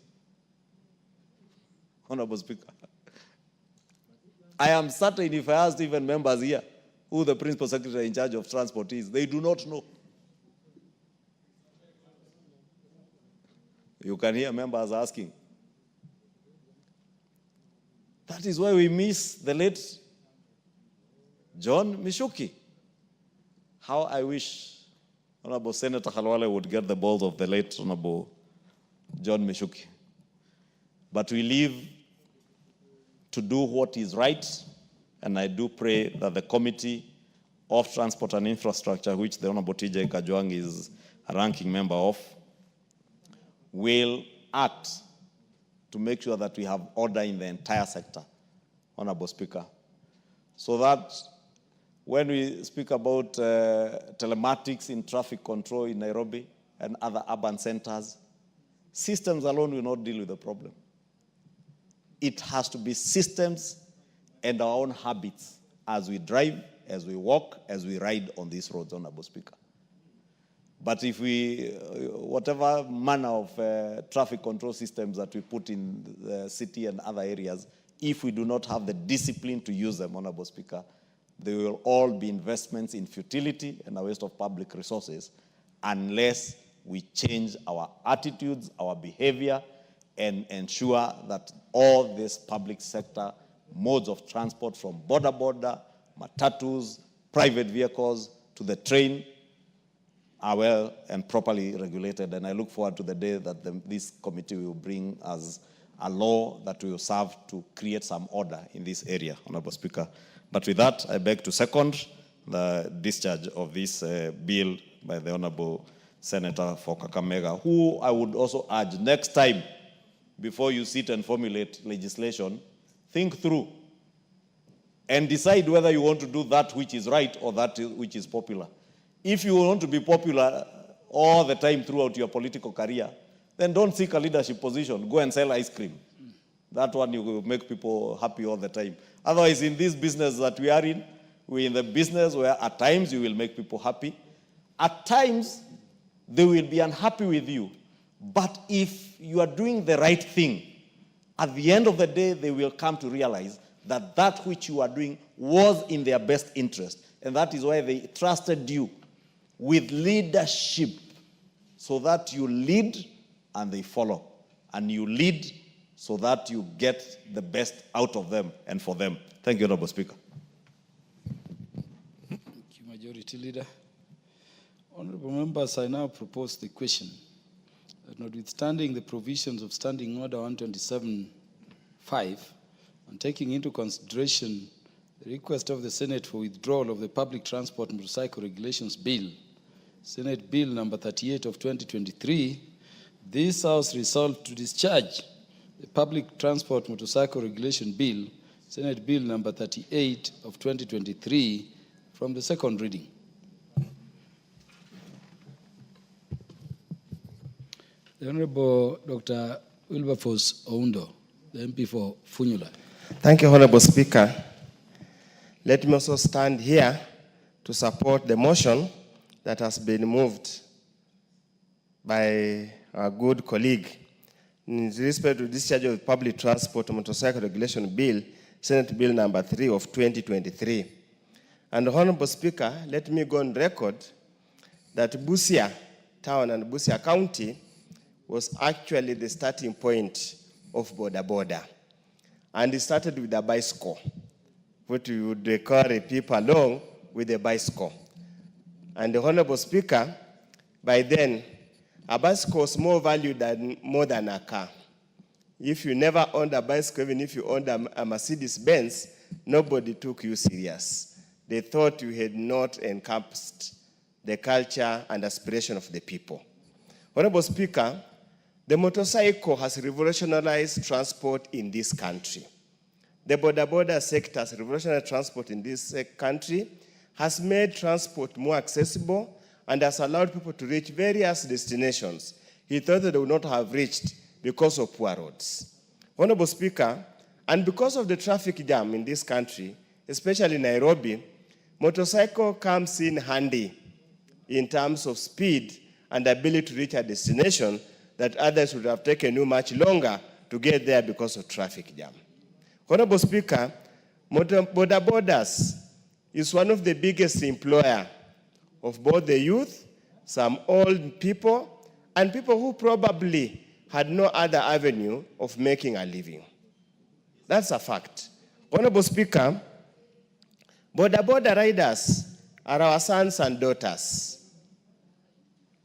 Honorable Speaker, I am certain if I asked even members here who the principal secretary in charge of transport is, they do not know. You can hear members asking. That is why we miss the late John Mishuki. How I wish Honorable Senator Khalwale would get the balls of the late Honorable John Mishuki. But we live to do what is right, and I do pray that the Committee of Transport and Infrastructure, which the Honorable TJ Kajwang is a ranking member of, will act to make sure that we have order in the entire sector, Honorable Speaker, so that when we speak about telematics in traffic control in Nairobi and other urban centers, systems alone will not deal with the problem. It has to be systems and our own habits as we drive, as we walk, as we ride on these roads, Honorable Speaker. But if we, whatever manner of traffic control systems that we put in the city and other areas, if we do not have the discipline to use them, Honorable Speaker, they will all be investments in futility and a waste of public resources unless we change our attitudes, our behavior, and ensure that all these public sector modes of transport from border, matatus, private vehicles to the train are well and properly regulated. And I look forward to the day that this committee will bring as a law that will serve to create some order in this area, Honorable Speaker. But with that, I beg to second the discharge of this bill by the Honorable Senator for Kakamega, who I would also urge next time, before you sit and formulate legislation, think through and decide whether you want to do that which is right or that which is popular. If you want to be popular all the time throughout your political career, then don't seek a leadership position. Go and sell ice cream. That one you will make people happy all the time. Otherwise, in this business that we are in, we're in the business where at times you will make people happy. At times, they will be unhappy with you. But if you are doing the right thing, at the end of the day, they will come to realize that that which you are doing was in their best interest. And that is why they trusted you with leadership, so that you lead and they follow. And you lead so that you get the best out of them and for them. Thank you, Honorable Speaker. Thank you, Majority Leader. Honorable members, I now propose the question that notwithstanding the provisions of Standing Order 127.5 and taking into consideration the request of the Senate for withdrawal of the Public Transport Motorcycle Regulations Bill, Senate Bill number 38 of 2023, this House resolved to discharge the Public Transport Motorcycle Regulation Bill, Senate Bill number 38 of 2023, from the second reading. The Honorable Dr. Wilberforce Oundo, the MP for Funyula. Thank you, Honorable Speaker. Let me also stand here to support the motion that has been moved by our good colleague in respect to discharge of the Public Transport Motorcycle Regulation Bill, Senate Bill number 3 of 2023. And Honorable Speaker, let me go on record that Busia Town and Busia County was actually the starting point of border. And it started with a bicycle, what we would carry people along with a bicycle. And the Honorable Speaker, by then, a bicycle was more valued more than a car. If you never owned a bicycle, even if you owned a Mercedes-Benz, nobody took you serious. They thought you had not encompassed the culture and aspiration of the people. Honorable Speaker, the motorcycle has revolutionized transport in this country. the border sector's revolutionary transport in this country has made transport more accessible and has allowed people to reach various destinations he thought they would not have reached because of poor roads. Honorable Speaker, and because of the traffic jam in this country, especially Nairobi, motorcycle comes in handy in terms of speed and ability to reach a destination that others would have taken you much longer to get there because of traffic jam. Honorable Speaker, Boda Bodas is one of the biggest employer of both the youth, some old people, and people who probably had no other avenue of making a living. That's a fact. Honorable Speaker, Boda riders are our sons and daughters,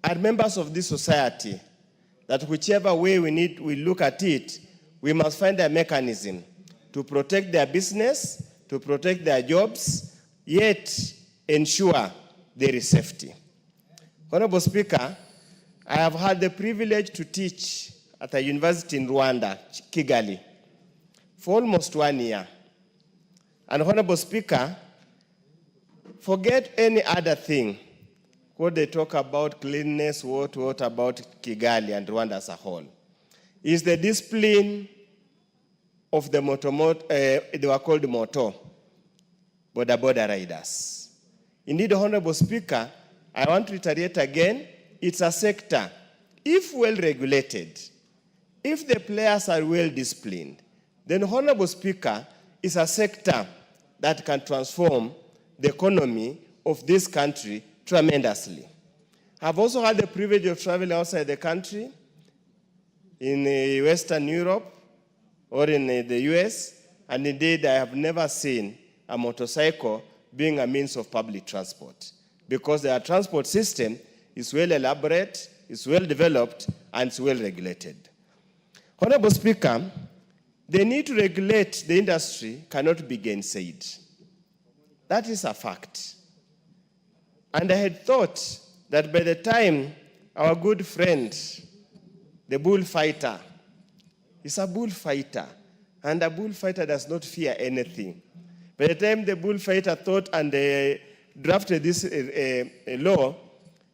are members of this society that whichever way we look at it, we must find a mechanism to protect their business, to protect their jobs, yet ensure there is safety. Honorable Speaker, I have had the privilege to teach at a university in Rwanda, Kigali, for almost 1 year. And Honorable Speaker, forget any other thing, what they talk about cleanliness, what about Kigali and Rwanda as a whole, is the discipline of the they were called moto, Boda riders. Indeed, Honorable Speaker, I want to reiterate again, it's a sector, if well regulated, if the players are well disciplined, then Honorable Speaker, is a sector that can transform the economy of this country tremendously. I've also had the privilege of traveling outside the country, in Western Europe or in the US, and indeed I have never seen a motorcycle being a means of public transport, because their transport system is well elaborate, is well developed, and is well regulated. Honorable Speaker, the need to regulate the industry cannot be gainsaid. That is a fact. And I had thought that by the time our good friend, the bullfighter, is a bullfighter, and a bullfighter does not fear anything. By the time the bullfighter thought and drafted this law,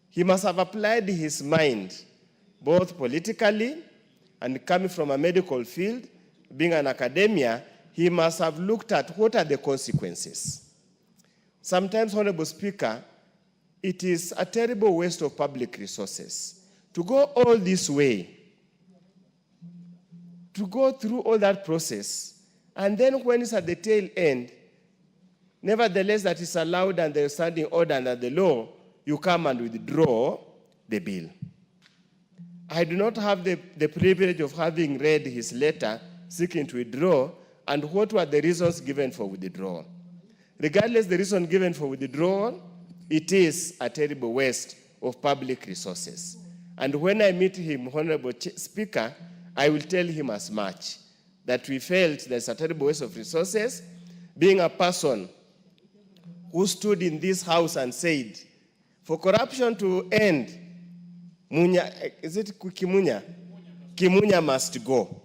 he must have applied his mind, both politically and coming from a medical field, being an academia, he must have looked at what are the consequences. Sometimes, Honorable Speaker, it is a terrible waste of public resources to go all this way, to go through all that process, and then when it's at the tail end, nevertheless that is allowed and the standing order under the law, you come and withdraw the bill. I do not have the privilege of having read his letter seeking to withdraw and what were the reasons given for withdrawal. Regardless the reason given for withdrawal, it is a terrible waste of public resources. And when I meet him, Honorable Speaker, I will tell him as much, that we felt there's a terrible waste of resources, being a person who stood in this house and said, for corruption to end, Kimunya must go.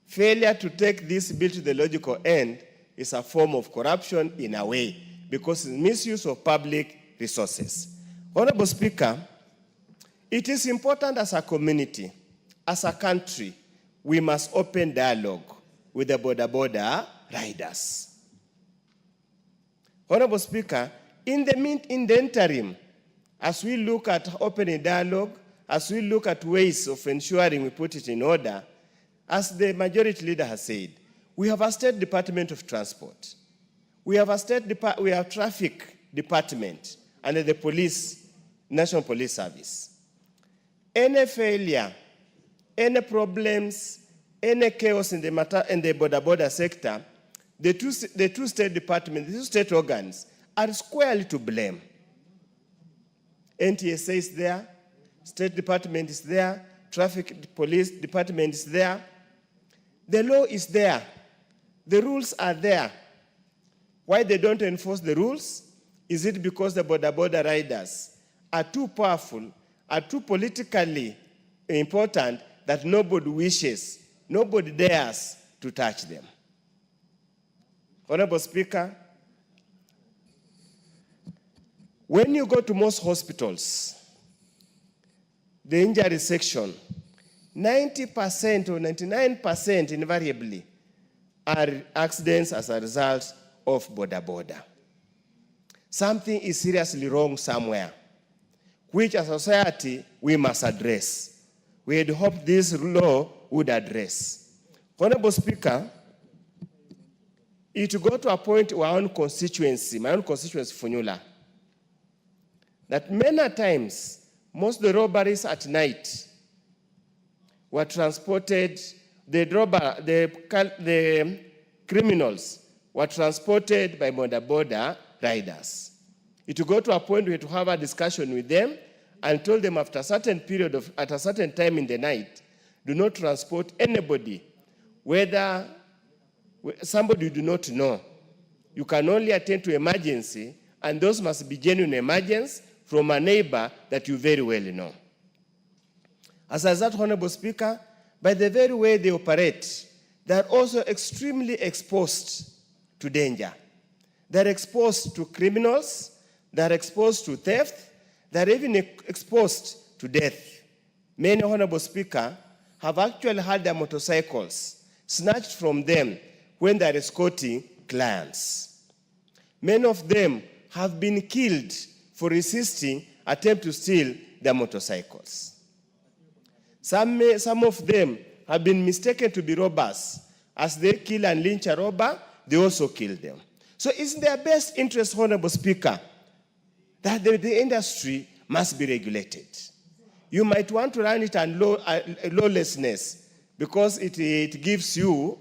Failure to take this bill to the logical end is a form of corruption in a way, because it's misuse of public resources. Honorable Speaker, it is important as a community, as a country, we must open dialogue with the Boda riders. Honorable Speaker, in the interim, as we look at opening dialogue, as we look at ways of ensuring we put it in order, as the majority leader has said, we have a State Department of Transport. We have a traffic department under the police, National Police Service. Any failure, any problems, any chaos in the border sector, the two state departments, the two state organs are squarely to blame. NTSA is there, State Department is there, Traffic Police Department is there. The law is there. The rules are there. Why they don't enforce the rules? Is it because the border riders are too powerful, are too politically important that nobody wishes, nobody dares to touch them? Honorable Speaker, when you go to most hospitals, the injury section, 90% or 99% invariably are accidents as a result of border. Something is seriously wrong somewhere, which as a society we must address. We had hoped this law would address. Honorable Speaker, it got to a point where my own constituency, Funyula, that many times, most of the robberies at night were transported, the criminals were transported by border riders. It got to a point where we had to have a discussion with them and told them after a certain period at a certain time in the night, do not transport anybody, whether somebody you do not know. You can only attend to emergency, and those must be genuine emergencies from a neighbor that you very well know. As a result, Honorable Speaker, by the very way they operate, they are also extremely exposed to danger. They are exposed to criminals, they are exposed to theft, they are even exposed to death. Many, Honorable Speaker, have actually had their motorcycles snatched from them when they are escorting clients. Many of them have been killed for resisting attempt to steal their motorcycles. Some of them have been mistaken to be robbers. As they kill and lynch a robber, they also kill them. So it's in their best interest, Honorable Speaker, that the industry must be regulated. You might want to run it on lawlessness because it gives you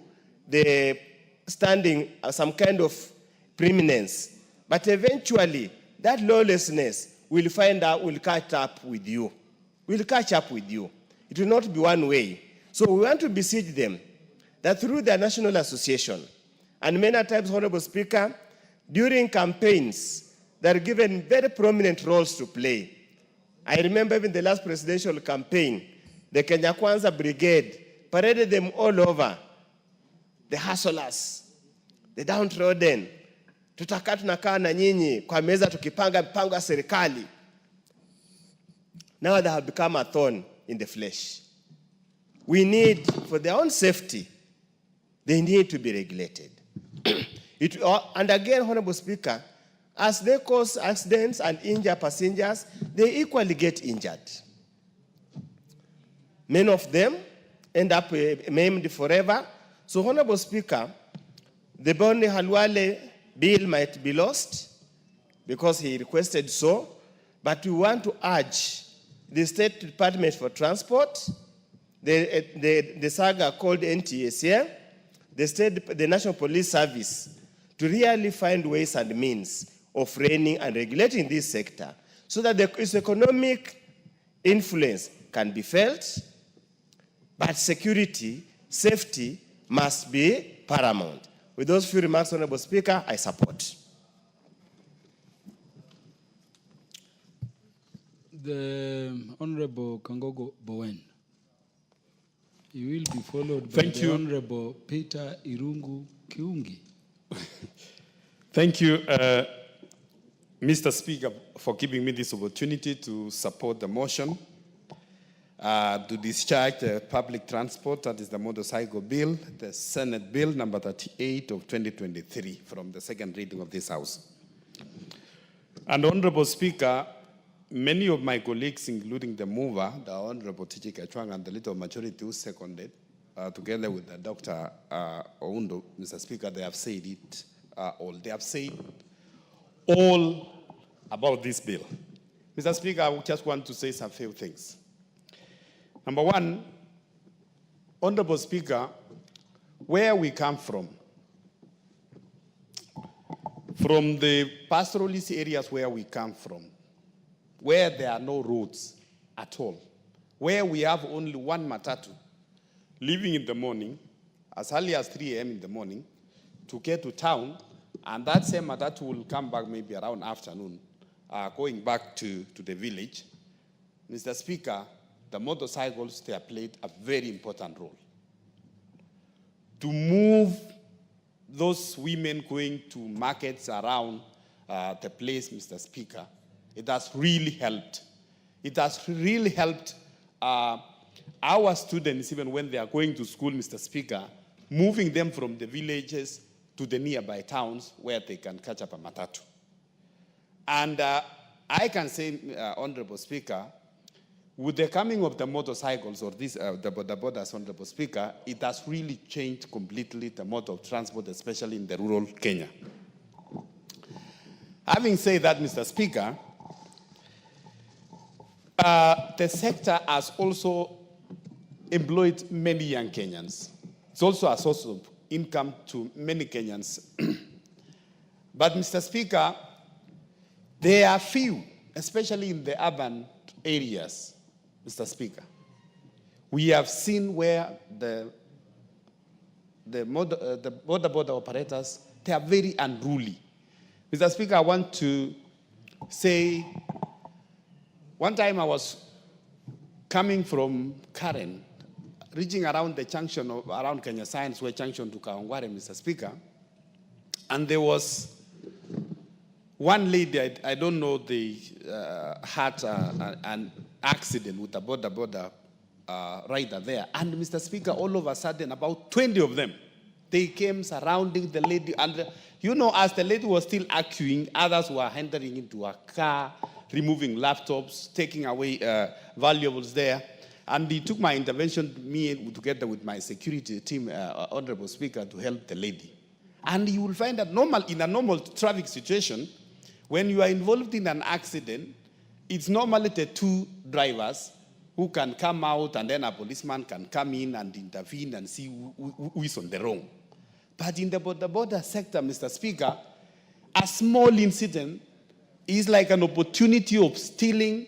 the standing, some kind of preeminence. But eventually, that lawlessness will catch up with you. Will catch up with you. It will not be one way. So we want to beseech them that through their national association, and many times, Honorable Speaker, during campaigns, they are given very prominent roles to play. I remember even the last presidential campaign, the Kenya Kwanza Brigade paraded them all over. The hustlers, the downtrodden, tutakaa tunakaa na nyinyi kwa meza tukipanga mpango ya serikali. Now they have become a thorn in the flesh. We need, for their own safety, they need to be regulated. And again, Honorable Speaker, as they cause accidents and injure passengers, they equally get injured. Many of them end up maimed forever. So, Honorable Speaker, the Boni Halwale bill might be lost because he requested so, but we want to urge the State Department for Transport, the saga called NTSA, the National Police Service, to really find ways and means of reining and regulating this sector so that its economic influence can be felt, but security, safety must be paramount. With those few remarks, Honorable Speaker, I support. The Honorable Kangogo Bowen. He will be followed by the Honorable Peter Irungu Kiungi. Thank you, Mr. Speaker, for giving me this opportunity to support the motion to discharge the public transport, that is the motorcycle bill, the Senate bill number 38 of 2023 from the second reading of this House. And Honorable Speaker, many of my colleagues, including the mover, the Honorable Tiji Kachwang, and the little majority who seconded, together with the Dr. Oundo, Mr. Speaker, they have said it all. They have said all about this bill. Mr. Speaker, I just want to say some few things. Number one, Honorable Speaker, where we come from the pastoralist areas where we come from, where there are no roads at all, where we have only one matatu, leaving in the morning, as early as 3 a.m. in the morning, to get to town, and that same matatu will come back maybe around afternoon, going back to the village. Mr. Speaker, the motorcycles, they have played a very important role to move those women going to markets around the place, Mr. Speaker, it has really helped. It has really helped our students, even when they are going to school, Mr. Speaker, moving them from the villages to the nearby towns where they can catch up a matatu. And I can say, Honorable Speaker, with the coming of the motorcycles or this, the borders, Honorable Speaker, it has really changed completely the mode of transport, especially in the rural Kenya. Having said that, Mr. Speaker, the sector has also employed many young Kenyans. It's also a source of income to many Kenyans. But, Mr. Speaker, there are few, especially in the urban areas, Mr. Speaker. We have seen where the border operators, they are very unruly. Mr. Speaker, I want to say, one time I was coming from Karen, reaching around the junction of, around Kenya Science Way junction to Kawangware, Mr. Speaker, and there was one lady, I don't know, they had an accident with a border rider there. And Mr. Speaker, all of a sudden, about 20 of them, they came surrounding the lady. And you know, as the lady was still arguing, others were entering into a car, removing laptops, taking away valuables there. And he took my intervention, me together with my security team, Honorable Speaker, to help the lady. And you will find that in a normal traffic situation, when you are involved in an accident, it's normally the two drivers who can come out, and then a policeman can come in and intervene and see who is on the wrong. But in the border sector, Mr. Speaker, a small incident is like an opportunity of stealing,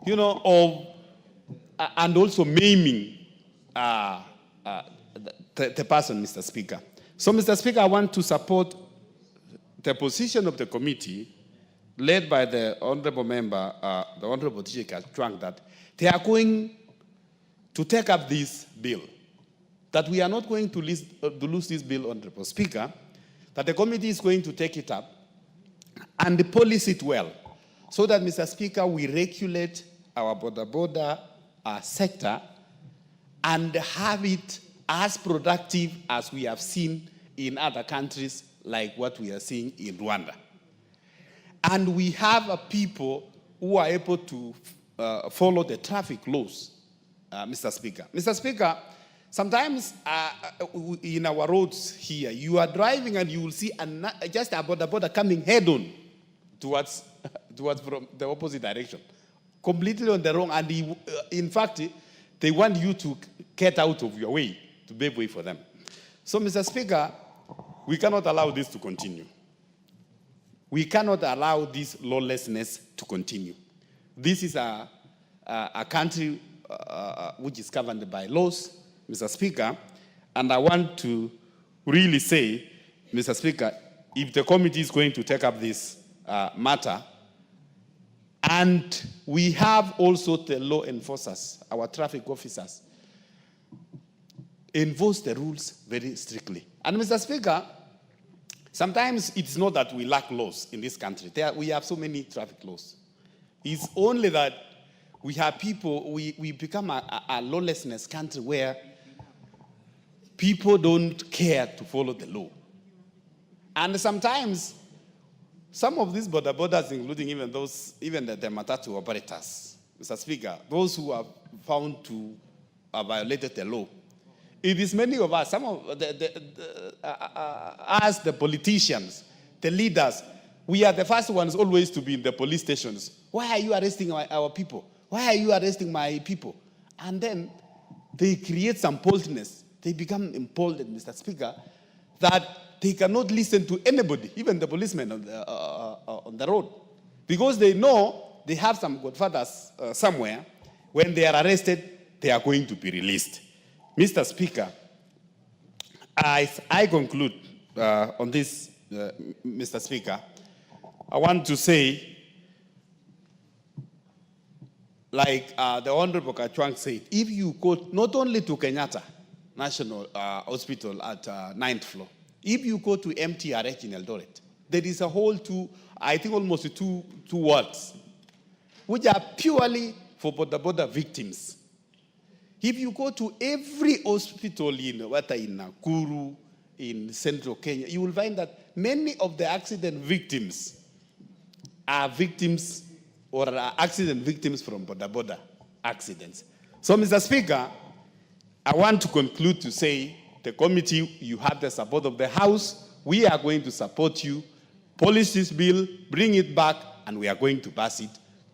you know, and also maiming the person, Mr. Speaker. So, Mr. Speaker, I want to support the position of the committee led by the honorable member, the Honorable TJ Kajwang, that they are going to take up this bill, that we are not going to lose this bill, Honorable Speaker, that the committee is going to take it up and police it well, so that, Mr. Speaker, we regulate our border sector and have it as productive as we have seen in other countries, like what we are seeing in Rwanda. And we have people who are able to follow the traffic laws, Mr. Speaker. Mr. Speaker, sometimes in our roads here, you are driving and you will see just a border coming head on towards from the opposite direction, completely on the wrong. And in fact, they want you to get out of your way, to pave way for them. So, Mr. Speaker, we cannot allow this to continue. We cannot allow this lawlessness to continue. This is a country which is governed by laws, Mr. Speaker, and I want to really say, Mr. Speaker, if the committee is going to take up this matter, and we have also the law enforcers, our traffic officers, enforce the rules very strictly. And, Mr. Speaker, sometimes it's not that we lack laws in this country. We have so many traffic laws. It's only that we have people, we become a lawlessness country where people don't care to follow the law. And sometimes, some of these borders, including even the matatu operators, Mr. Speaker, those who are found to have violated the law, it is many of us, some of us, the politicians, the leaders, we are the first ones always to be in the police stations. Why are you arresting our people? Why are you arresting my people? And then they create some boldness. They become emboldened, Mr. Speaker, that they cannot listen to anybody, even the policemen on the road, because they know they have some godfathers somewhere. When they are arrested, they are going to be released. Mr. Speaker, as I conclude on this, Mr. Speaker, I want to say, like the Honorable Kajwang said, if you go not only to Kenyatta National Hospital at 9th floor, If you go to MTRH in Eldoret, there is a whole almost two wards, which are purely for border victims. If you go to every hospital whether in Nakuru, in central Kenya, you will find that many of the accident victims are victims or are accident victims from border accidents. So, Mr. Speaker, I want to conclude to say, the committee, you have the support of the House. We are going to support you. Polish this bill, bring it back, and we are going to pass it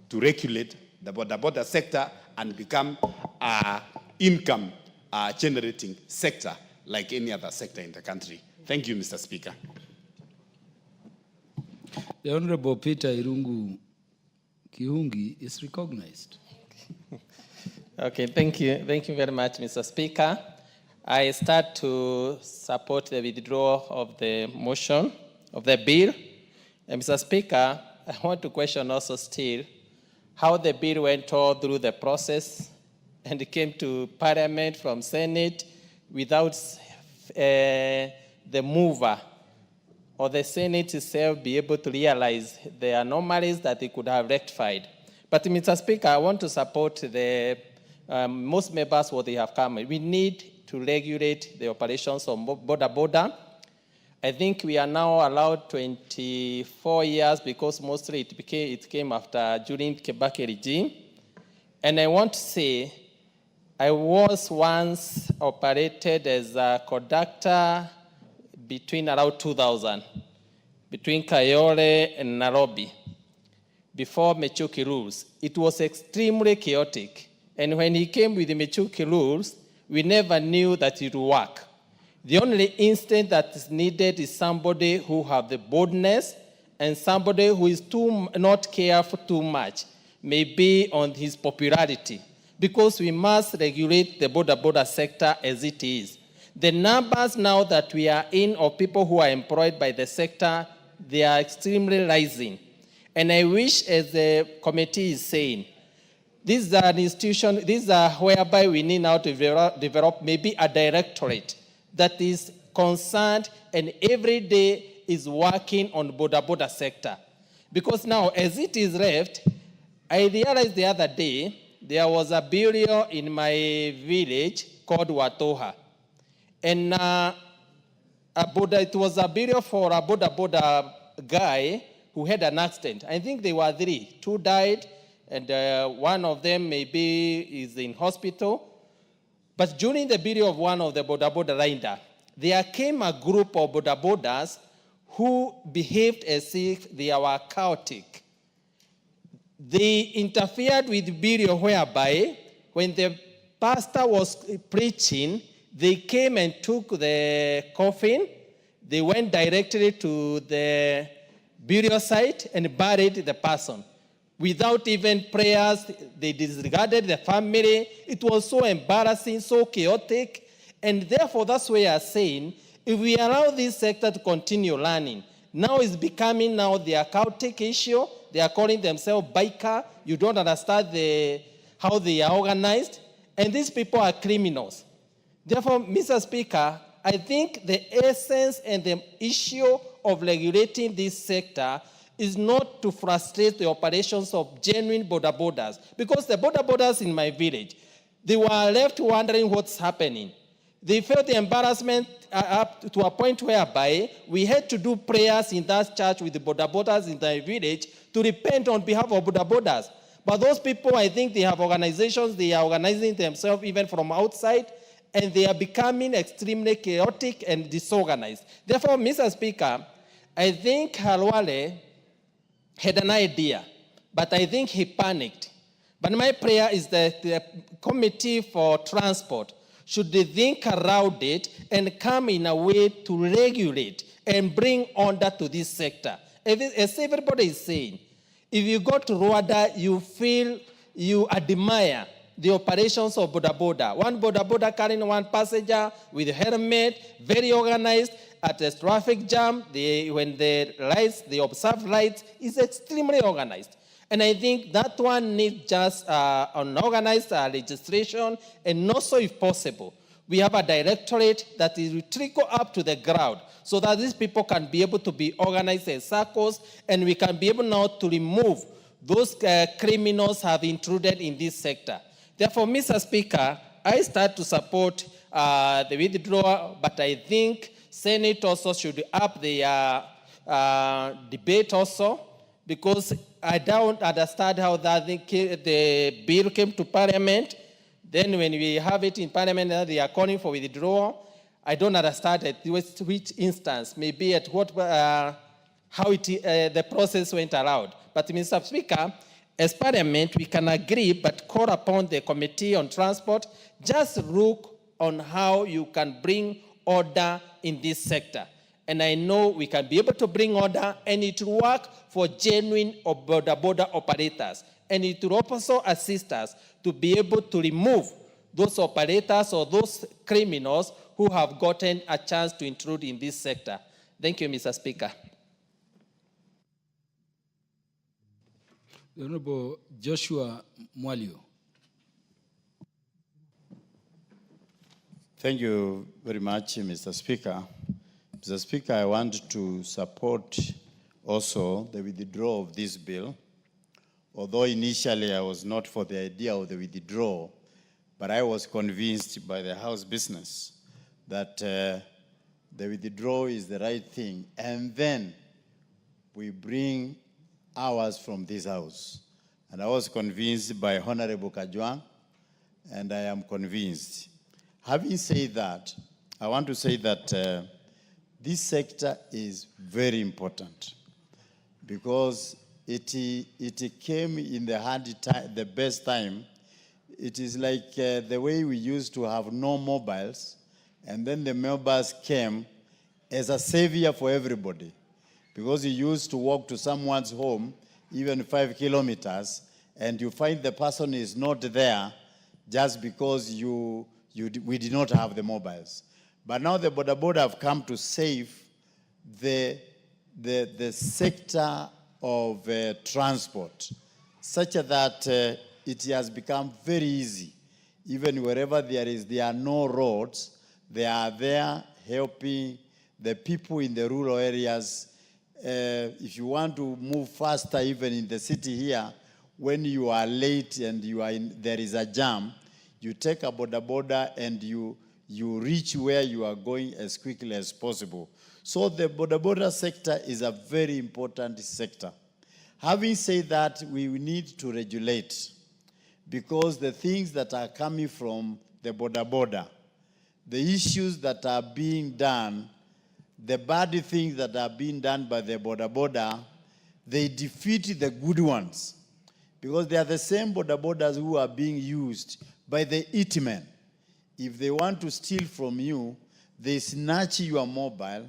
to regulate the border sector and become an income generating sector like any other sector in the country. Thank you, Mr. Speaker. The Honorable Peter Irungu Kiungi is recognized. Okay, thank you. Thank you very much, Mr. Speaker. I start to support the withdrawal of the motion of the bill. And Mr. Speaker, I want to question also still how the bill went all through the process and it came to Parliament from Senate without the mover or the Senate itself be able to realize the anomalies that they could have rectified. But Mr. Speaker, I want to support the most members what they have come. We need to regulate the operations of border. I think we are now allowed 24 years because mostly it came after during Kibaki regime. And I want to say, I was once operated as a conductor between around 2000, between Kayole and Nairobi, before Mechuki rules. It was extremely chaotic. And when he came with the Mechuki rules, we never knew that it would work. The only instinct that is needed is somebody who have the boldness and somebody who is not careful too much, maybe on his popularity, because we must regulate the border sector as it is. The numbers now that we are in of people who are employed by the sector, they are extremely rising. And I wish, as the committee is saying, these are institutions, these are whereby we need now to develop maybe a directorate that is concerned and every day is working on border sector. Because now, as it is left, I realized the other day, there was a burial in my village called Watoha. And it was a burial for a border guy who had an accident. I think there were 3. 2 died, and one of them maybe is in hospital. But during the burial of one of the border rider, there came a group of borders who behaved as if they were chaotic. They interfered with burial whereby when the pastor was preaching, they came and took the coffin, they went directly to the burial site and buried the person. Without even prayers, they disregarded the family. It was so embarrassing, so chaotic. And therefore, that's why I'm saying, if we allow this sector to continue learning, now it's becoming now the chaotic issue. They are calling themselves biker. You don't understand how they are organized. And these people are criminals. Therefore, Mr. Speaker, I think the essence and the issue of regulating this sector is not to frustrate the operations of genuine borders. Because the borders in my village, they were left wondering what's happening. They felt the embarrassment up to a point whereby we had to do prayers in that church with the borders in the village to repent on behalf of borders. But those people, I think they have organizations, they are organizing themselves even from outside, and they are becoming extremely chaotic and disorganized. Therefore, Mr. Speaker, I think Halwale had an idea, but I think he panicked. But my prayer is that the Committee for Transport should think around it and come in a way to regulate and bring order to this sector. As everybody is saying, if you go to Rwanda, you admire the operations of border. One border carrying one passenger with a helmet, very organized. At a traffic jam, when they observe lights, is extremely organized. And I think that one needs just an organized registration, and also, if possible, we have a directorate that will trickle up to the ground so that these people can be able to be organized in circles, and we can be able now to remove those criminals have intruded in this sector. Therefore, Mr. Speaker, I start to support the withdrawal, but I think Senate also should up the debate also, because I don't understand how that the bill came to Parliament. Then when we have it in Parliament, they are calling for withdrawal. I don't understand at which instance, maybe at what, how the process went around. But Mr. Speaker, as Parliament, we can agree, but call upon the Committee on Transport, just look on how you can bring order in this sector. And I know we can be able to bring order, and it will work for genuine border operators. And it will also assist us to be able to remove those operators or those criminals who have gotten a chance to intrude in this sector. Thank you, Mr. Speaker. The Honorable Joshua Mwalio. Thank you very much, Mr. Speaker. Mr. Speaker, I want to support also the withdrawal of this bill. Although initially I was not for the idea of the withdrawal, but I was convinced by the House business that the withdrawal is the right thing. And then we bring ours from this House. And I was convinced by Honorable Kajwang, and I am convinced. Having said that, I want to say that this sector is very important because it came in the hard time, the best time. It is like the way we used to have no mobiles, and then the mobiles came as a savior for everybody, because you used to walk to someone's home, even 5 kilometers, and you find the person is not there just because we did not have the mobiles. But now the Boda Boda have come to save the sector of transport, such that it has become very easy. Even wherever there are no roads, they are there helping the people in the rural areas. If you want to move faster, even in the city here, when you are late and there is a jam, you take a Boda Boda and you reach where you are going as quickly as possible. So the Boda Boda sector is a very important sector. Having said that, we need to regulate, because the things that are coming from the Boda Boda, the issues that are being done, the bad things that are being done by the Boda Boda, they defeat the good ones, because they are the same Boda Bodas who are being used by the hitmen. If they want to steal from you, they snatch your mobile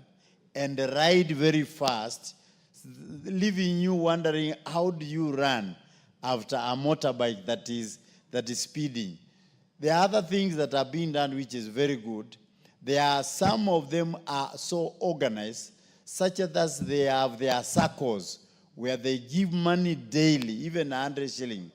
and ride very fast, leaving you wondering, how do you run after a motorbike that is speeding? There are other things that are being done which is very good. There are some of them are so organized, such that they have their circles where they give money daily, even 100 shillings.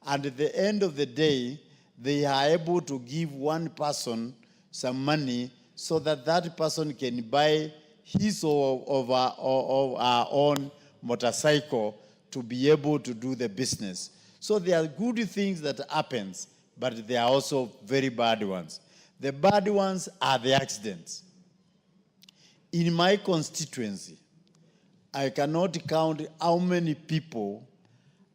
And at the end of the day, they are able to give one person some money so that that person can buy his or our own motorcycle to be able to do the business. So there are good things that happens, but there are also very bad ones. The bad ones are the accidents. In my constituency, I cannot count how many people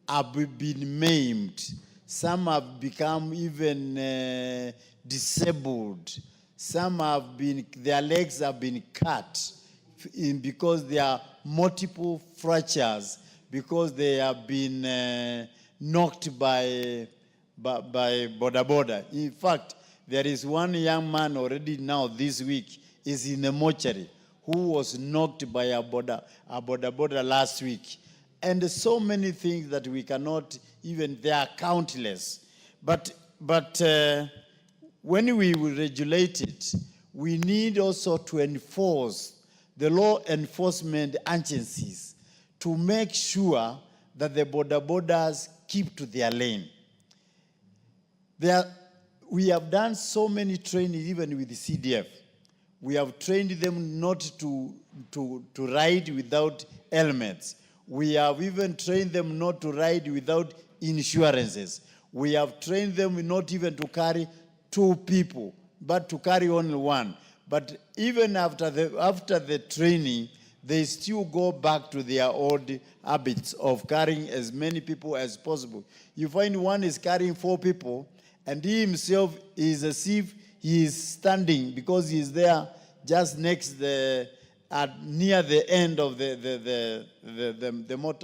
have been maimed. Some have become even disabled. Some have been, their legs have been cut because there are multiple fractures, because they have been knocked by Boda Boda. In fact, there is one young man already now this week is in a mortuary who was knocked by a Boda Boda last week. And so many things that we cannot even, they are countless. But when we will regulate it, we need also to enforce the law enforcement agencies to make sure that the Boda Bodas keep to their lane. We have done so many training even with the CDF. We have trained them not to ride without helmets. We have even trained them not to ride without insurances. We have trained them not even to carry 2 people, but to carry only 1. But even after the training, they still go back to their old habits of carrying as many people as possible. You find one is carrying 4 people, and he himself is as if he is standing because he is there just next near the end of the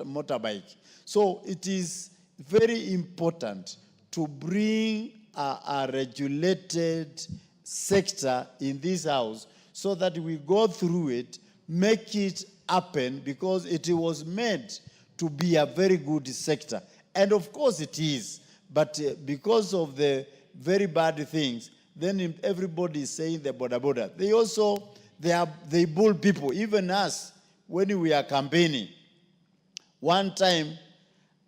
motorbike. So it is very important to bring a regulated sector in this house so that we go through it, make it happen, because it was made to be a very good sector. And of course it is, but because of the very bad things, then everybody is saying the boda. They also, they bull people, even us, when we are campaigning. One time,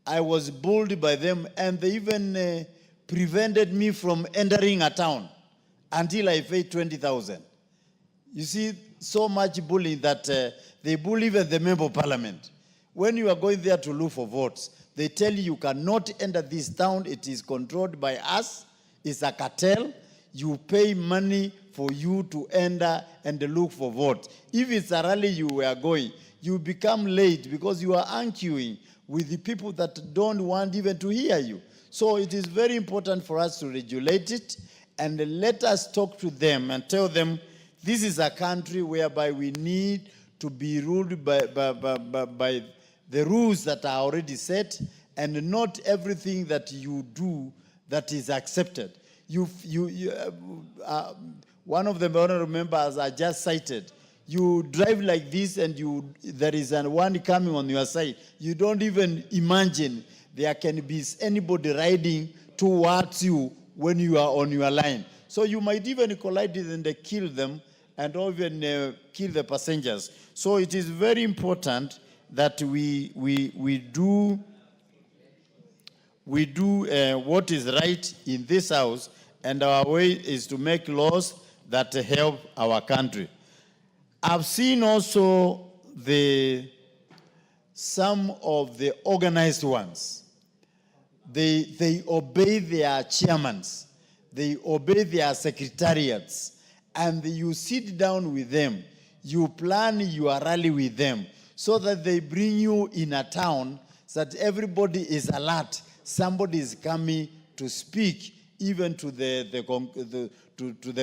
I was bulled by them, and they even prevented me from entering a town until I paid 20,000. You see, so much bullying that they bully even the member of parliament. When you are going there to look for votes, they tell you cannot enter this town. It is controlled by us. It's a cartel. You pay money for you to enter and look for votes. If it's a rally you were going, you become late because you are arguing with the people that don't want even to hear you. So it is very important for us to regulate it, and let us talk to them and tell them this is a country whereby we need to be ruled by the rules that are already set, and not everything that you do that is accepted. One of the honorable members I just cited, you drive like this and there is one coming on your side. You don't even imagine there can be anybody riding towards you when you are on your line. So you might even collide and kill them, and even kill the passengers. So it is very important that we do what is right in this house, and our way is to make laws that help our country. I've seen also some of the organized ones. They obey their chairmen, they obey their secretariats, and you sit down with them, you plan your rally with them, so that they bring you in a town so that everybody is alert. Somebody is coming to speak, even to the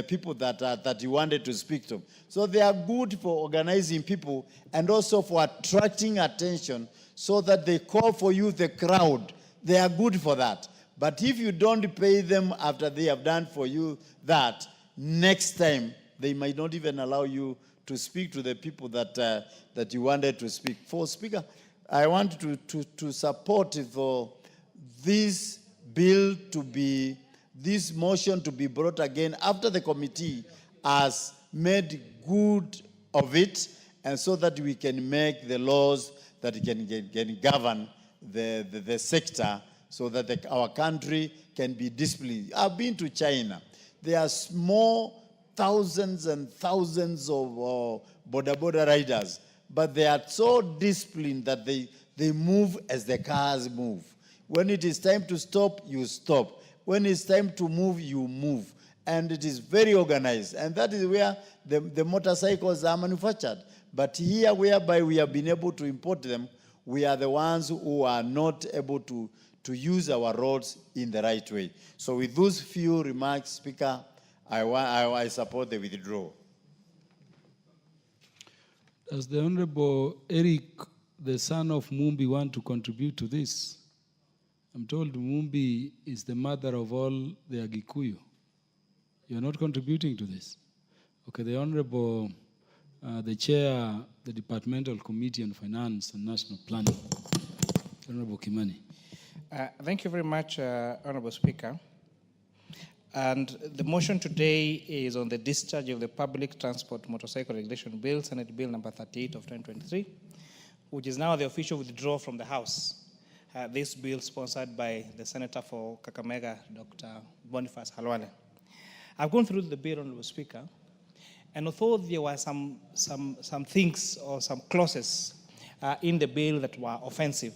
people that you wanted to speak to. So they are good for organizing people and also for attracting attention, so that they call for you the crowd. They are good for that. But if you don't pay them after they have done for you that, next time they might not even allow you to speak to the people that you wanted to speak. For Speaker, I want to support for this bill to be, this motion to be brought again after the committee has made good of it, and so that we can make the laws that can govern the sector, so that our country can be disciplined. I've been to China. There are small thousands and thousands of boda riders, but they are so disciplined that they move as the cars move. When it is time to stop, you stop. When it's time to move, you move. And it is very organized. And that is where the motorcycles are manufactured. But here, whereby we have been able to import them, we are the ones who are not able to use our roads in the right way. So with those few remarks, Speaker, I support the withdrawal. Does the Honorable Eric, the son of Mumbi, want to contribute to this? I'm told Mumbi is the mother of all the Agikuyu. You're not contributing to this? Okay, the Honorable, the Chair, the Departmental Committee on Finance and National Planning, Honorable Kimani. Thank you very much, Honorable Speaker. And the motion today is on the discharge of the Public Transport Motorcycle Regulation Bill, Senate Bill number 38 of 2023, which is now the official withdrawal from the House. This bill sponsored by the Senator for Kakamega, Dr. Boniface Halwale. I've gone through the bill, Honorable Speaker, and although there were some things or some clauses in the bill that were offensive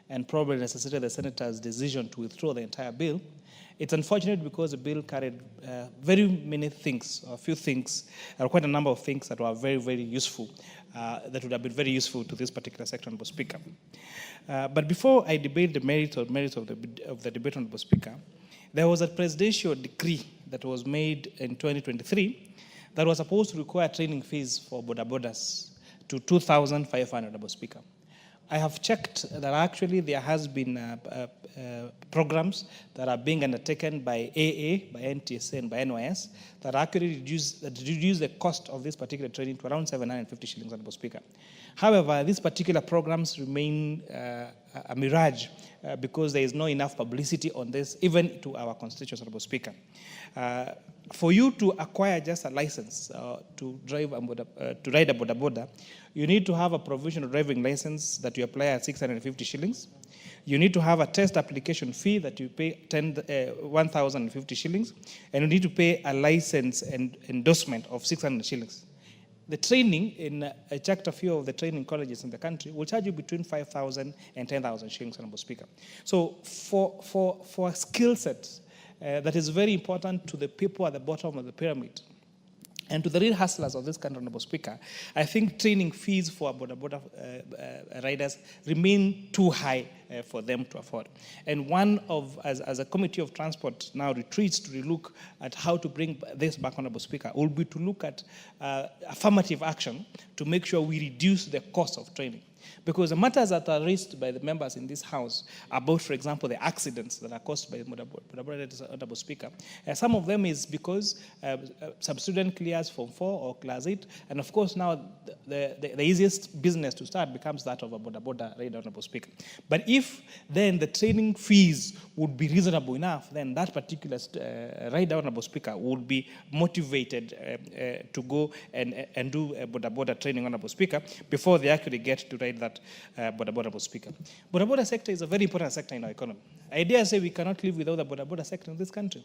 and probably necessitated the Senator's decision to withdraw the entire bill, it's unfortunate because the bill carried very many things, a few things, quite a number of things that were very, very useful, that would have been very useful to this particular section, Honorable Speaker. But before I debate the merits of the debate, Honorable Speaker, there was a presidential decree that was made in 2023 that was supposed to require training fees for boda bodas to 2,500, Honorable Speaker. I have checked that actually there has been programs that are being undertaken by AA, by NTSA, and by NYS that actually reduce the cost of this particular training to around 750 shillings, Honorable Speaker. However, these particular programs remain a mirage because there is not enough publicity on this, even to our constituents, Honorable Speaker. For you to acquire just a license to ride a boda boda, you need to have a provisional driving license that you apply at 650 shillings. You need to have a test application fee that you pay 1,050 shillings, and you need to pay a license and endorsement of 600 shillings. The training in I checked a few of the training colleges in the country will charge you between 5,000 and 10,000 shillings, Honorable Speaker. So for a skill set that is very important to the people at the bottom of the pyramid and to the real hustlers of this country, Honorable Speaker, I think training fees for boda boda riders remain too high for them to afford. And as a committee of transport now retreats to relook at how to bring this back, Honorable Speaker, will be to look at affirmative action to make sure we reduce the cost of training. Because the matters that are raised by the members in this House about, for example, the accidents that are caused by Honorable Speaker, some of them is because some student clears Form 4 or Class 8, and of course now the easiest business to start becomes that of a boda boda rider, Honorable Speaker. But if then the training fees would be reasonable enough, then that particular rider, Honorable Speaker, would be motivated to go and do boda boda training, Honorable Speaker, before they actually get to ride that boda boda, Honorable Speaker. Boda boda sector is a very important sector in our economy. I dare say we cannot live without the boda boda sector in this country.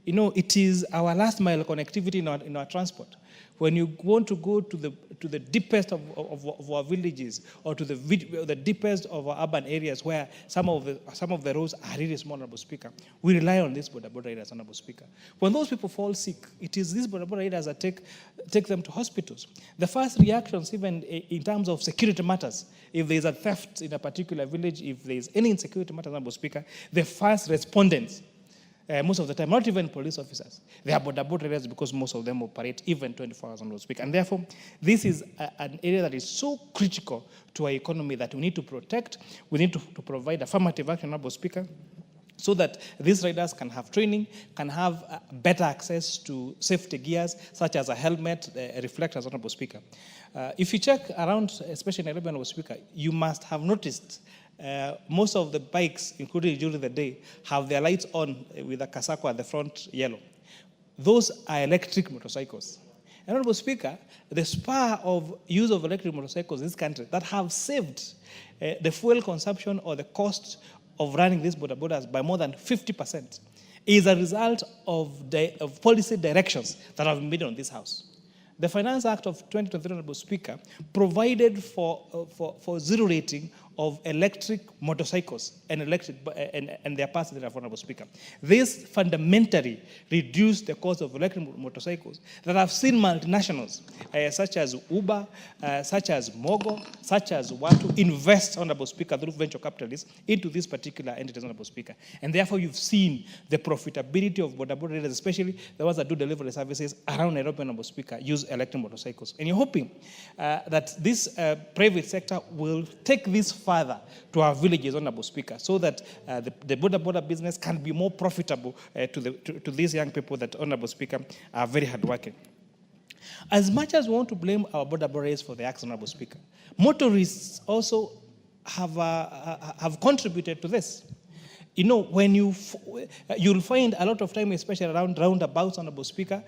You know, it is our last mile connectivity in our transport. When you want to go to the deepest of our villages or to the deepest of our urban areas where some of the roads are really small, Honorable Speaker, we rely on these boda boda riders, Honorable Speaker. When those people fall sick, it is these boda boda riders that take them to hospitals. The first reactions, even in terms of security matters, if there is a theft in a particular village, if there is any insecurity matters, Honorable Speaker, the first respondents, most of the time, not even police officers, they are boda boda riders because most of them operate even 24 hours, Honorable Speaker. And therefore, this is an area that is so critical to our economy that we need to protect. We need to provide affirmative action, Honorable Speaker, so that these riders can have training, can have better access to safety gears, such as a helmet, reflectors, Honorable Speaker. If you check around, especially in Nairobi, Honorable Speaker, you must have noticed most of the bikes, including during the day, have their lights on with a Kasako at the front yellow. Those are electric motorcycles. And Honorable Speaker, the spur of use of electric motorcycles in this country that have saved the fuel consumption or the cost of running these boda bodas by more than 50% is a result of policy directions that have been made on this House. The Finance Act of 2023, Honorable Speaker, provided for zero rating of electric motorcycles and their parts thereof, Honorable Speaker. This fundamentally reduced the cost of electric motorcycles that have seen multinationals such as Uber, such as Mogo, such as Watu invest, Honorable Speaker, through venture capitalists into these particular entities, Honorable Speaker. And therefore, you've seen the profitability of boda boda riders, especially the ones that do delivery services around Nairobi, Honorable Speaker, use electric motorcycles. And you're hoping that this private sector will take this further to our villages, Honorable Speaker, so that the boda boda business can be more profitable to these young people that, Honorable Speaker, are very hardworking. As much as we want to blame our boda bodas for the acts, Honorable Speaker, motorists also have contributed to this. You know, when you'll find a lot of time, especially around roundabouts, Honorable Speaker,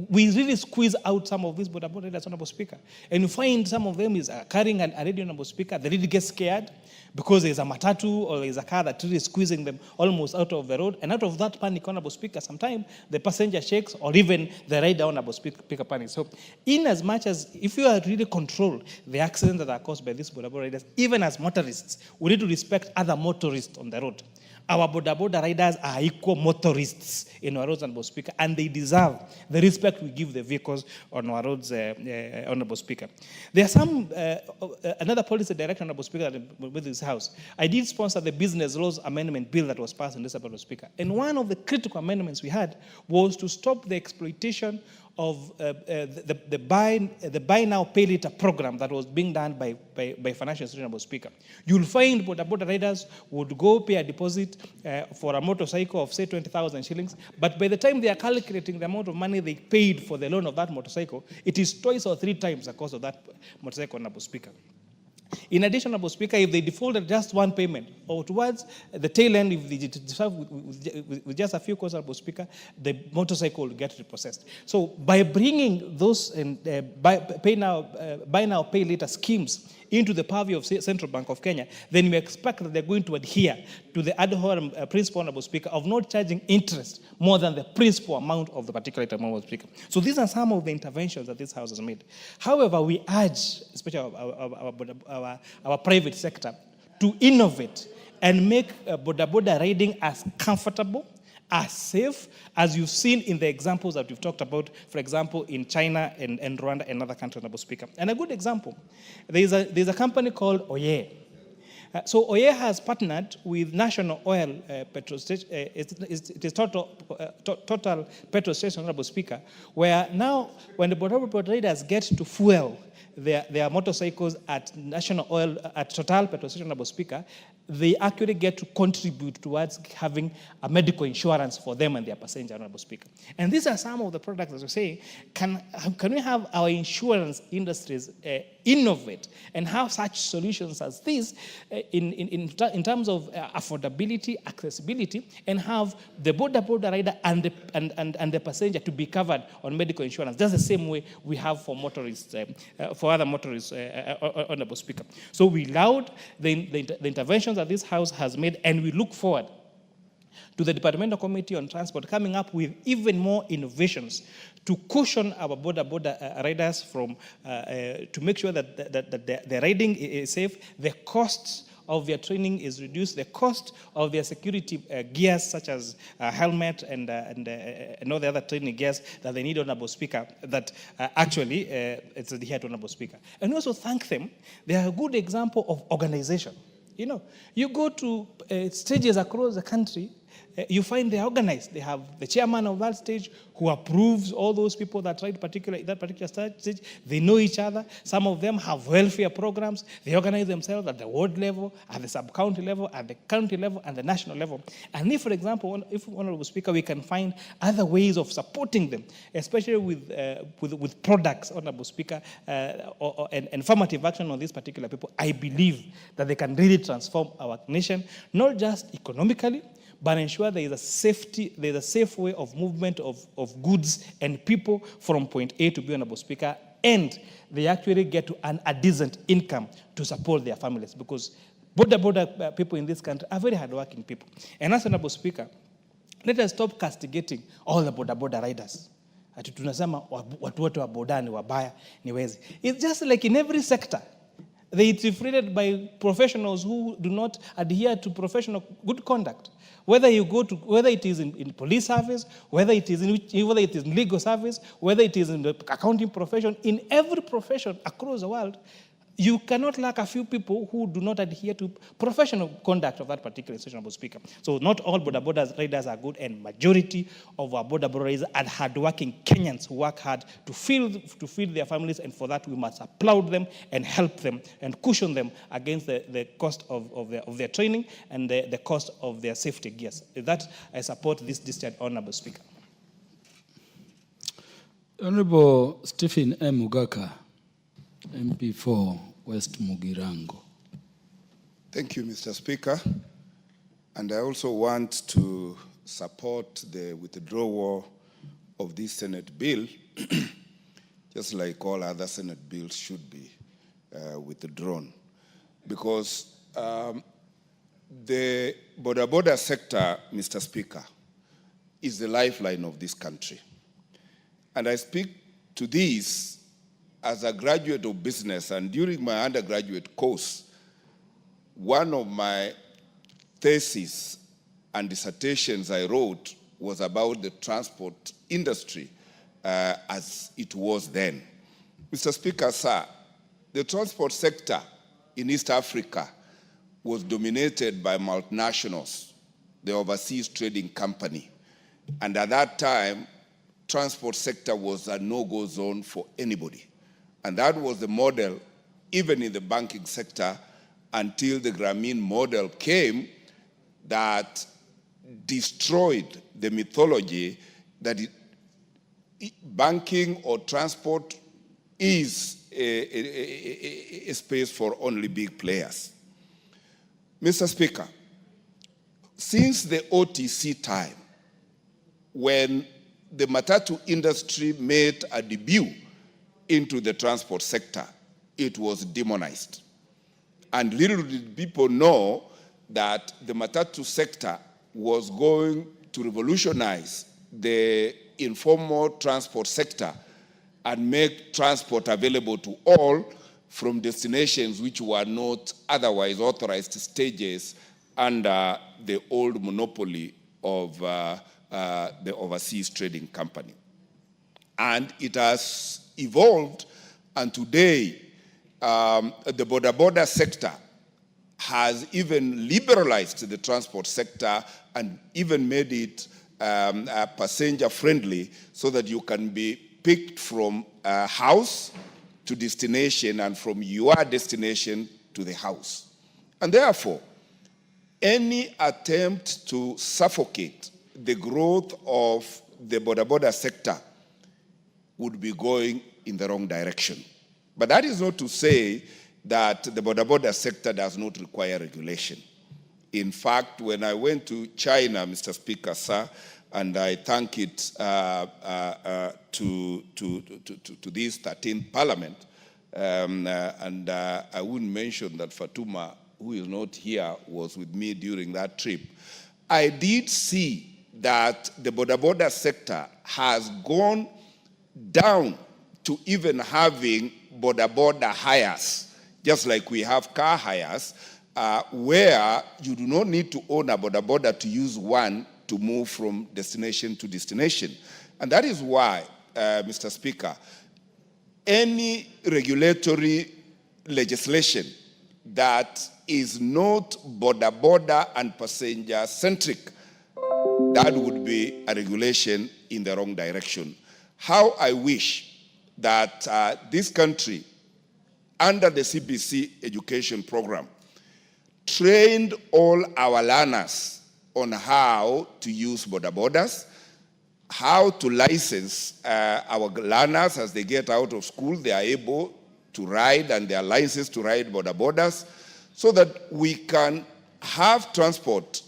we really squeeze out some of these boda boda riders, Honorable Speaker. And you find some of them is carrying a radio, Honorable Speaker. They really get scared because there's a matatu or there's a car that really is squeezing them almost out of the road. And out of that panic, Honorable Speaker, sometimes the passenger shakes or even the rider, Honorable Speaker, panic. So in as much as if you are really control the accidents that are caused by these boda boda riders, even as motorists, we need to respect other motorists on the road. Our boda boda riders are equal motorists in our roads, Honorable Speaker, and they deserve the respect we give the vehicles on our roads, Honorable Speaker. There are some, another policy direction, Honorable Speaker, with this House. I did sponsor the Business Laws Amendment Bill that was passed in this, Honorable Speaker. And one of the critical amendments we had was to stop the exploitation of the buy now, pay later program that was being done by financial institutions, Honorable Speaker. You'll find boda boda riders would go pay a deposit for a motorcycle of say 20,000 shillings, but by the time they are calculating the amount of money they paid for the loan of that motorcycle, it is twice or three times the cost of that motorcycle, Honorable Speaker. In addition, Honorable Speaker, if they defaulted just one payment or towards the tail end, if they deserve with just a few calls, Honorable Speaker, the motorcycle will get repossessed. So by bringing those buy now, pay later schemes into the purview of Central Bank of Kenya, then we expect that they're going to adhere to the ad hoc principle, Honorable Speaker, of not charging interest more than the principal amount of the particular item, Honorable Speaker. So these are some of the interventions that this House has made. However, we urge, especially our private sector, to innovate and make boda boda riding as comfortable, as safe as you've seen in the examples that we've talked about, for example, in China and Rwanda and other countries, Honorable Speaker. And a good example, there's a company called Oye. So Oye has partnered with National Oil petrol station, it is Total Petrol Station, Honorable Speaker, where now when the boda boda riders get to fuel their motorcycles at National Oil, at Total Petrol Station, Honorable Speaker, they actually get to contribute towards having a medical insurance for them and their passenger, Honorable Speaker. And these are some of the products that we say, can we have our insurance industries innovate and have such solutions as these in terms of affordability, accessibility, and have the boda boda rider and the passenger to be covered on medical insurance. That's the same way we have for motorists, for other motorists, Honorable Speaker. So we laud the interventions that this House has made, and we look forward to the Departmental Committee on Transport coming up with even more innovations to cushion our boda boda riders from, to make sure that the riding is safe, the costs of their training is reduced, the cost of their security gears such as helmet and all the other training gears that they need, Honorable Speaker, that actually it's adhered to, Honorable Speaker. And we also thank them. They are a good example of organization. You know, you go to stages across the country, you find they're organized. They have the chairman of that stage who approves all those people that ride that particular stage. They know each other. Some of them have welfare programs. They organize themselves at the ward level, at the sub-county level, at the county level, and the national level. And if, for example, if, Honorable Speaker, we can find other ways of supporting them, especially with products, Honorable Speaker, and informative action on these particular people, I believe that they can really transform our nation, not just economically, but ensure there is a safe way of movement of goods and people from point A to B, Honorable Speaker, and they actually get to earn a decent income to support their families, because boda people in this country are very hardworking people. And as Honorable Speaker, let us stop castigating all the boda riders. Ati tunasema watu wote wa boda ni wabaya, ni wezi. It's just like in every sector. They are treated by professionals who do not adhere to professional good conduct. Whether it is in police service, whether it is in legal service, whether it is in the accounting profession, in every profession across the world, you cannot lack a few people who do not adhere to professional conduct of that particular institution, Honorable Speaker. So not all boda riders are good, and majority of our boda riders are hardworking Kenyans who work hard to feed their families, and for that we must applaud them and help them and cushion them against the cost of their training and the cost of their safety gears. With that, I support this discharge, Honorable Speaker. Honorable Stephen M. Mugaka, MP4 West Mugirango. Thank you, Mr. Speaker. And I also want to support the withdrawal of this Senate bill, just like all other Senate bills, should be withdrawn. Because the border sector, Mr. Speaker, is the lifeline of this country. And I speak to this as a graduate of business, and during my undergraduate course, one of my theses and dissertations I wrote was about the transport industry as it was then. Mr. Speaker, sir, the transport sector in East Africa was dominated by multinationals, the Overseas Trading Company. And at that time, transport sector was a no-go zone for anybody. And that was the model, even in the banking sector, until the Grameen model came that destroyed the mythology that banking or transport is a space for only big players. Mr. Speaker, since the OTC time, when the matatu industry made a debut into the transport sector, it was demonized. And little did people know that the matatu sector was going to revolutionize the informal transport sector and make transport available to all from destinations which were not otherwise authorized stages under the old monopoly of the Overseas Trading Company. And it has evolved, and today the border sector has even liberalized the transport sector and even made it passenger friendly so that you can be picked from house to destination and from your destination to the house. And therefore, any attempt to suffocate the growth of the border sector would be going in the wrong direction. But that is not to say that the border sector does not require regulation. In fact, when I went to China, Mr. Speaker, sir, and I thank it to this 13th Parliament, and I wouldn't mention that Fatuma, who is not here, was with me during that trip. I did see that the border sector has gone down to even having border hires, just like we have car hires, where you do not need to own a border to use one to move from destination to destination. And that is why, Mr. Speaker, any regulatory legislation that is not border and passenger-centric, that would be a regulation in the wrong direction. How I wish that this country, under the CBC education program, trained all our learners on how to use borders, how to license our learners as they get out of school, they are able to ride and they are licensed to ride borders, so that we can have transport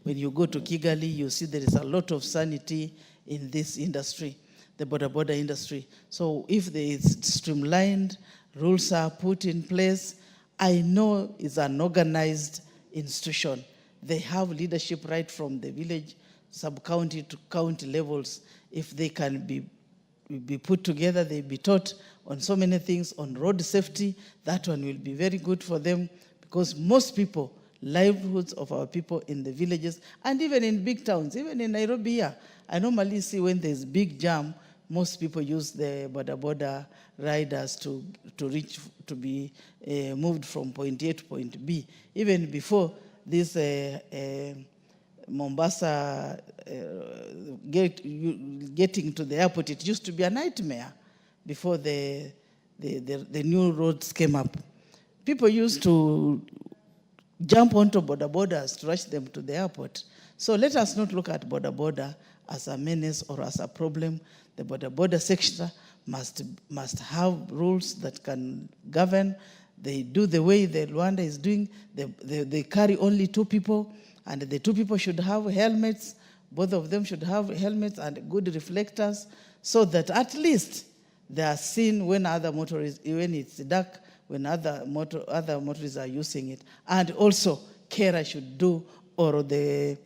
When you go to Kigali, you see there is a lot of sanity in this industry, the boda industry. So if there is streamlined, rules are put in place, I know it's an organized institution. They have leadership right from the village, sub-county to county levels. If they can be put together, they be taught on so many things, on road safety, that one will be very good for them, because most people, livelihoods of our people in the villages, and even in big towns, even in Nairobi here, I normally see when there's big jam, most people use the boda riders to be moved from point A to point B. Even before this Mombasa getting to the airport, it used to be a nightmare before the new roads came up. People used to jump onto bodas to rush them to the airport. So let us not look at boda as a menace or as a problem. The boda sector must have rules that can govern. They do the way the Rwanda is doing. They carry only 2 people, and the 2 people should have helmets. Both of them should have helmets and good reflectors, so that at least they are seen when other motorists, when it's dark, when other motorists are using it. And also, Kera should do, or the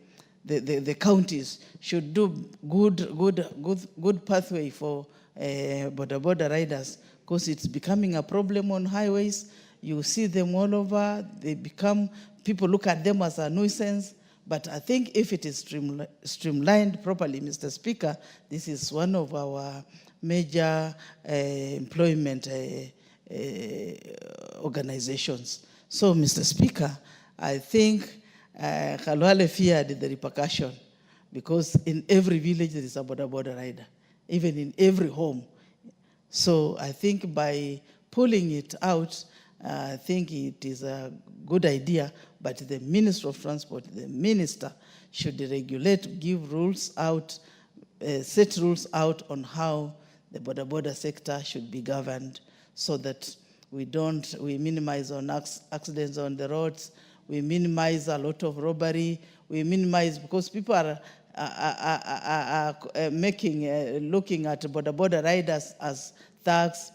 counties should do good pathway for boda riders, because it's becoming a problem on highways. You see them all over. They become, people look at them as a nuisance. But I think if it is streamlined properly, Mr. Speaker, this is one of our major employment organizations. So, Mr. Speaker, I think Khalwale feared the repercussion, because in every village there is a boda rider, even in every home. So I think by pulling it out, I think it is a good idea, but the Minister of Transport, the minister, should regulate, give rules out, set rules out on how the boda sector should be governed, so that we minimize on accidents on the roads, we minimize a lot of robbery, we minimize, because people are looking at boda riders as thugs.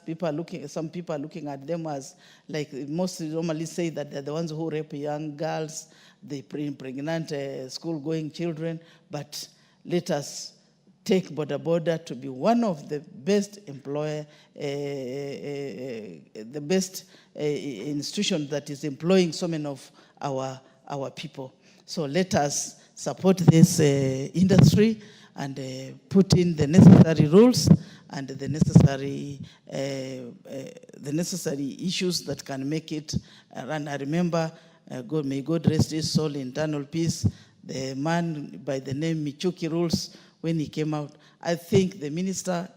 Some people are looking at them as, like most normally say that they're the ones who rape young girls, they impregnate school-going children, but let us take boda to be one of the best employer, the best institution that is employing so many of our people. So let us support this industry and put in the necessary rules and the necessary issues that can make it run. I remember, may God rest his soul in eternal peace, the man by the name Michuki Rules, when he came out. I think the minister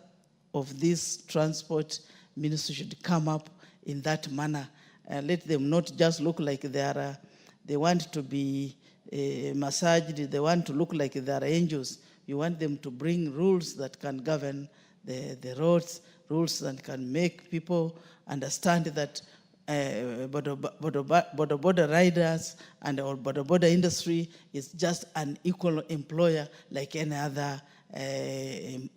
of this transport ministry should come up in that manner. Let them not just look like they want to be massaged, they want to look like they are angels. You want them to bring rules that can govern the roads, rules that can make people understand that boda riders and our boda industry is just an equal employer like any other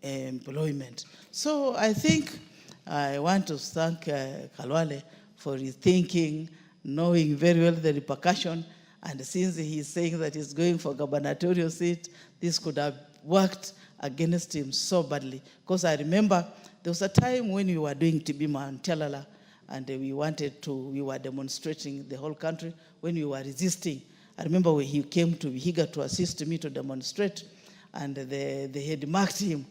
employment. So I think I want to thank Khalwale for his thinking, knowing very well the repercussion, and since he's saying that he's going for gubernatorial seat, this could have worked against him so badly. Because I remember there was a time when we were doing Tibima and Tialala, and we were demonstrating the whole country when we were resisting. I remember when he came to Vihiga to assist me to demonstrate, and they had marked him.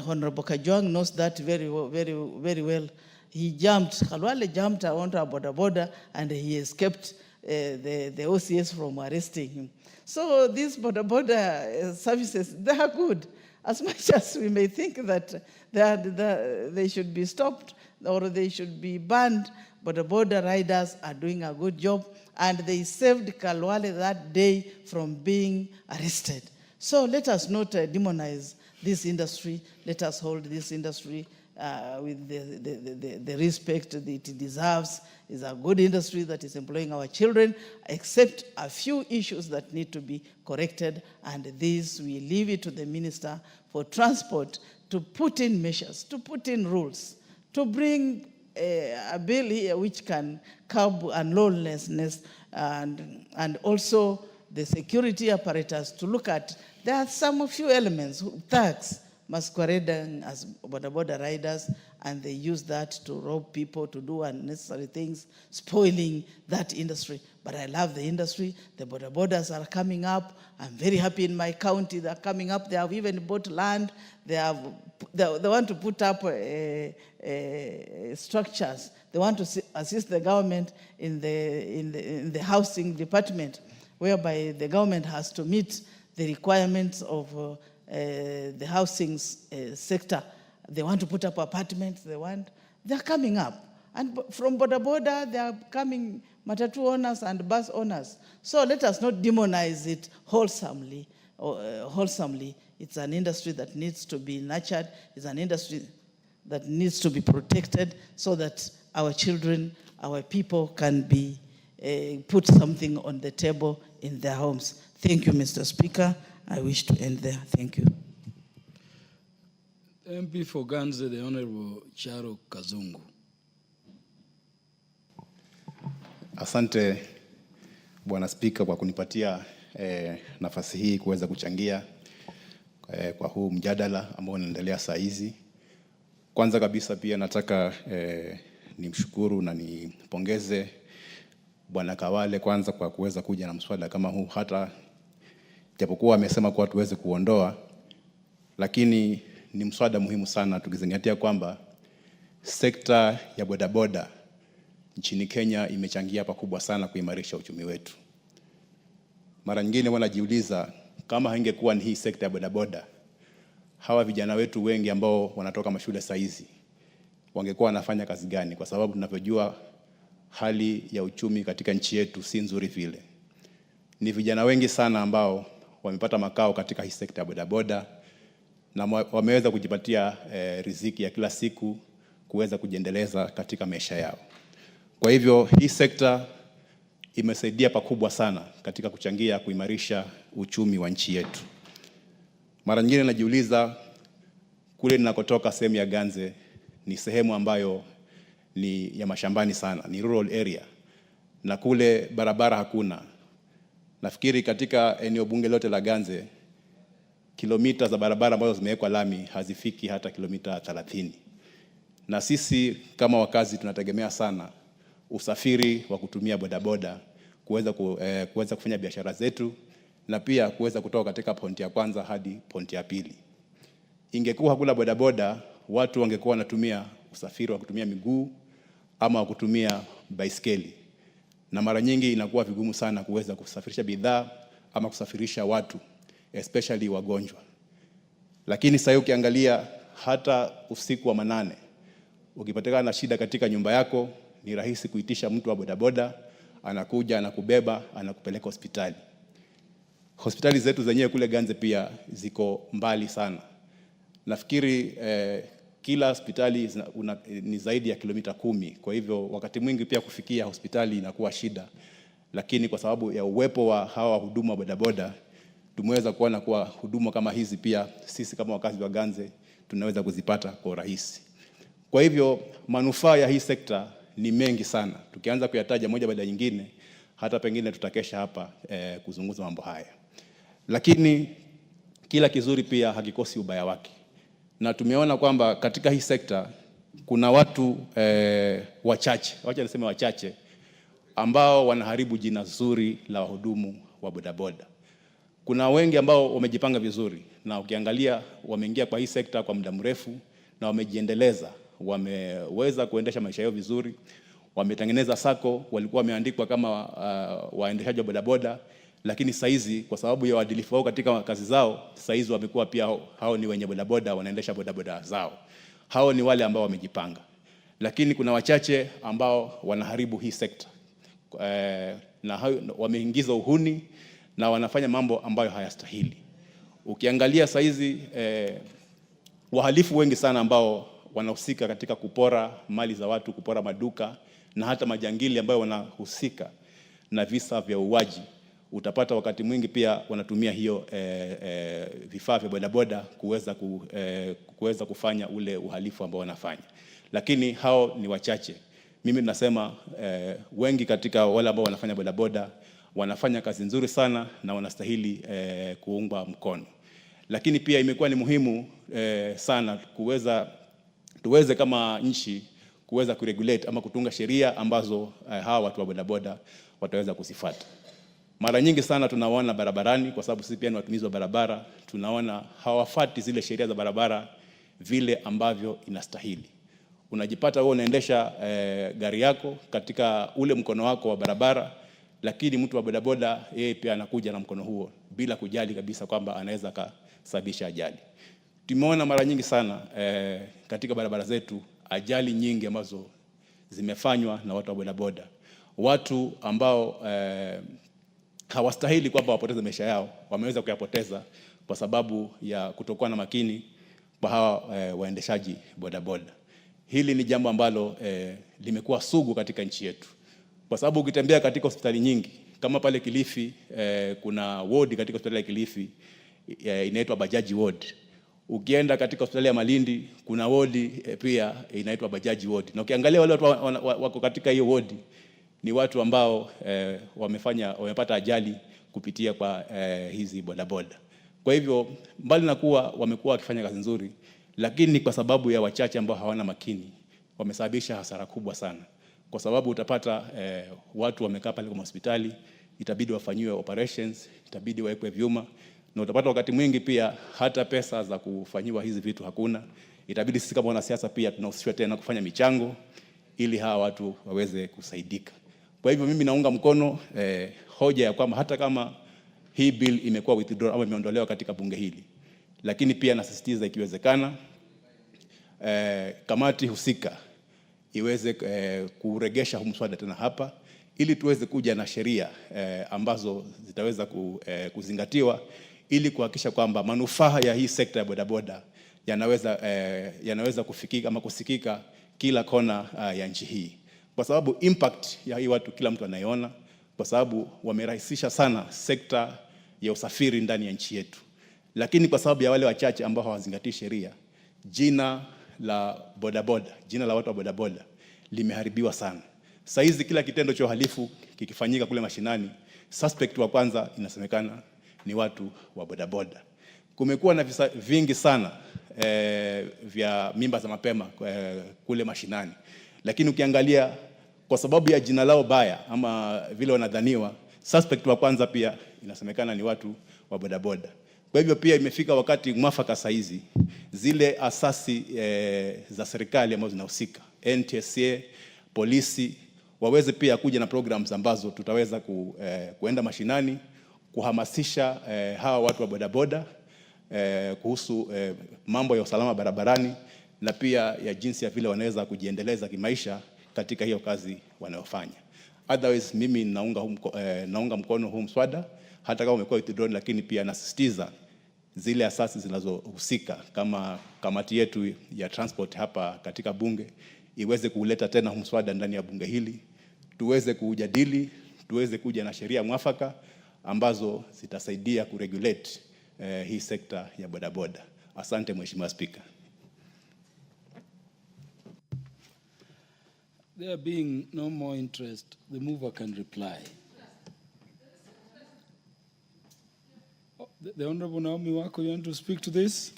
Honorable Kajwang knows that very well. He jumped, Khalwale jumped onto a boda, and he escaped the OCS from arresting him. So these boda services, they are good. As much as we may think that they should be stopped or they should be banned, but the boda riders are doing a good job, and they saved Khalwale that day from being arrested. So let us not demonize this industry. Let us hold this industry with the respect that it deserves. It's a good industry that is employing our children, except a few issues that need to be corrected. And this, we leave it to the Minister for Transport to put in measures, to put in rules, to bring a bill here which can curb unlawlessness and also the security apparatus to look at. There are some few elements, thugs masquerading as boda riders, and they use that to rob people, to do unnecessary things, spoiling that industry. But I love the industry. The bodas are coming up. I'm very happy in my county. They're coming up. They have even bought land. They want to put up structures. They want to assist the government in the housing department, whereby the government has to meet the requirements of the housing sector. They want to put up apartments. They're coming up. And from boda, they are coming matatu owners and bus owners. So let us not demonize it wholesomely. It's an industry that needs to be nurtured. It's an industry that needs to be protected so that our children, our people can be put something on the table in their homes. Thank you, Mr. Speaker. I wish to end there. Thank you. MP for Ganze, the Honorable Charo Kazungu. Asante Bwana Spika kwa kunipatia nafasi hii kuweza kuchangia kwa huu mjadala ambao unaendelea saa hizi. Kwanza kabisa pia nataka nimshukuru na nipongeze Bwana Kawale kwanza kwa kuweza kuja na mswada kama huu, hata japokuwa amesema kwa tuweze kuondoa, lakini ni mswada muhimu sana tukizingatia kwamba sekta ya bodaboda nchini Kenya imechangia pakubwa sana kuimarisha uchumi wetu. Mara nyingine wanajiuliza kama haingekuwa ni hii sekta ya bodaboda, hawa vijana wetu wengi ambao wanatoka mashule saizi wangekuwa wanafanya kazi gani? Kwa sababu tunavyojua hali ya uchumi katika nchi yetu si nzuri vile. Ni vijana wengi sana ambao wamepata makao katika hii sekta ya bodaboda na wameweza kujipatia riziki ya kila siku kuweza kujiendeleza katika maisha yao. Kwa hivyo hii sekta imesaidia pakubwa sana katika kuchangia kuimarisha uchumi wa nchi yetu. Mara nyingine najiuliza, kule ninakotoka sehemu ya Ganze ni sehemu ambayo ni ya mashambani sana, ni rural area, na kule barabara hakuna. Nafikiri katika eneo bunge lote la Ganze kilomita za barabara ambazo zimewekwa lami hazifiki hata kilomita 30. Na sisi kama wakazi tunategemea sana usafiri wa kutumia bodaboda kuweza kufanya biashara zetu na pia kuweza kutoka katika pointi ya kwanza hadi pointi ya pili. Ingekuwa hakuna bodaboda, watu wangekuwa wanatumia usafiri wa kutumia miguu ama wa kutumia baiskeli. Na mara nyingi inakuwa vigumu sana kuweza kusafirisha bidhaa ama kusafirisha watu, especially wagonjwa. Lakini sasa ukiangalia hata usiku wa manane, ukipatikana na shida katika nyumba yako, ni rahisi kuitisha mtu wa bodaboda, anakuja, anakubeba, anakupeleka hospitali. Hospitali zetu zenyewe kule Ganze pia ziko mbali sana. Nafikiri kila hospitali ni zaidi ya kilomita 10. Kwa hivyo wakati mwingi pia kufikia hospitali inakuwa shida. Lakini kwa sababu ya uwepo wa hawa huduma bodaboda, tumeweza kuona kuwa huduma kama hizi pia sisi kama wakazi wa Ganze tunaweza kuzipata kwa urahisi. Kwa hivyo manufaa ya hii sekta ni mengi sana. Tukianza kuyataja moja baada nyingine, hata pengine tutakesha hapa kuzungumza mambo haya. Lakini kila kizuri pia hakikosi ubaya wake. Na tumeona kwamba katika hii sekta kuna watu wachache, wacha niseme wachache, ambao wanaharibu jina zuri la wahudumu wa bodaboda. Kuna wengi ambao wamejipanga vizuri na ukiangalia wameingia kwa hii sekta kwa muda mrefu na wamejiendeleza, wameweza kuendesha maisha yao vizuri, wametengeneza sako, walikuwa wameandikwa kama waendeshaji wa bodaboda, lakini saizi kwa sababu ya uadilifu wao katika kazi zao, saizi wamekuwa pia hao ni wenye bodaboda, wanaendesha bodaboda zao. Hao ni wale ambao wamejipanga. Lakini kuna wachache ambao wanaharibu hii sekta. Na wameingiza uhuni na wanafanya mambo ambayo hayastahili. Ukiangalia saizi wahalifu wengi sana ambao wanahusika katika kupora mali za watu, kupora maduka na hata majangili ambayo wanahusika na visa vya uwaji, utapata wakati mwingi pia wanatumia hiyo vifaa vya bodaboda kuweza kufanya ule uhalifu ambao wanafanya. Lakini hao ni wachache. Mimi nasema wengi katika wale ambao wanafanya bodaboda wanafanya kazi nzuri sana na wanastahili kuungwa mkono. Lakini pia imekuwa ni muhimu sana tuweze kama nchi kuweza kuregulate ama kutunga sheria ambazo hawa watu wa bodaboda wataweza kuzifuata. Mara nyingi sana tunaona barabarani, kwa sababu sisi pia ni watumizi wa barabara, tunaona hawafuati zile sheria za barabara vile ambavyo inastahili. Unajipata wewe unaendesha gari yako katika ule mkono wako wa barabara, lakini mtu wa bodaboda yeye pia anakuja na mkono huo bila kujali kabisa kwamba anaweza kusababisha ajali. Tumeona mara nyingi sana katika barabara zetu ajali nyingi ambazo zimefanywa na watu wa bodaboda, watu ambao hawastahili kwamba wapoteze maisha yao, wameweza kuyapoteza kwa sababu ya kutokuwa na makini kwa hawa waendeshaji bodaboda. Hili ni jambo ambalo limekuwa sugu katika nchi yetu, kwa sababu ukitembea katika hospitali nyingi kama pale Kilifi, kuna ward katika hospitali ya Kilifi inaitwa Bajaji ward. Ukienda katika hospitali ya Malindi kuna ward pia inaitwa Bajaji ward. Na ukiangalia wale watu wako katika hiyo ward ni watu ambao wamepata ajali kupitia kwa hizi bodaboda. Kwa hivyo mbali na kuwa wamekuwa wakifanya kazi nzuri, lakini kwa sababu ya wachache ambao hawana makini wamesababisha hasara kubwa sana. Kwa sababu utapata watu wamekaa pale kwa hospitali, itabidi wafanyiwe operations, itabidi wawekwe vyuma, na utapata wakati mwingi pia hata pesa za kufanyiwa hizi vitu hakuna. Itabidi sisi kama wanasiasa pia tunahusishwa tena kufanya michango ili hawa watu waweze kusaidika. Kwa hivyo mimi naunga mkono hoja ya kwamba hata kama hii bill imekuwa withdrawn ama imeondolewa katika bunge hili, lakini pia nasisitiza ikiwezekana kamati husika iweze kuregesha huu mswada tena hapa ili tuweze kuja na sheria ambazo zitaweza kuzingatiwa ili kuhakikisha kwamba manufaa ya hii sekta ya bodaboda yanaweza kufikika ama kusikika kila kona ya nchi hii. Kwa sababu impact ya hii watu kila mtu anaiona, kwa sababu wamerahisisha sana sekta ya usafiri ndani ya nchi yetu. Lakini kwa sababu ya wale wachache ambao hawazingatii sheria, jina la bodaboda, jina la watu wa bodaboda limeharibiwa sana. Sasa hizi kila kitendo cha uhalifu kikifanyika kule mashinani, suspect wa kwanza inasemekana ni watu wa bodaboda. Kumekuwa na visa vingi sana vya mimba za mapema kule mashinani. Lakini ukiangalia kwa sababu ya jina lao baya ama vile wanadhaniwa, suspect wa kwanza pia inasemekana ni watu wa bodaboda. Kwa hivyo pia imefika wakati mwafaka saa hizi zile asasi za serikali ambazo zinahusika, NTSA, polisi, waweze pia kuja na programs ambazo tutaweza kuenda mashinani kuhamasisha hawa watu wa bodaboda kuhusu mambo ya usalama barabarani na pia ya jinsi ya vile wanaweza kujiendeleza kimaisha katika hiyo kazi wanayofanya. Otherwise mimi naunga mkono huu mswada hata kama umekuwa withdrawn, lakini pia nasisitiza zile asasi zinazohusika kama kamati yetu ya transport hapa katika bunge iweze kuleta tena huu mswada ndani ya bunge hili, tuweze kujadili, tuweze kuja na sheria mwafaka ambazo zitasaidia kuregulate hii sekta ya bodaboda. Asante Mheshimiwa Speaker. There being no more interest, the mover can reply. The Honorable Naomi Wako, you want to speak to this?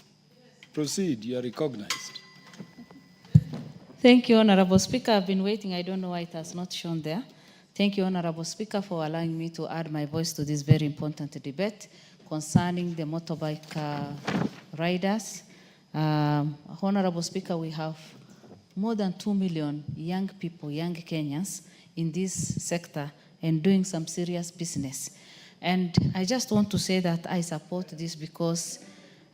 Proceed, you are recognized. Thank you, Honorable Speaker. I've been waiting. I don't know why it has not shown there. Thank you, Honorable Speaker, for allowing me to add my voice to this very important debate concerning the motorbike riders. Honorable Speaker, we have more than 2 million young people, young Kenyans in this sector and doing some serious business. And I just want to say that I support this because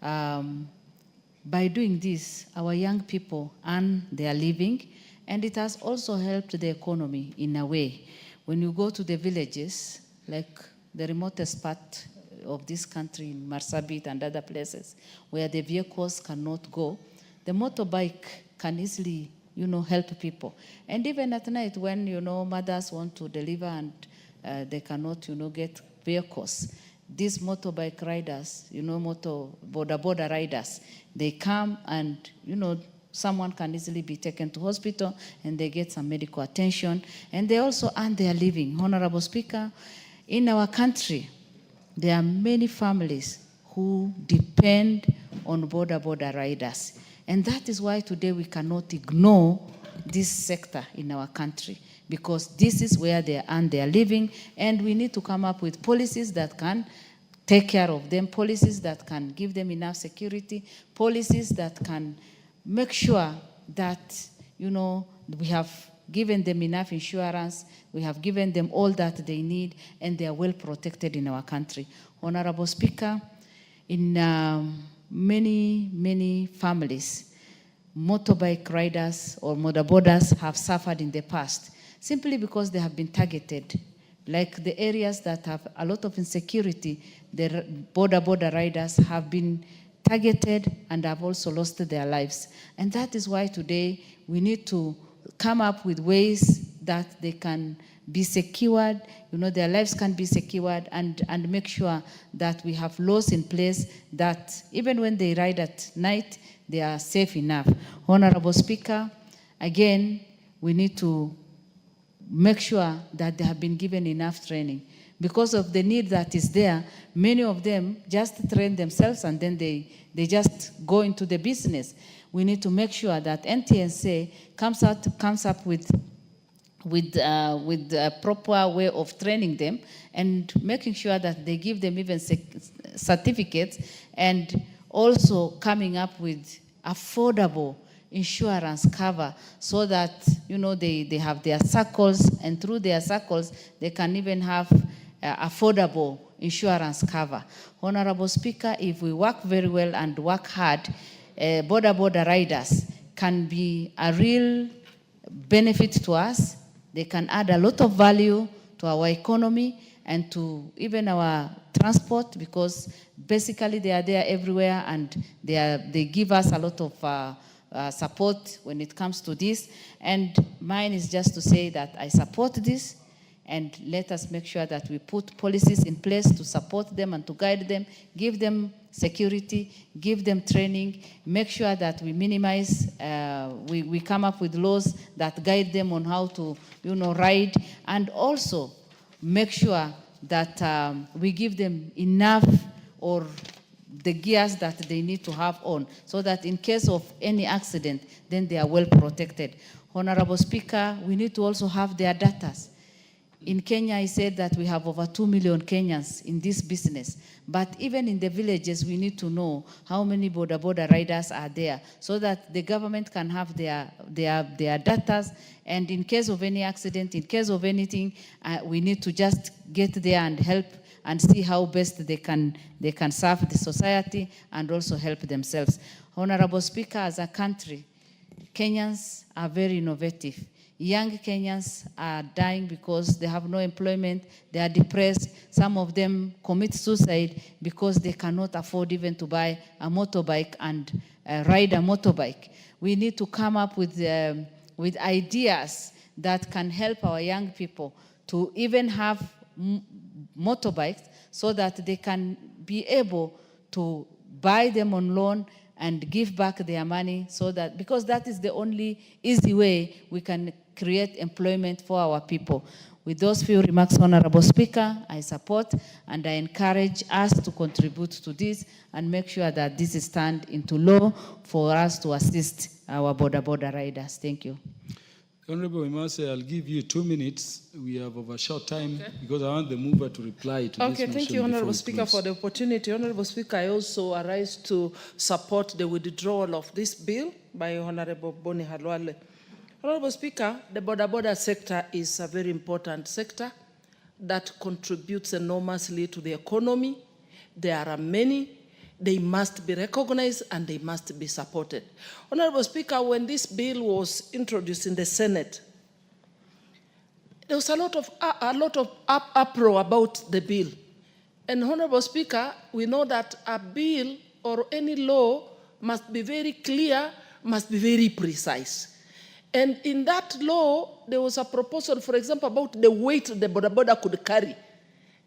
by doing this, our young people earn their living, and it has also helped the economy in a way. When you go to the villages, like the remotest part of this country, in Marsabit and other places, where the vehicles cannot go, the motorbike can easily, help people. And even at night when, mothers want to deliver and they cannot, get vehicles, these motorbike riders, border riders, they come and, someone can easily be taken to hospital and they get some medical attention, and they also earn their living. Honorable Speaker, in our country, there are many families who depend on border riders. And that is why today we cannot ignore this sector in our country, because this is where they earn their living, and we need to come up with policies that can take care of them, policies that can give them enough security, policies that can make sure that, we have given them enough insurance, we have given them all that they need, and they are well protected in our country. Honorable Speaker, in many families, motorbike riders or boarders have suffered in the past simply because they have been targeted. Like the areas that have a lot of insecurity, the border riders have been targeted and have also lost their lives. And that is why today we need to come up with ways that they can be secured, their lives can be secured, and make sure that we have laws in place that even when they ride at night, they are safe enough. Honorable Speaker, again, we need to make sure that they have been given enough training. Because of the need that is there, many of them just train themselves and then they just go into the business. We need to make sure that NTSA comes up with a proper way of training them and making sure that they give them even certificates, and also coming up with affordable insurance cover so that, they have their circles, and through their circles, they can even have affordable insurance cover. Honorable Speaker, if we work very well and work hard, border riders can be a real benefit to us. They can add a lot of value to our economy and to even our transport, because basically they are there everywhere, and they give us a lot of support when it comes to this. And mine is just to say that I support this, and let us make sure that we put policies in place to support them and to guide them, give them security, give them training, make sure that we minimize, we come up with laws that guide them on how to, ride, and also make sure that we give them enough or the gears that they need to have on, so that in case of any accident, then they are well protected. Honorable Speaker, we need to also have their data. In Kenya, I said that we have over 2 million Kenyans in this business. But even in the villages, we need to know how many border riders are there, so that the government can have their data. And in case of any accident, in case of anything, we need to just get there and help and see how best they can serve the society and also help themselves. Honorable Speaker, as a country, Kenyans are very innovative. Young Kenyans are dying because they have no employment, they are depressed. Some of them commit suicide because they cannot afford even to buy a motorbike and ride a motorbike. We need to come up with ideas that can help our young people to even have motorbikes, so that they can be able to buy them on loan and give back their money, so that, because that is the only easy way we can create employment for our people. With those few remarks, Honorable Speaker, I support and I encourage us to contribute to this and make sure that this is turned into law for us to assist our border riders. Thank you. Honorable Imase, I'll give you 2 minutes. We have overshot time because I want the mover to reply to this motion. Okay, thank you, Honorable Speaker, for the opportunity. Honorable Speaker, I also arise to support the withdrawal of this bill by Honorable Boni Halwale. Honorable Speaker, the border sector is a very important sector that contributes enormously to the economy. There are many. They must be recognized and they must be supported. Honorable Speaker, when this bill was introduced in the Senate, there was a lot of uproar about the bill. And Honorable Speaker, we know that a bill or any law must be very clear, must be very precise. And in that law, there was a proposal, for example, about the weight the boda boda could carry.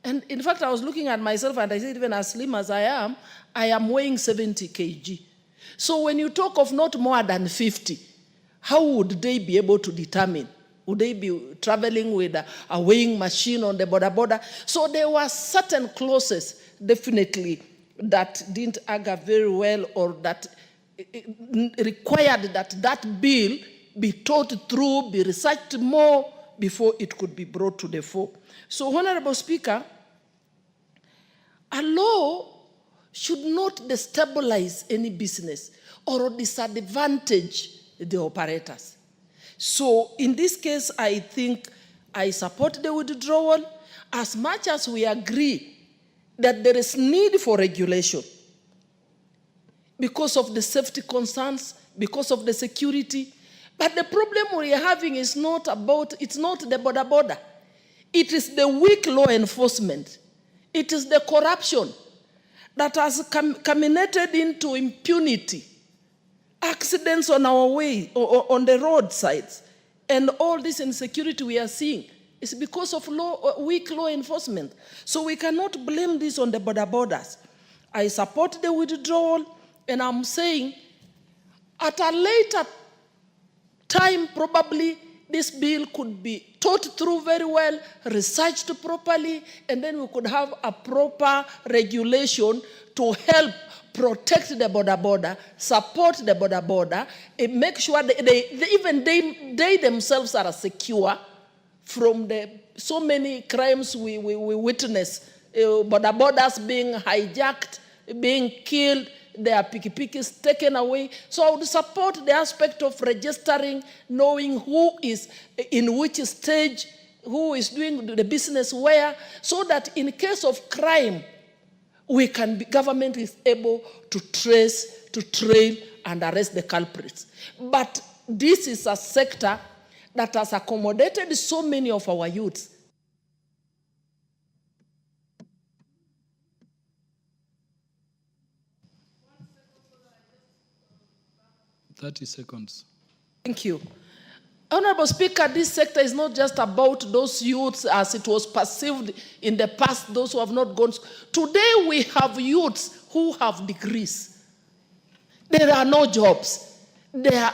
And in fact, I was looking at myself and I said, even as slim as I am weighing 70 kg. So when you talk of not more than 50, how would they be able to determine? Would they be traveling with a weighing machine on the boda boda? So there were certain clauses, definitely, that didn't agger very well, or that required that that bill be thought through, be researched more before it could be brought to the fore. So, Honorable Speaker, a law should not destabilize any business or disadvantage the operators. So, in this case, I think I support the withdrawal as much as we agree that there is need for regulation because of the safety concerns, because of the security. But the problem we are having is not about, it's not the boda boda. It is the weak law enforcement. It is the corruption that has culminated into impunity, accidents on our way, or on the roadsides, and all this insecurity we are seeing is because of weak law enforcement. So we cannot blame this on the boda bodas. I support the withdrawal, and I'm saying at a later time, probably this bill could be thought through very well, researched properly, and then we could have a proper regulation to help protect the boda boda, support the boda boda, and make sure they themselves are secure from the so many crimes we witness. Boda bodas being hijacked, being killed, their pikipikis taken away. So I would support the aspect of registering, knowing who is in which stage, who is doing the business where, so that in case of crime, government is able to trace, to trail, and arrest the culprits. But this is a sector that has accommodated so many of our youths. "30 seconds. Thank you. Honorable Speaker, this sector is not just about those youths as it was perceived in the past, those who have not gone. Today we have youths who have degrees. There are no jobs. They are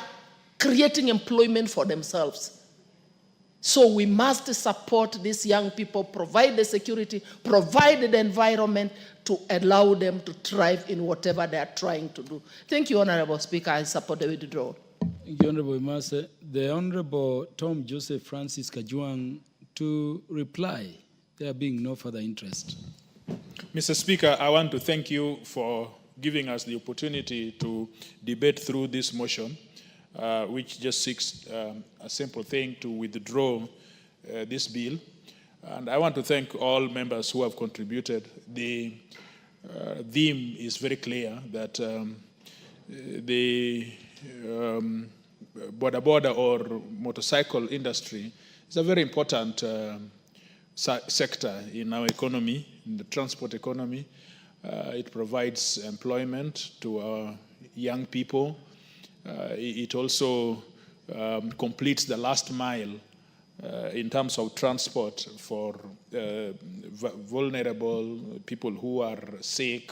creating employment for themselves. So we must support these young people, provide the security, provide the environment to allow them to thrive in whatever they are trying to do. Thank you, Honorable Speaker. I support the withdrawal. Thank you, Honorable Imase. The Honorable Tom Joseph Francis Kajuang to reply, there being no further interest. Mr. Speaker, I want to thank you for giving us the opportunity to debate through this motion, which just seeks a simple thing to withdraw this bill. And I want to thank all members who have contributed. The theme is very clear that the boda boda or motorcycle industry is a very important sector in our economy, in the transport economy. It provides employment to our young people. It also completes the last mile in terms of transport for vulnerable people who are sick,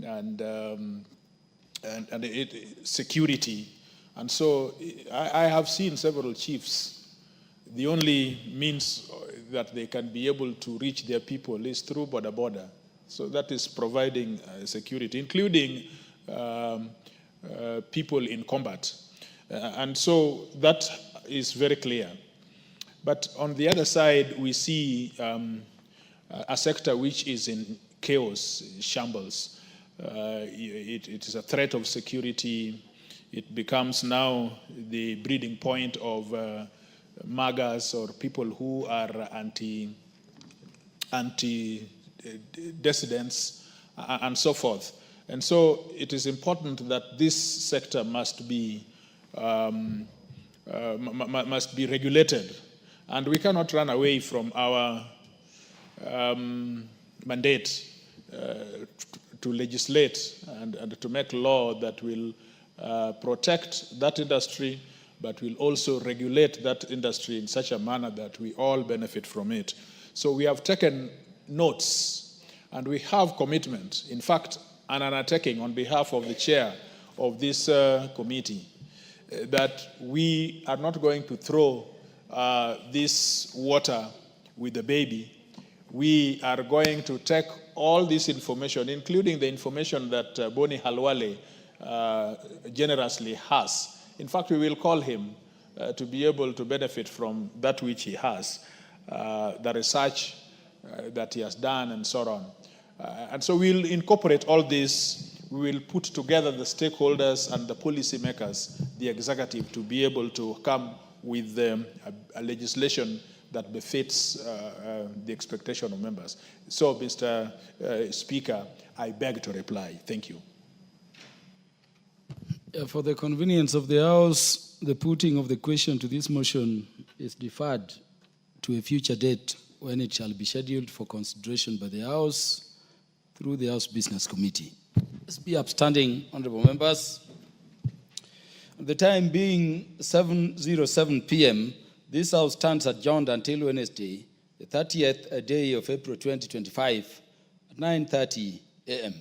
and security. And so I have seen several chiefs. The only means that they can be able to reach their people is through boda boda. So that is providing security, including people in combat. And so that is very clear. But on the other side, we see a sector which is in chaos, shambles. It is a threat of security. It becomes now the breeding point of MAGAs, or people who are anti-dissidents and so forth. And so it is important that this sector must be regulated. And we cannot run away from our mandate to legislate and to make law that will protect that industry, but will also regulate that industry in such a manner that we all benefit from it. So we have taken notes and we have commitment, in fact, an undertaking on behalf of the chair of this committee that we are not going to throw this water with the baby. We are going to take all this information, including the information that Boni Halwale generously has. In fact, we will call him to be able to benefit from that which he has, the research that he has done and so on. And so we'll incorporate all this. We will put together the stakeholders and the policymakers, the executive, to be able to come with a legislation that befits the expectation of members. So, Mr. Speaker, I beg to reply. Thank you. For the convenience of the House, the putting of the question to this motion is deferred to a future date when it shall be scheduled for consideration by the House through the House Business Committee. Let's be upstanding, honorable members. The time being 7:07 p.m., this House stands adjourned until Wednesday, the 30th day of April 2025 at 9:30 a.m.